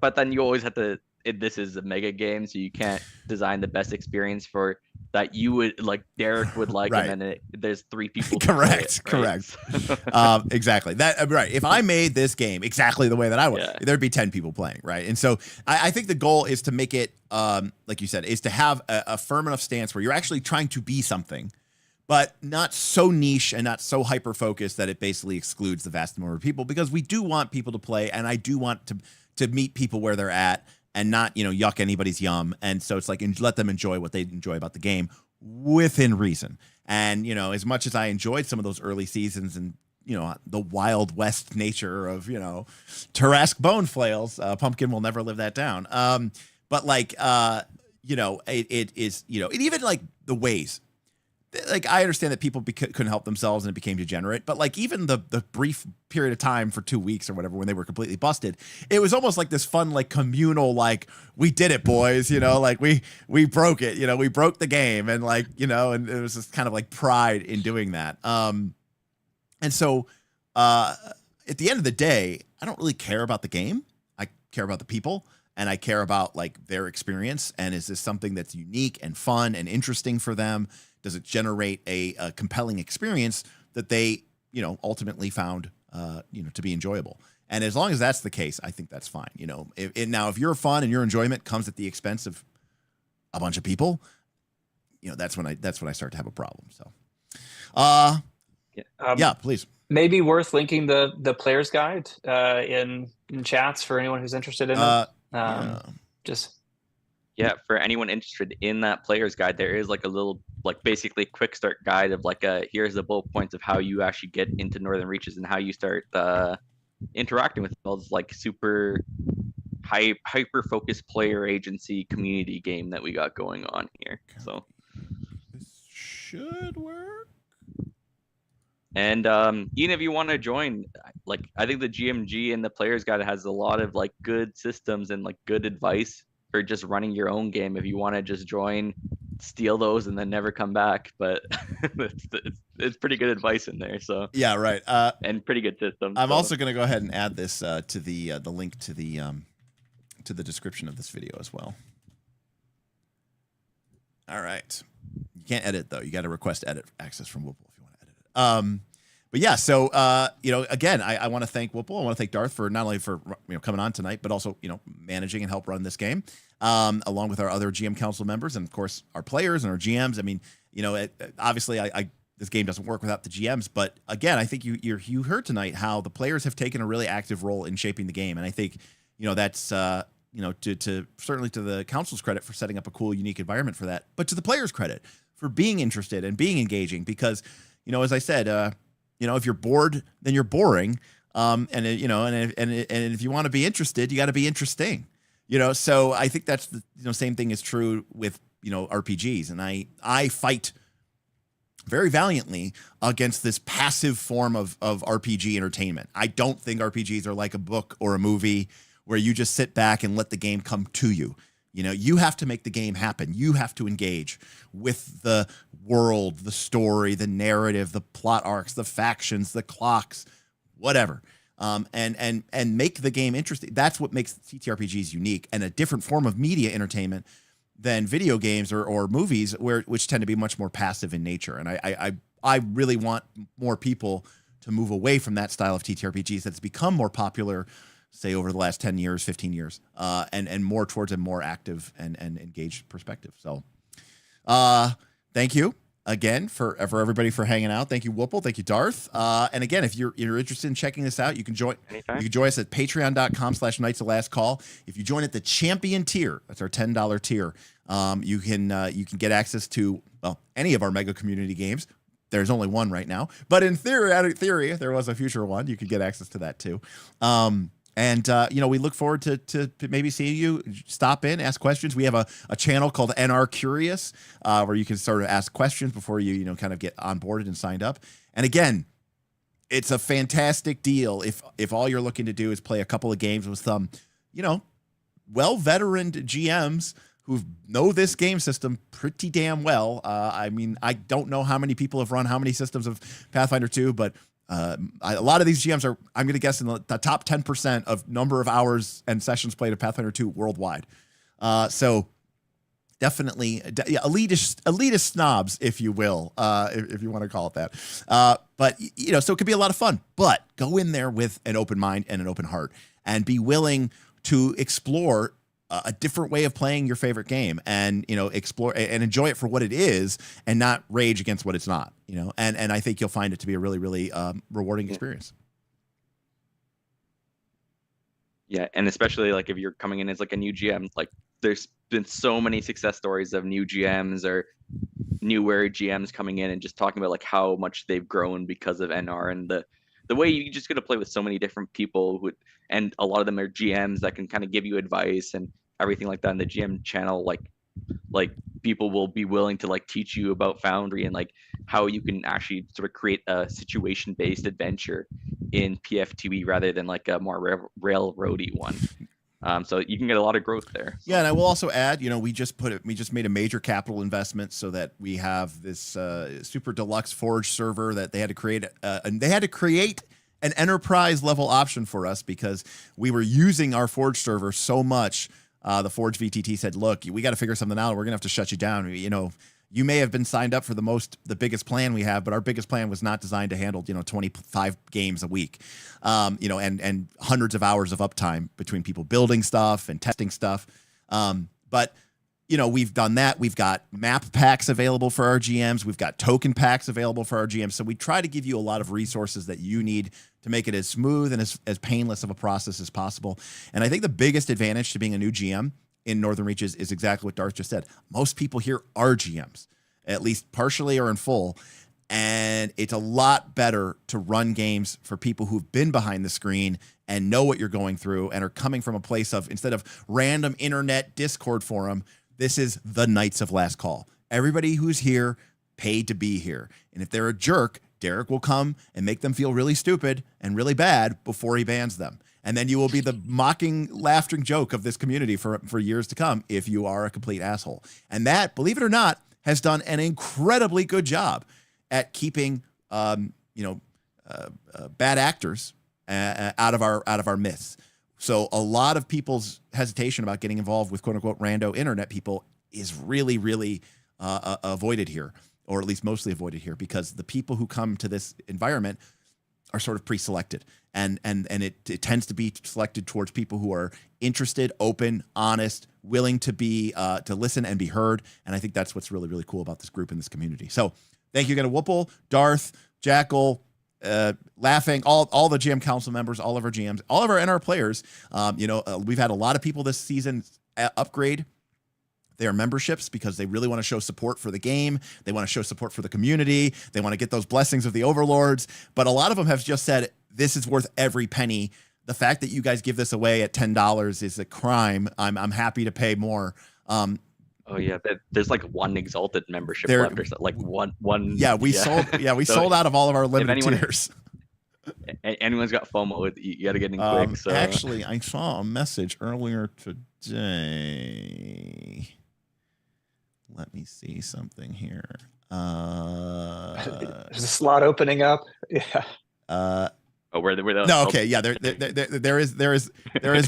But then you always have to, this is a mega game, so you can't design the best experience for that you would like Derek would like, right. And then there's 3 people. Correct. Exactly that. Right. If I made this game exactly the way that I would, there'd be 10 people playing. Right. And so I think the goal is to make it, like you said, is to have a firm enough stance where you're actually trying to be something, but not so niche and not so hyper focused that it basically excludes the vast number of people, because we do want people to play, and I do want to meet people where they're at and not, yuck anybody's yum. And so it's like, let them enjoy what they enjoy about the game within reason. And, as much as I enjoyed some of those early seasons and, the Wild West nature of, Tarrasque bone flails, Pumpkin will never live that down. But like, it is, and even like the ways, like I understand that people couldn't help themselves and it became degenerate, but like even the brief period of time for 2 weeks or whatever when they were completely busted, it was almost like this fun like communal like we did it, boys, like we broke it, we broke the game, and like and it was this kind of like pride in doing that. And so at the end of the day, I don't really care about the game. I care about the people, and I care about like their experience, and is this something that's unique and fun and interesting for them? Does it generate a compelling experience that they, ultimately found, to be enjoyable? And as long as that's the case, I think that's fine. Now, if your fun and your enjoyment comes at the expense of a bunch of people, that's when I start to have a problem. So Yeah, please. Maybe worth linking the player's guide in chats for anyone who's interested in it. Yeah. Just Yeah, for anyone interested in that player's guide, there is like a little, like basically quick start guide of like here's the bullet points of how you actually get into Northern Reaches and how you start interacting with those like super hyper focused player agency community game that we got going on here. So This should work. And even if you want to join, like I think the GMG and the player's guide has a lot of like good systems and like good advice for just running your own game. If you want to just join, steal those, and then never come back, but it's pretty good advice in there. So yeah, right. And pretty good systems. I'm also going to go ahead and add this to the link to the description of this video as well. All right. You can't edit though. You got to request edit access from Woople if you want to edit it. But yeah, so again, I want to thank Woople. I want to thank Darth for not only for coming on tonight, but also managing and help run this game, along with our other GM Council members and of course our players and our GMs. I mean, obviously, this game doesn't work without the GMs, but again, I think you heard tonight how the players have taken a really active role in shaping the game, and I think that's to certainly to the council's credit for setting up a cool, unique environment for that, but to the players' credit for being interested and being engaging, because as I said. If you're bored, then you're boring. And if you want to be interested, you got to be interesting. So I think that's the same thing is true with RPGs. And I fight very valiantly against this passive form of RPG entertainment. I don't think RPGs are like a book or a movie where you just sit back and let the game come to you. You have to make the game happen. You have to engage with the world, the story, the narrative, the plot arcs, the factions, the clocks, whatever, and make the game interesting. That's what makes TTRPGs unique and a different form of media entertainment than video games or movies, which tend to be much more passive in nature. And I really want more people to move away from that style of TTRPGs that's become more popular, say over the last 10 years, 15 years, and more towards a more active and engaged perspective. So thank you again for everybody for hanging out. Thank you, Woople. Thank you, Darth. And again, if you're interested in checking this out, you can join us at patreon.com/Knights of Last Call. If you join at the champion tier, that's our $10 tier, you can get access to any of our mega community games. There's only one right now, but in theory, if there was a future one, you could get access to that too. And we look forward to maybe seeing you stop in, ask questions. We have a channel called NR Curious, where you can sort of ask questions before you kind of get onboarded and signed up. And again, it's a fantastic deal if all you're looking to do is play a couple of games with some, well-veteraned GMs who know this game system pretty damn well. I mean, I don't know how many people have run how many systems of Pathfinder 2, but a lot of these GMs are, I'm going to guess, in the top 10% of number of hours and sessions played of Pathfinder 2 worldwide. So definitely elitist snobs, if you will, if you want to call it that. But so it could be a lot of fun, but go in there with an open mind and an open heart and be willing to explore a different way of playing your favorite game and, explore and enjoy it for what it is and not rage against what it's not, and I think you'll find it to be a really, really rewarding experience. Yeah. And especially like if you're coming in as like a new GM, like there's been so many success stories of new GMs or newer GMs coming in and just talking about like how much they've grown because of NR and the way you just get to play with so many different people and a lot of them are GMs that can kind of give you advice and everything like that. In the GM channel, like people will be willing to like teach you about Foundry and like how you can actually sort of create a situation-based adventure in PF2E rather than like a more railroady one. So you can get a lot of growth there. So. Yeah, and I will also add, we just made a major capital investment so that we have this super deluxe Forge server that they had to create, and they had to create an enterprise level option for us because we were using our Forge server so much. The Forge VTT said, "Look, we got to figure something out. We're gonna have to shut you down. You may have been signed up for the biggest plan we have, but our biggest plan was not designed to handle, 25 games a week, and hundreds of hours of uptime between people building stuff and testing stuff. But we've done that. We've got map packs available for our GMs. We've got token packs available for our GMs. So we try to give you a lot of resources that you need to make it as smooth and as painless of a process as possible. And I think the biggest advantage to being a new GM in Northern Reaches is exactly what Darth just said. Most people here are GMs, at least partially or in full. And it's a lot better to run games for people who've been behind the screen and know what you're going through and are coming from a place of, instead of random internet Discord forum, this is the Knights of Last Call. Everybody who's here paid to be here. And if they're a jerk, Derek will come and make them feel really stupid and really bad before he bans them. And then you will be the mocking, laughing joke of this community for years to come if you are a complete asshole. And that, believe it or not, has done an incredibly good job at keeping bad actors out of our myths. So a lot of people's hesitation about getting involved with quote unquote rando internet people is really, really avoided here, or at least mostly avoided here, because the people who come to this environment are sort of pre-selected, and it tends to be selected towards people who are interested, open, honest, willing to be to listen and be heard. And I think that's what's really, really cool about this group and this community. So thank you again to Woople, Darth, Jackal, Laughing, all the GM council members, all of our GMs, all of our NR players. We've had a lot of people this season upgrade their memberships because they really want to show support for the game. They want to show support for the community. They want to get those blessings of the overlords. But a lot of them have just said, this is worth every penny. The fact that you guys give this away at $10 is a crime. I'm happy to pay more. Oh yeah, there's like one Exalted membership left, or so, like one. Yeah, we sold out of all of our limited tiers. Anyone's got FOMO, you got to get in quick. So actually, I saw a message earlier today. Let me see something here. There's a slot opening up. Yeah. No, okay, yeah. There is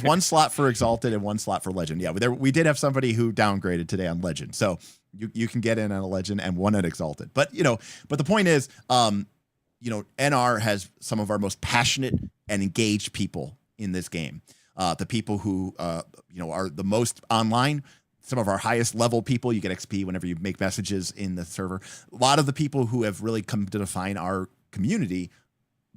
one slot for Exalted and one slot for Legend. Yeah, we did have somebody who downgraded today on Legend, so you can get in on a Legend and one at Exalted. But the point is, NR has some of our most passionate and engaged people in this game. The people who are the most online. Some of our highest level people, you get XP whenever you make messages in the server. A lot of the people who have really come to define our community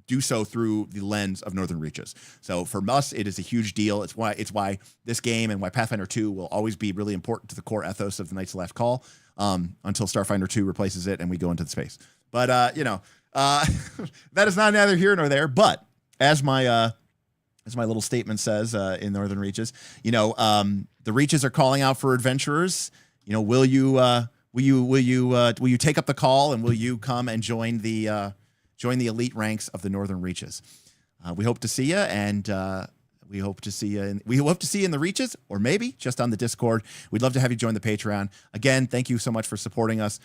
do so through the lens of Northern Reaches. So for us, it is a huge deal. It's why this game and why Pathfinder 2 will always be really important to the core ethos of the Knights of Last Call until Starfinder 2 replaces it and we go into the space. But that is not neither here nor there. But as my little statement says in Northern Reaches, the Reaches are calling out for adventurers. Will you take up the call, and will you come and join the elite ranks of the Northern Reaches? We hope to see you, and we hope to see you in the Reaches, or maybe just on the Discord. We'd love to have you join the Patreon. Again, thank you so much for supporting us.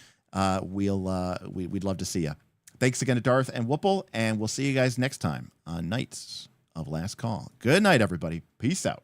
We'd love to see you. Thanks again to Darth and Woople, and we'll see you guys next time on Knights of Last Call. Good night, everybody. Peace out.